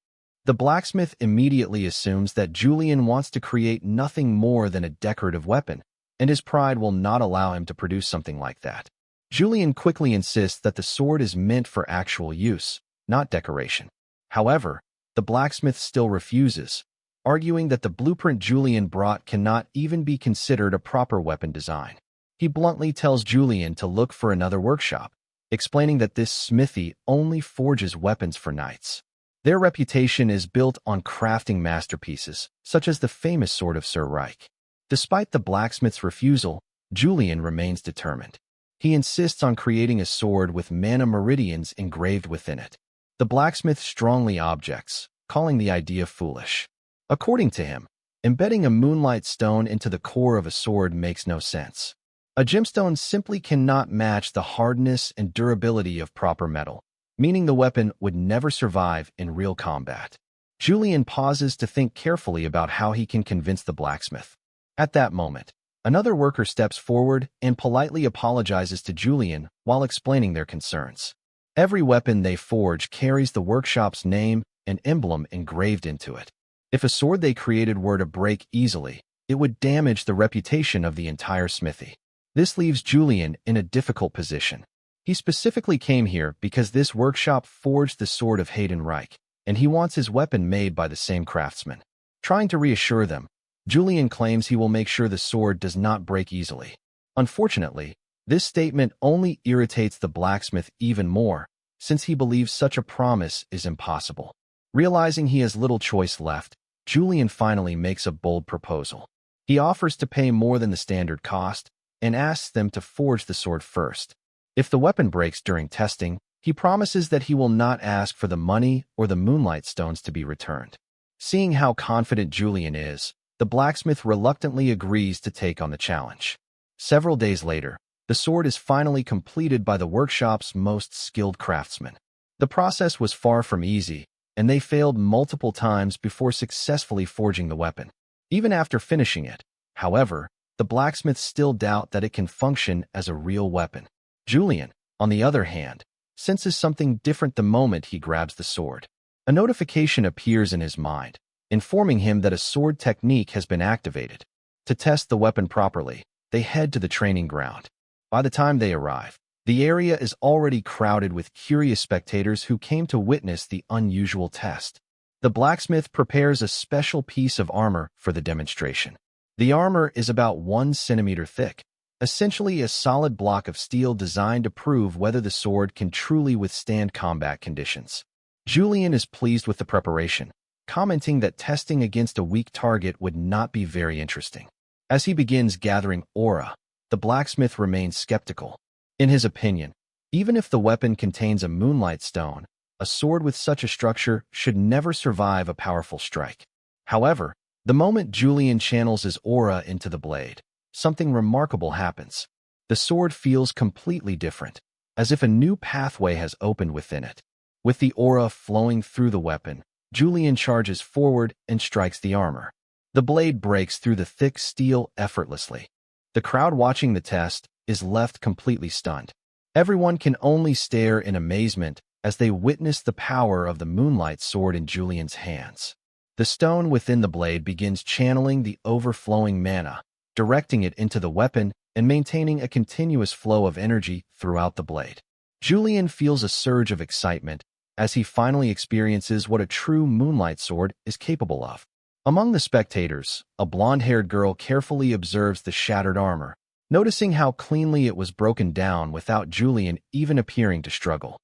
S1: The blacksmith immediately assumes that Julian wants to create nothing more than a decorative weapon, and his pride will not allow him to produce something like that. Julian quickly insists that the sword is meant for actual use, not decoration. However, the blacksmith still refuses, arguing that the blueprint Julian brought cannot even be considered a proper weapon design. He bluntly tells Julian to look for another workshop, explaining that this smithy only forges weapons for knights. Their reputation is built on crafting masterpieces, such as the famous sword of Sir Reich. Despite the blacksmith's refusal, Julian remains determined. He insists on creating a sword with mana meridians engraved within it. The blacksmith strongly objects, calling the idea foolish. According to him, embedding a moonlight stone into the core of a sword makes no sense. A gemstone simply cannot match the hardness and durability of proper metal, meaning the weapon would never survive in real combat. Julian pauses to think carefully about how he can convince the blacksmith. At that moment, another worker steps forward and politely apologizes to Julian while explaining their concerns. Every weapon they forge carries the workshop's name and emblem engraved into it. If a sword they created were to break easily, it would damage the reputation of the entire smithy. This leaves Julian in a difficult position. He specifically came here because this workshop forged the sword of Hayden Reich, and he wants his weapon made by the same craftsman. Trying to reassure them, Julian claims he will make sure the sword does not break easily. Unfortunately, this statement only irritates the blacksmith even more, since he believes such a promise is impossible. Realizing he has little choice left, Julian finally makes a bold proposal. He offers to pay more than the standard cost and asks them to forge the sword first. If the weapon breaks during testing, he promises that he will not ask for the money or the moonlight stones to be returned. Seeing how confident Julian is, the blacksmith reluctantly agrees to take on the challenge. Several days later, the sword is finally completed by the workshop's most skilled craftsmen. The process was far from easy, and they failed multiple times before successfully forging the weapon. Even after finishing it, however, the blacksmiths still doubt that it can function as a real weapon. Julian, on the other hand, senses something different the moment he grabs the sword. A notification appears in his mind, informing him that a sword technique has been activated. To test the weapon properly, they head to the training ground. By the time they arrive, the area is already crowded with curious spectators who came to witness the unusual test. The blacksmith prepares a special piece of armor for the demonstration. The armor is about 1 centimeter thick, essentially a solid block of steel designed to prove whether the sword can truly withstand combat conditions. Julian is pleased with the preparation, commenting that testing against a weak target would not be very interesting. As he begins gathering aura, the blacksmith remains skeptical. In his opinion, even if the weapon contains a moonlight stone, a sword with such a structure should never survive a powerful strike. However, the moment Julian channels his aura into the blade, something remarkable happens. The sword feels completely different, as if a new pathway has opened within it. With the aura flowing through the weapon, Julian charges forward and strikes the armor. The blade breaks through the thick steel effortlessly. The crowd watching the test is left completely stunned. Everyone can only stare in amazement as they witness the power of the moonlight sword in Julian's hands. The stone within the blade begins channeling the overflowing mana, directing it into the weapon and maintaining a continuous flow of energy throughout the blade. Julian feels a surge of excitement as he finally experiences what a true moonlight sword is capable of. Among the spectators, a blonde-haired girl carefully observes the shattered armor, noticing how cleanly it was broken down without Julian even appearing to struggle.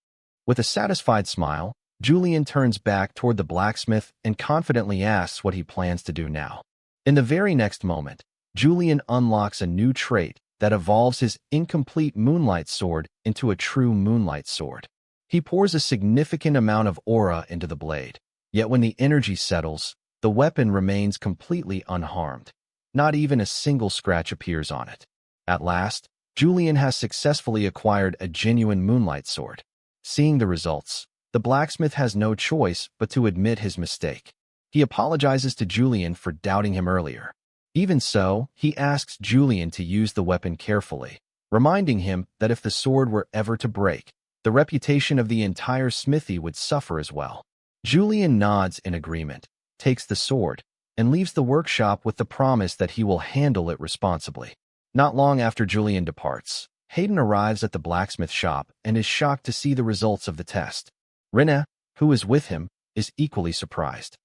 S1: With a satisfied smile, Julian turns back toward the blacksmith and confidently asks what he plans to do now. In the very next moment, Julian unlocks a new trait that evolves his incomplete moonlight sword into a true moonlight sword. He pours a significant amount of aura into the blade, yet when the energy settles, the weapon remains completely unharmed. Not even a single scratch appears on it. At last, Julian has successfully acquired a genuine moonlight sword. Seeing the results, the blacksmith has no choice but to admit his mistake. He apologizes to Julian for doubting him earlier. Even so, he asks Julian to use the weapon carefully, reminding him that if the sword were ever to break, the reputation of the entire smithy would suffer as well. Julian nods in agreement, takes the sword, and leaves the workshop with the promise that he will handle it responsibly. Not long after Julian departs, Hayden arrives at the blacksmith shop and is shocked to see the results of the test. Rina, who is with him, is equally surprised.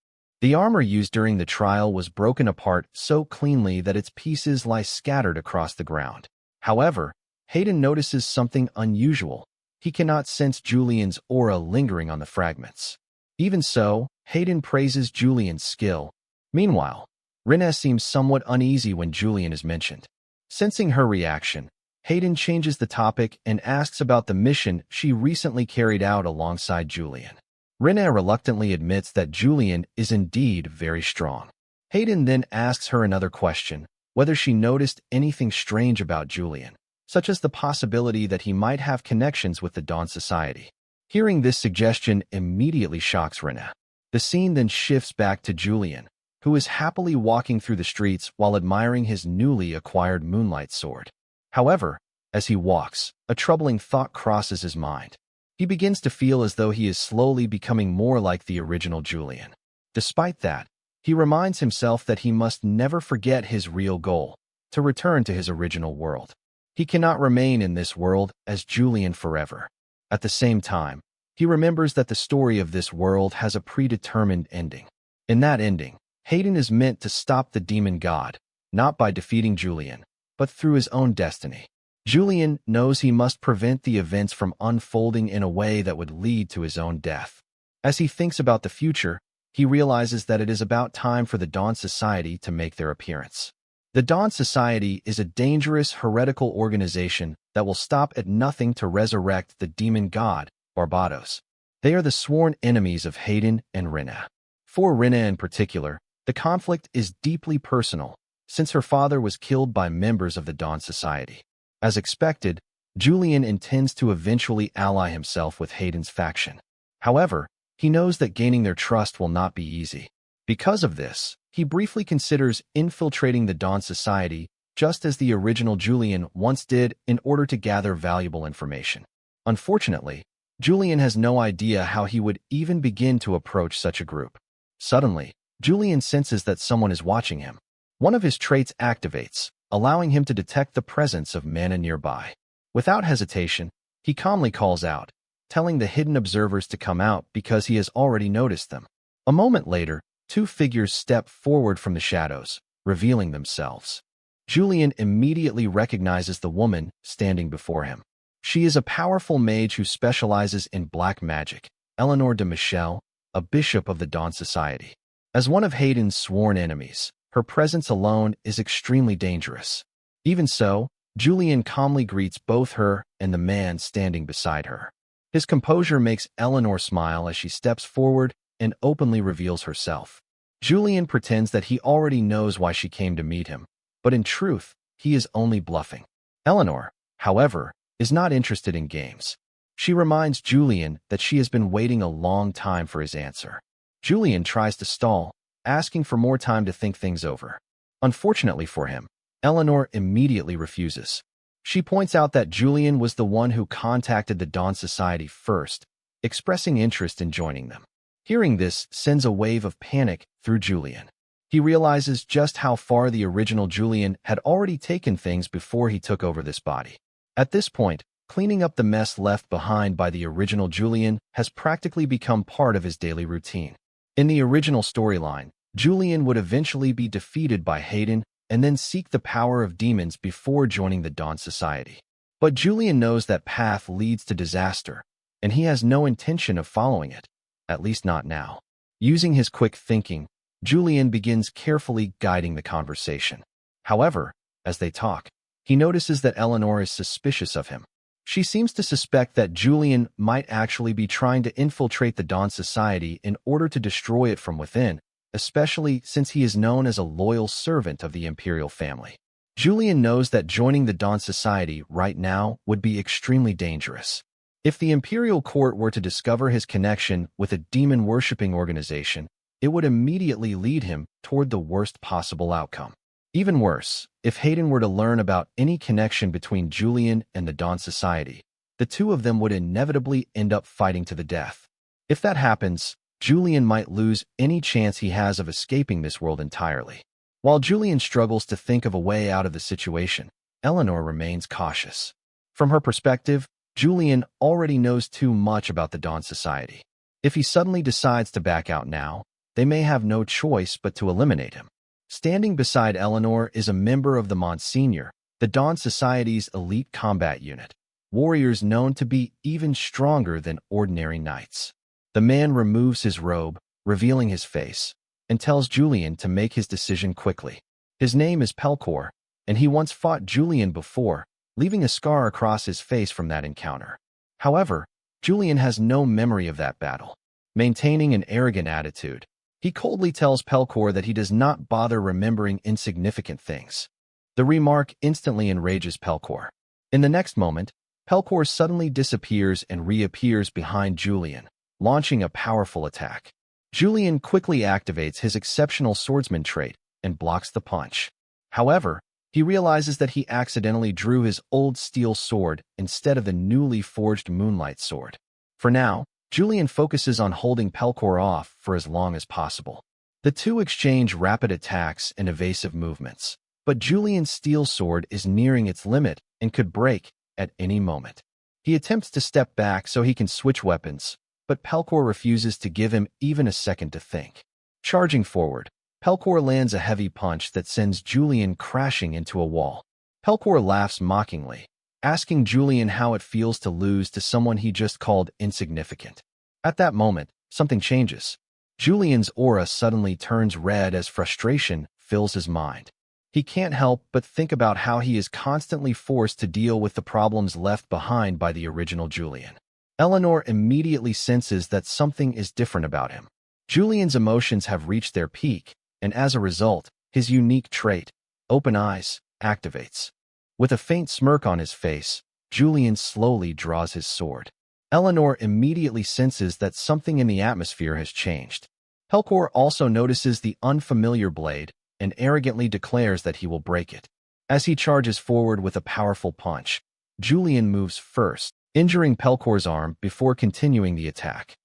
S1: The armor used during the trial was broken apart so cleanly that its pieces lie scattered across the ground. However, Hayden notices something unusual. He cannot sense Julian's aura lingering on the fragments. Even so, Hayden praises Julian's skill. Meanwhile, Rina seems somewhat uneasy when Julian is mentioned. Sensing her reaction, Hayden changes the topic and asks about the mission she recently carried out alongside Julian. Rina reluctantly admits that Julian is indeed very strong. Hayden then asks her another question, whether she noticed anything strange about Julian, such as the possibility that he might have connections with the Dawn Society. Hearing this suggestion immediately shocks Rina. The scene then shifts back to Julian, who is happily walking through the streets while admiring his newly acquired moonlight sword. However, as he walks, a troubling thought crosses his mind. He begins to feel as though he is slowly becoming more like the original Julian. Despite that, he reminds himself that he must never forget his real goal, to return to his original world. He cannot remain in this world as Julian forever. At the same time, he remembers that the story of this world has a predetermined ending. In that ending, Hayden is meant to stop the demon god, not by defeating Julian, but through his own destiny. Julian knows he must prevent the events from unfolding in a way that would lead to his own death. As he thinks about the future, he realizes that it is about time for the Dawn Society to make their appearance. The Dawn Society is a dangerous, heretical organization that will stop at nothing to resurrect the demon god, Barbados. They are the sworn enemies of Hayden and Rina. For Rina in particular, the conflict is deeply personal, since her father was killed by members of the Dawn Society. As expected, Julian intends to eventually ally himself with Hayden's faction. However, he knows that gaining their trust will not be easy. Because of this, he briefly considers infiltrating the Dawn Society, just as the original Julian once did, in order to gather valuable information. Unfortunately, Julian has no idea how he would even begin to approach such a group. Suddenly, Julian senses that someone is watching him. One of his traits activates, allowing him to detect the presence of mana nearby. Without hesitation, he calmly calls out, telling the hidden observers to come out because he has already noticed them. A moment later, two figures step forward from the shadows, revealing themselves. Julian immediately recognizes the woman standing before him. She is a powerful mage who specializes in black magic, Eleanor de Michel, a bishop of the Dawn Society. As one of Hayden's sworn enemies, her presence alone is extremely dangerous. Even so, Julian calmly greets both her and the man standing beside her. His composure makes Eleanor smile as she steps forward and openly reveals herself. Julian pretends that he already knows why she came to meet him, but in truth, he is only bluffing. Eleanor, however, is not interested in games. She reminds Julian that she has been waiting a long time for his answer. Julian tries to stall, asking for more time to think things over. Unfortunately for him, Eleanor immediately refuses. She points out that Julian was the one who contacted the Dawn Society first, expressing interest in joining them. Hearing this sends a wave of panic through Julian. He realizes just how far the original Julian had already taken things before he took over this body. At this point, Cleaning up the mess left behind by the original Julian has practically become part of his daily routine. In the original storyline, Julian would eventually be defeated by Hayden and then seek the power of demons before joining the Dawn Society. But Julian knows that path leads to disaster, and he has no intention of following it, at least not now. Using his quick thinking, Julian begins carefully guiding the conversation. However, as they talk, he notices that Eleanor is suspicious of him. She seems to suspect that Julian might actually be trying to infiltrate the Dawn Society in order to destroy it from within, especially since he is known as a loyal servant of the Imperial family. Julian knows that joining the Dawn Society right now would be extremely dangerous. If the Imperial Court were to discover his connection with a demon-worshipping organization, it would immediately lead him toward the worst possible outcome. Even worse, if Hayden were to learn about any connection between Julian and the Dawn Society, the two of them would inevitably end up fighting to the death. If that happens, Julian might lose any chance he has of escaping this world entirely. While Julian struggles to think of a way out of the situation, Eleanor remains cautious. From her perspective, Julian already knows too much about the Dawn Society. If he suddenly decides to back out now, they may have no choice but to eliminate him. Standing beside Eleanor is a member of the Monsignor, the Dawn Society's elite combat unit, warriors known to be even stronger than ordinary knights. The man removes his robe, revealing his face, and tells Julian to make his decision quickly. His name is Pelor, and he once fought Julian before, leaving a scar across his face from that encounter. However, Julian has no memory of that battle. Maintaining an arrogant attitude, he coldly tells Pelor that he does not bother remembering insignificant things. The remark instantly enrages Pelor. In the next moment, Pelor suddenly disappears and reappears behind Julian, launching a powerful attack. Julian quickly activates his exceptional swordsman trait and blocks the punch. However, he realizes that he accidentally drew his old steel sword instead of the newly forged moonlight sword. For now, Julian focuses on holding Pelor off for as long as possible. The two exchange rapid attacks and evasive movements, but Julian's steel sword is nearing its limit and could break at any moment. He attempts to step back so he can switch weapons, but Pelor refuses to give him even a second to think. Charging forward, Pelor lands a heavy punch that sends Julian crashing into a wall. Pelor laughs mockingly, asking Julian how it feels to lose to someone he just called insignificant. At that moment, something changes. Julian's aura suddenly turns red as frustration fills his mind. He can't help but think about how he is constantly forced to deal with the problems left behind by the original Julian. Eleanor immediately senses that something is different about him. Julian's emotions have reached their peak, and as a result, his unique trait, open eyes, activates. With a faint smirk on his face, Julian slowly draws his sword. Eleanor immediately senses that something in the atmosphere has changed. Pelor also notices the unfamiliar blade and arrogantly declares that he will break it. As he charges forward with a powerful punch, Julian moves first, injuring Pelor's arm before continuing the attack.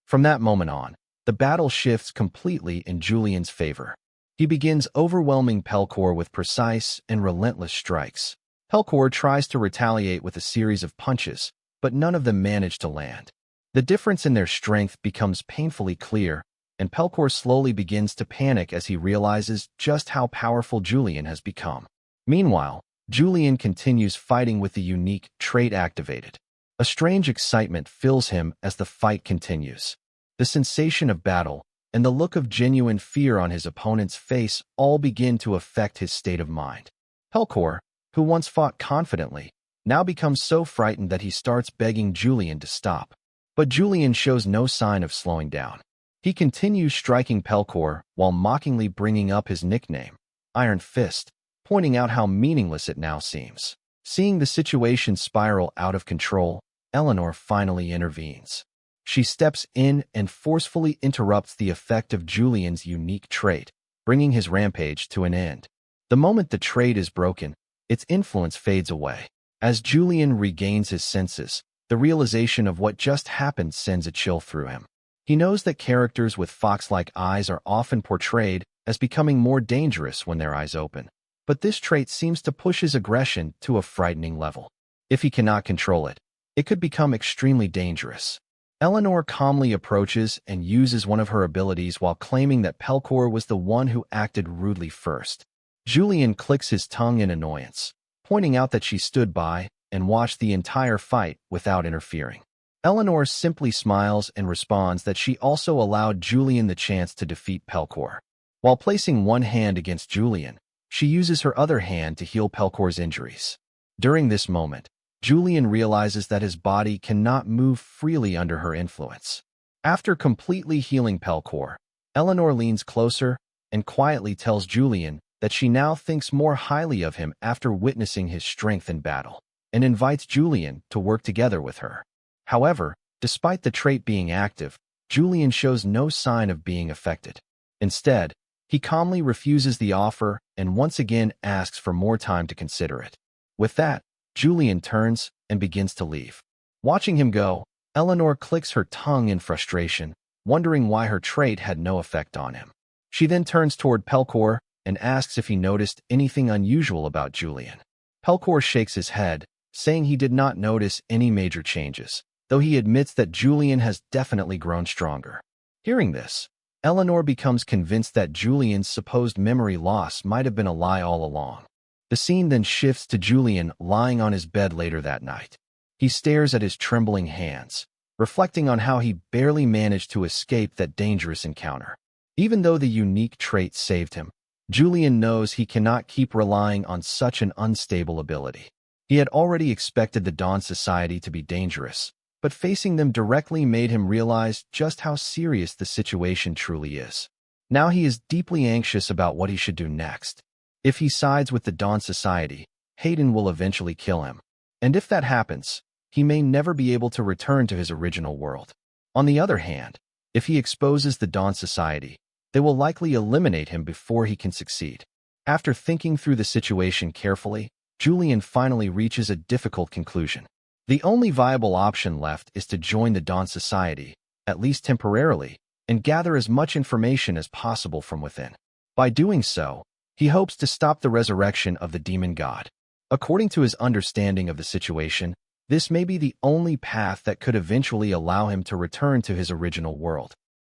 S1: From that moment on, the battle shifts completely in Julian's favor. He begins overwhelming Pelor with precise and relentless strikes. Pelor tries to retaliate with a series of punches, but none of them manage to land. The difference in their strength becomes painfully clear, and Pelor slowly begins to panic as he realizes just how powerful Julian has become. Meanwhile, Julian continues fighting with the unique trait activated. A strange excitement fills him as the fight continues. The sensation of battle and the look of genuine fear on his opponent's face all begin to affect his state of mind. Pelor, who once fought confidently, now becomes so frightened that he starts begging Julian to stop. But Julian shows no sign of slowing down. He continues striking Pelor while mockingly bringing up his nickname, Iron Fist, pointing out how meaningless it now seems. Seeing the situation spiral out of control, Eleanor finally intervenes. She steps in and forcefully interrupts the effect of Julian's unique trait, bringing his rampage to an end. The moment the trait is broken, its influence fades away. As Julian regains his senses, the realization of what just happened sends a chill through him. He knows that characters with fox-like eyes are often portrayed as becoming more dangerous when their eyes open, but this trait seems to push his aggression to a frightening level. If he cannot control it, it could become extremely dangerous. Eleanor calmly approaches and uses one of her abilities while claiming that Pelor was the one who acted rudely first. Julian clicks his tongue in annoyance, pointing out that she stood by and watched the entire fight without interfering. Eleanor simply smiles and responds that she also allowed Julian the chance to defeat Pelor. While placing one hand against Julian, she uses her other hand to heal Pelor's injuries. During this moment, Julian realizes that his body cannot move freely under her influence. After completely healing Pelor, Eleanor leans closer and quietly tells Julian that she now thinks more highly of him after witnessing his strength in battle, and invites Julian to work together with her. However, despite the trait being active, Julian shows no sign of being affected. Instead, he calmly refuses the offer and once again asks for more time to consider it. With that, Julian turns and begins to leave. Watching him go, Eleanor clicks her tongue in frustration, wondering why her trait had no effect on him. She then turns toward Pelor and asks if he noticed anything unusual about Julian. Pelor shakes his head, saying he did not notice any major changes, though he admits that Julian has definitely grown stronger. Hearing this, Eleanor becomes convinced that Julian's supposed memory loss might have been a lie all along. The scene then shifts to Julian lying on his bed later that night. He stares at his trembling hands, reflecting on how he barely managed to escape that dangerous encounter. Even though the unique trait saved him, Julian knows he cannot keep relying on such an unstable ability. He had already expected the Dawn Society to be dangerous, but facing them directly made him realize just how serious the situation truly is. Now he is deeply anxious about what he should do next. If he sides with the Dawn Society, Hayden will eventually kill him. And if that happens, he may never be able to return to his original world. On the other hand, if he exposes the Dawn Society, they will likely eliminate him before he can succeed. After thinking through the situation carefully, Julian finally reaches a difficult conclusion. The only viable option left is to join the Dawn Society, at least temporarily, and gather as much information as possible from within. By doing so, he hopes to stop the resurrection of the demon god. According to his understanding of the situation, this may be the only path that could eventually allow him to return to his original world.